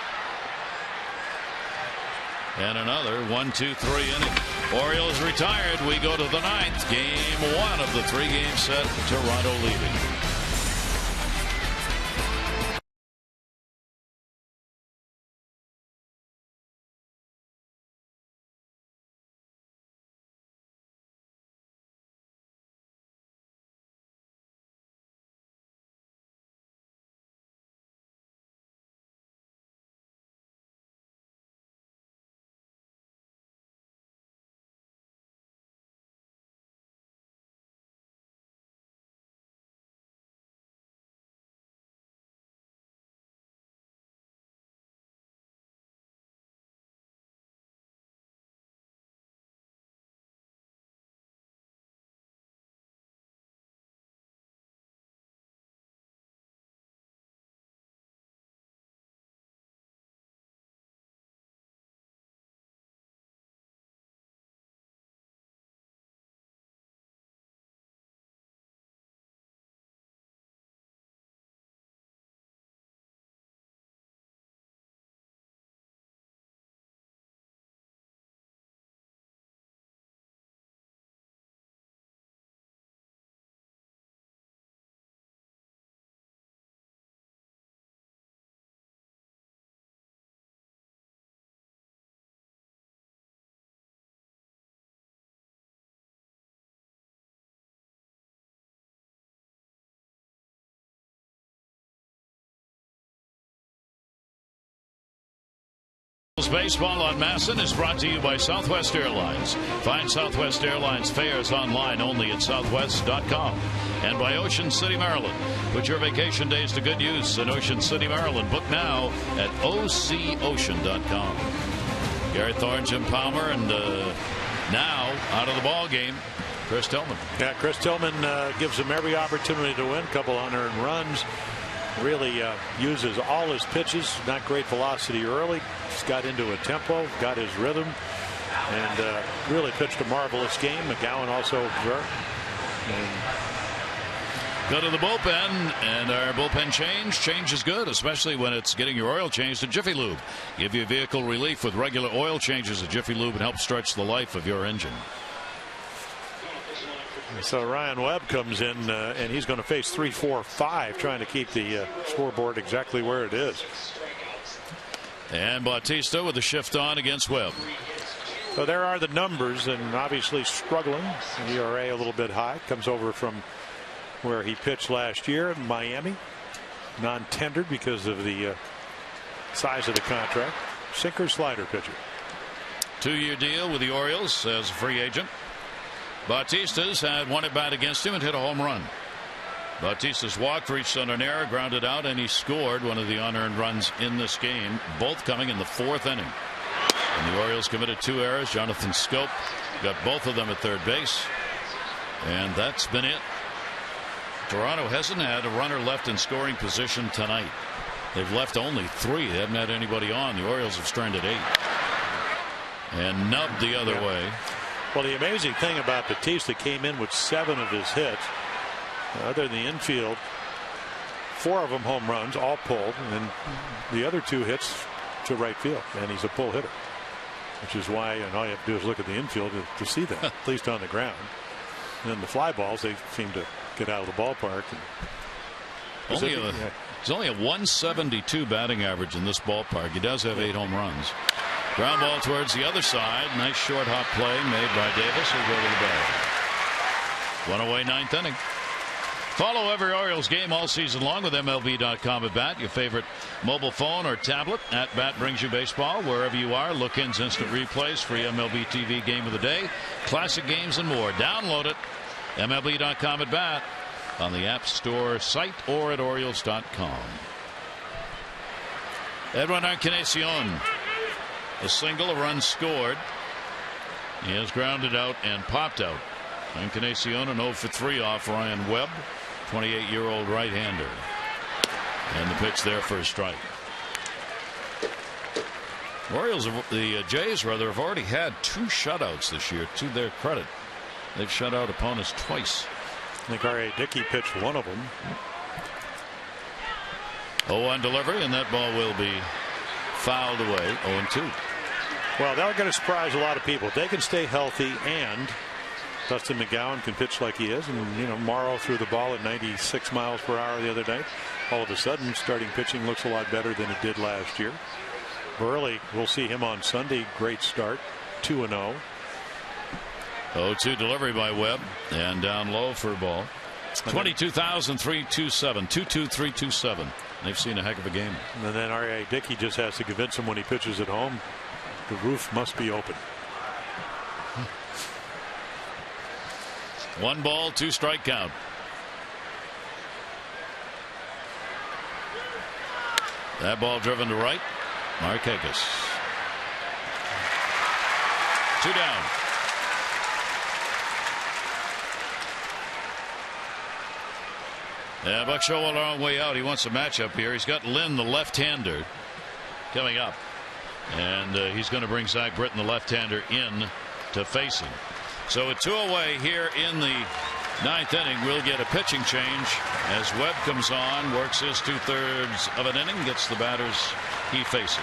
And another 1-2-3 inning. Orioles retired. We go to the 9th. Game 1 of the 3-game set. Toronto leading. Baseball on Masson is brought to you by Southwest Airlines. Find Southwest Airlines fares online only at southwest.com. And by Ocean City, Maryland. Put your vacation days to good use in Ocean City, Maryland. Book now at ococean.com. Garrett Thorne, Jim Palmer, and now out of the ball game, Chris Tillman. Yeah, Chris Tillman gives him every opportunity to win. A couple unearned runs. Really uses all his pitches. Not great velocity early. Just got into a tempo, got his rhythm, and really pitched a marvelous game. McGowan also observed. Go to the bullpen, and our bullpen change is good, especially when it's getting your oil changed at Jiffy Lube. Give you vehicle relief with regular oil changes at Jiffy Lube and help stretch the life of your engine. So Ryan Webb comes in, and he's going to face 3, 4, 5, trying to keep the scoreboard exactly where it is. And Bautista with a shift on against Webb. So there are the numbers, and obviously struggling. ERA a little bit high. Comes over from where he pitched last year in Miami. Non-tendered because of the size of the contract. Sinker slider pitcher. 2-year deal with the Orioles as a free agent. Bautista's had 1 at bat against him and hit a home run. Bautista's walk reached on an error, grounded out, and he scored one of the unearned runs in this game, both coming in the 4th inning. And the Orioles committed 2 errors. Jonathan Scope got both of them at third base. And that's been it. Toronto hasn't had a runner left in scoring position tonight. They've left only 3. They haven't had anybody on. The Orioles have stranded 8. And nubbed the other way. Well, the amazing thing about Bautista, came in with 7 of his hits. Other than the infield, 4 of them home runs, all pulled, and the other 2 hits to right field, and he's a pull hitter, which is why, and all you have to do is look at the infield to see that, at least on the ground. And then the fly balls, they seem to get out of the ballpark. And He's only a 172 batting average in this ballpark. He does have 8 home runs. Ground ball towards the other side. Nice short hop play made by Davis. He'll go to the bag. 1 away, 9th inning. Follow every Orioles game all season long with MLB.com at bat. Your favorite mobile phone or tablet. At Bat brings you baseball wherever you are. Look-ins, instant replays, free MLB TV game of the day, classic games, and more. Download it. MLB.com at bat on the App Store site or at Orioles.com. Edwin Encarnacion. A single, a run scored. He has grounded out and popped out. Encarnacion an 0 for 3 off Ryan Webb, 28-year-old right-hander. And the pitch there for a strike. The Jays have already had 2 shutouts this year, to their credit. They've shut out opponents twice. I think R.A. Dickey pitched one of them. 0-1 delivery, and that ball will be fouled away. 0-2. Well, they're going to surprise a lot of people. They can stay healthy, and Dustin McGowan can pitch like he is. And, Morrow threw the ball at 96 miles per hour the other night. All of a sudden, starting pitching looks a lot better than it did last year. Burley, we'll see him on Sunday. Great start. 2-0. 0-2 delivery by Webb, and down low for a ball. 22,327. 2-2-3-2-7. They've seen a heck of a game. And then R.A. Dickey just has to convince him when he pitches at home, the roof must be open. 1 ball, 2 strike count. That ball driven to right. Markakis. 2 down. Yeah, Buck Showalter a long way out. He wants a matchup here. He's got Lynn, the left-hander, coming up. And he's going to bring Zach Britton, the left-hander, in to face him. So a 2 away here in the 9th inning. We'll get a pitching change as Webb comes on, works his 2/3 of an inning, gets the batters he faces.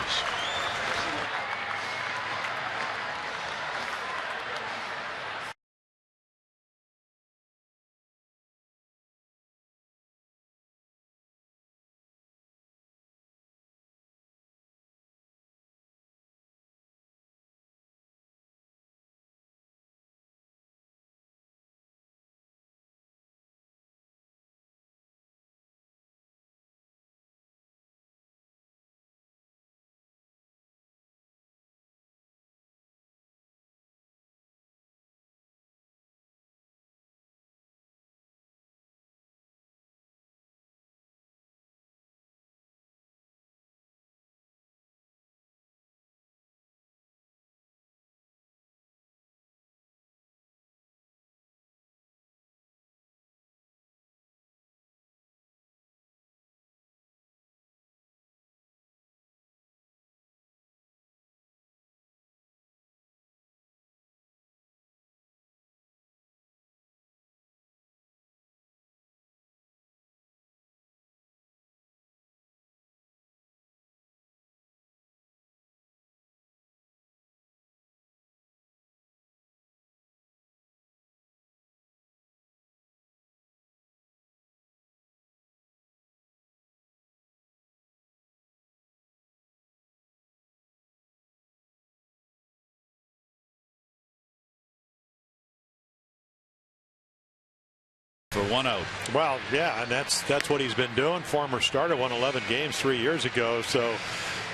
For 1 out. Well, yeah, and that's what he's been doing. Former starter, won 11 games 3 years ago. So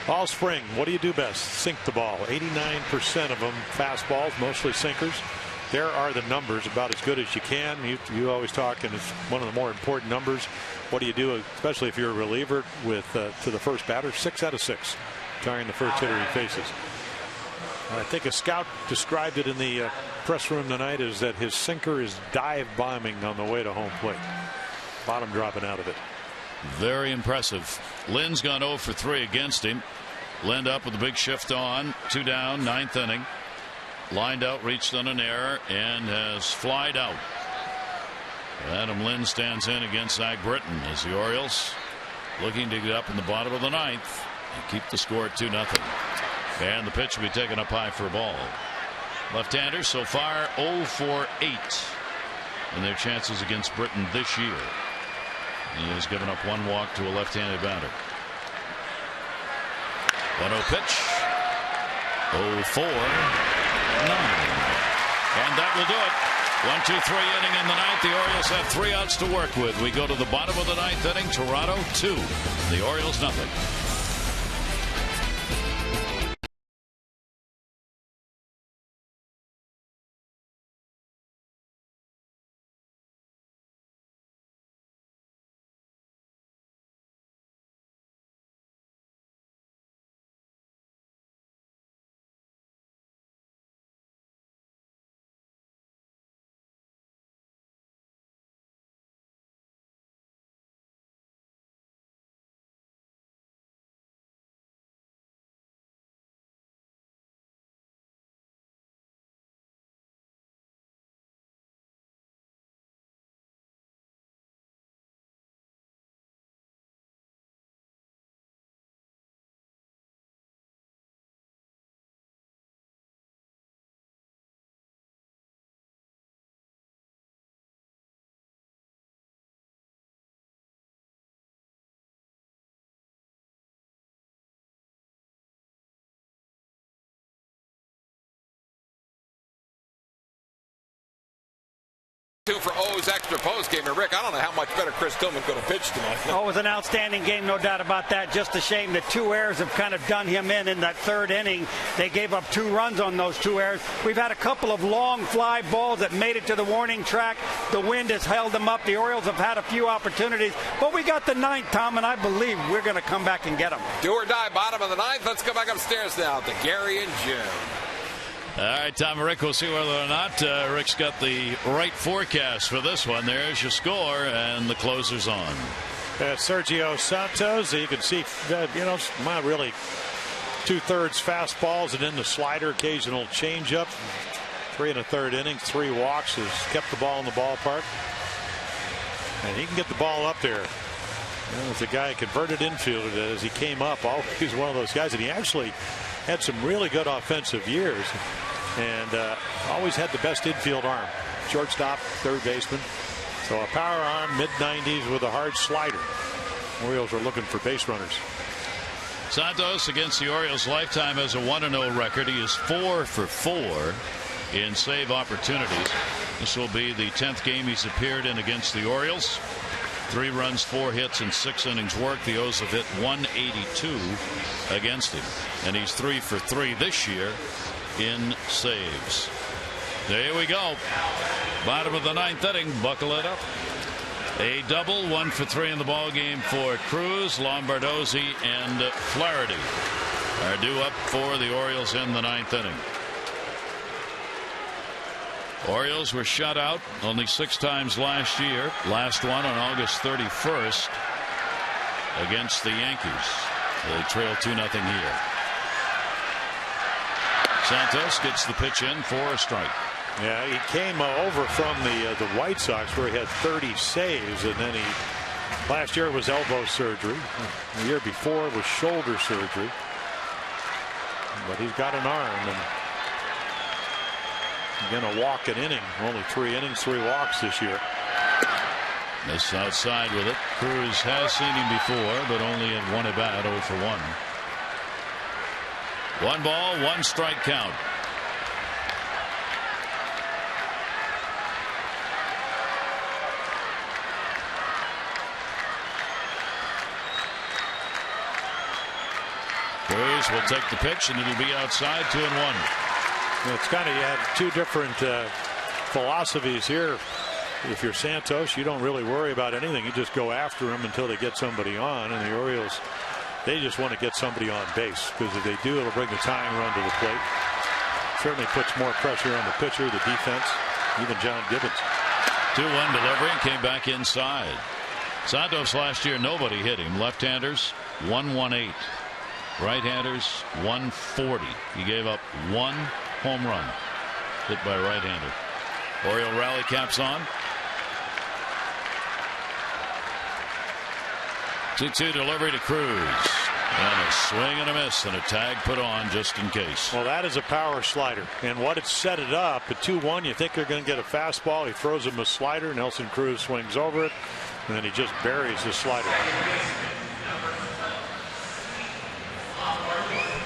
all spring, what do you do best? Sink the ball. 89% of them fastballs, mostly sinkers. There are the numbers, about as good as you can. You always talk, and it's one of the more important numbers. What do you do, especially if you're a reliever, with to the first batter? 6 out of 6, carrying the first hitter he faces. I think a scout described it in the press room tonight as that his sinker is dive bombing on the way to home plate. Bottom dropping out of it. Very impressive. Lynn's gone 0 for 3 against him. Lind up with a big shift on. 2 down, 9th inning. Lined out, reached on an error, and has flied out. Adam Lynn stands in against Zach Britton as the Orioles looking to get up in the bottom of the ninth and keep the score at 2-0. And the pitch will be taken up high for a ball. Left-handers so far 0 for 8 in their chances against Britain this year. He has given up 1 walk to a left-handed batter. 1-0 pitch. 0-4-9. And that will do it. 1-2-3 inning in the ninth. The Orioles have 3 outs to work with. We go to the bottom of the ninth inning. Toronto 2. The Orioles nothing. For O's extra post game. And Rick, I don't know how much better Chris Tillman could have pitched tonight. Oh, it was an outstanding game, no doubt about that. Just a shame that 2 errors have kind of done him in that 3rd inning. They gave up 2 runs on those 2 errors. We've had a couple of long fly balls that made it to the warning track. The wind has held them up. The Orioles have had a few opportunities, but we got the 9th, Tom, and I believe we're going to come back and get them. Do or die, bottom of the 9th. Let's go back upstairs now to Gary and Jim. All right, Tom and Rick, we'll see whether or not Rick's got the right forecast for this one. There's your score, and the closer's on. Sergio Santos, you can see that, not really 2/3 fastballs and then the slider, occasional changeup. 3 1/3 innings, 3 walks, has kept the ball in the ballpark. And he can get the ball up there. It's a guy converted infielder as he came up. He's one of those guys, and he actually had some really good offensive years and always had the best infield arm. Shortstop, third baseman. So a power arm, mid-90s with a hard slider. Orioles are looking for base runners. Santos against the Orioles lifetime has a 1-0 record. He is 4 for 4 in save opportunities. This will be the 10th game he's appeared in against the Orioles. 3 runs, 4 hits, and 6 innings worked. The O's have hit 182 against him, and he's 3 for 3 this year in saves. There we go. Bottom of the 9th inning. Buckle it up. A double, 1 for 3 in the ball game for Cruz, Lombardozzi, and Flaherty are due up for the Orioles in the 9th inning. Orioles were shut out only 6 times last year. Last one on August 31st against the Yankees. They trail 2-0 here. Santos gets the pitch in for a strike. Yeah, he came over from the White Sox where he had 30 saves, and then last year it was elbow surgery. The year before it was shoulder surgery. But he's got an arm, and he's going to walk an inning. Only 3 innings, 3 walks this year. This outside with it. Cruz has seen him before, but only in 1 at bat, 0 for 1. 1 ball, 1 strike count. Cruz will take the pitch, and it'll be outside, 2-1. It's kind of, you have 2 different philosophies here. If you're Santos, you don't really worry about anything. You just go after them until they get somebody on. And the Orioles, they just want to get somebody on base, because if they do, it'll bring the tying run to the plate. Certainly puts more pressure on the pitcher, the defense, even John Gibbons. 2-1 delivery and came back inside. Santos last year, nobody hit him. Left-handers, 118. Right-handers, 140. He gave up 1 home run hit by a right-hander. Oriole rally caps on. 2-2 delivery to Cruz. And a swing and a miss and a tag put on just in case. Well, that is a power slider. And what it set it up at 2-1, you think they're going to get a fastball. He throws him a slider. Nelson Cruz swings over it. And then he just buries the slider.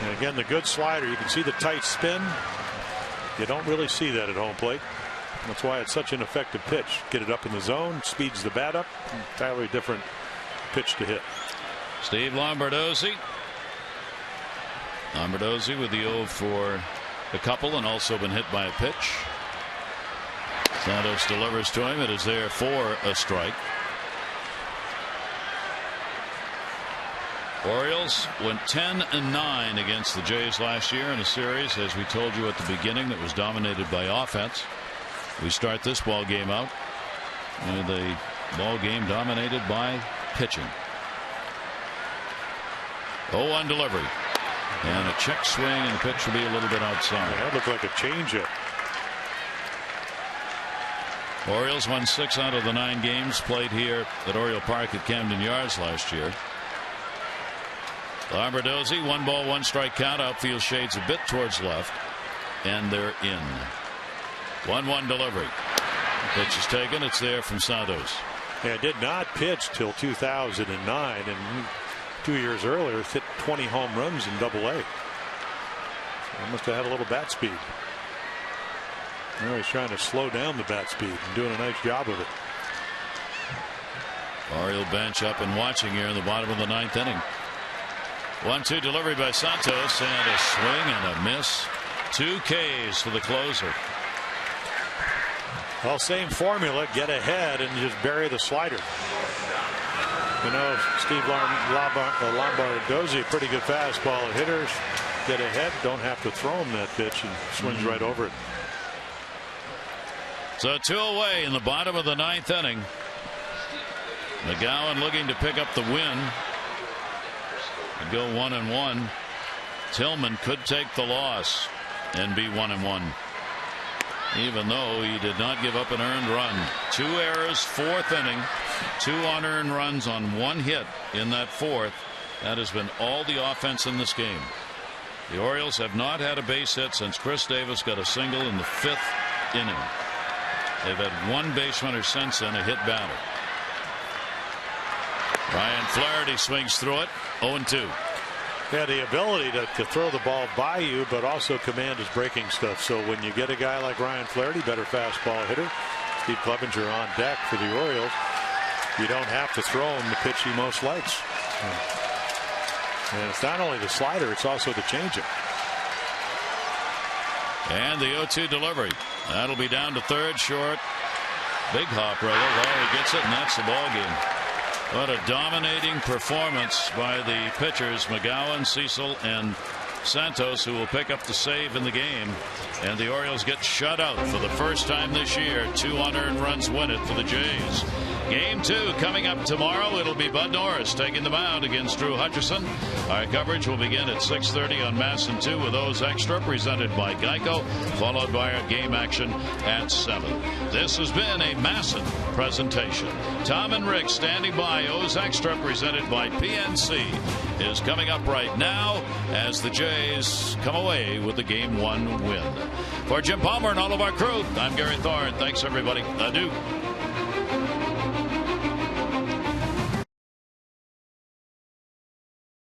And again, the good slider. You can see the tight spin. You don't really see that at home plate. That's why it's such an effective pitch. Get it up in the zone, speeds the bat up. Entirely different pitch to hit. Steve Lombardozzi. Lombardozzi with the 0 for a couple and also been hit by a pitch. Santos delivers to him. It is there for a strike. Orioles went 10-9 against the Jays last year in a series, as we told you at the beginning, that was dominated by offense. We start this ball game out with a ball game dominated by pitching. 0-1 delivery and a check swing, and the pitch will be a little bit outside. Yeah, that looked like a changeup. Orioles won 6 out of the 9 games played here at Oriole Park at Camden Yards last year. Lombardozzi, 1 ball 1 strike count. Outfield shades a bit towards left, and they're in. 1-1 delivery. The pitch is taken. It's there from Santos. Yeah, did not pitch till 2009, and 2 years earlier hit 20 home runs in Double-A. So he must have had a little bat speed. Now he's trying to slow down the bat speed and doing a nice job of it. Oriole bench up and watching here in the bottom of the 9th inning. 1-2 delivery by Santos, and a swing and a miss. 2 Ks for the closer. Well, same formula. Get ahead and just bury the slider. You know, Steve Lombardozzi, a pretty good fastball hitters. Get ahead, don't have to throw him that pitch, and swings right over it. So 2 away in the bottom of the 9th inning. McGowan looking to pick up the win. Go 1-1. Tillman could take the loss and be 1-1. Even though he did not give up an earned run. 2 errors, 4th inning, 2 unearned runs on 1 hit in that 4th. That has been all the offense in this game. The Orioles have not had a base hit since Chris Davis got a single in the 5th inning. They've had 1 base runner since then, a hit batter. Ryan Flaherty swings through it. 0-2. Yeah, the ability to throw the ball by you, but also command his breaking stuff. So when you get a guy like Ryan Flaherty, better fastball hitter, Steve Clevenger on deck for the Orioles, you don't have to throw him the pitch he most likes. And it's not only the slider, it's also the changeup. And the 0-2 delivery. That'll be down to third, short. Big hop, rather. Lowry gets it, and that's the ball game. What a dominating performance by the pitchers, McGowan, Cecil, and Santos, who will pick up the save in the game. And the Orioles get shut out for the first time this year. 2 unearned runs win it for the Jays. Game 2 coming up tomorrow. It'll be Bud Norris taking the mound against Drew Hutchison. Our coverage will begin at 6:30 on MASN 2 with O's Extra, presented by Geico, followed by our game action at 7. This has been a MASN presentation. Tom and Rick standing by. O's Extra, presented by PNC, is coming up right now as the Jays come away with the Game 1 win. For Jim Palmer and all of our crew, I'm Gary Thorne. Thanks, everybody. Adieu.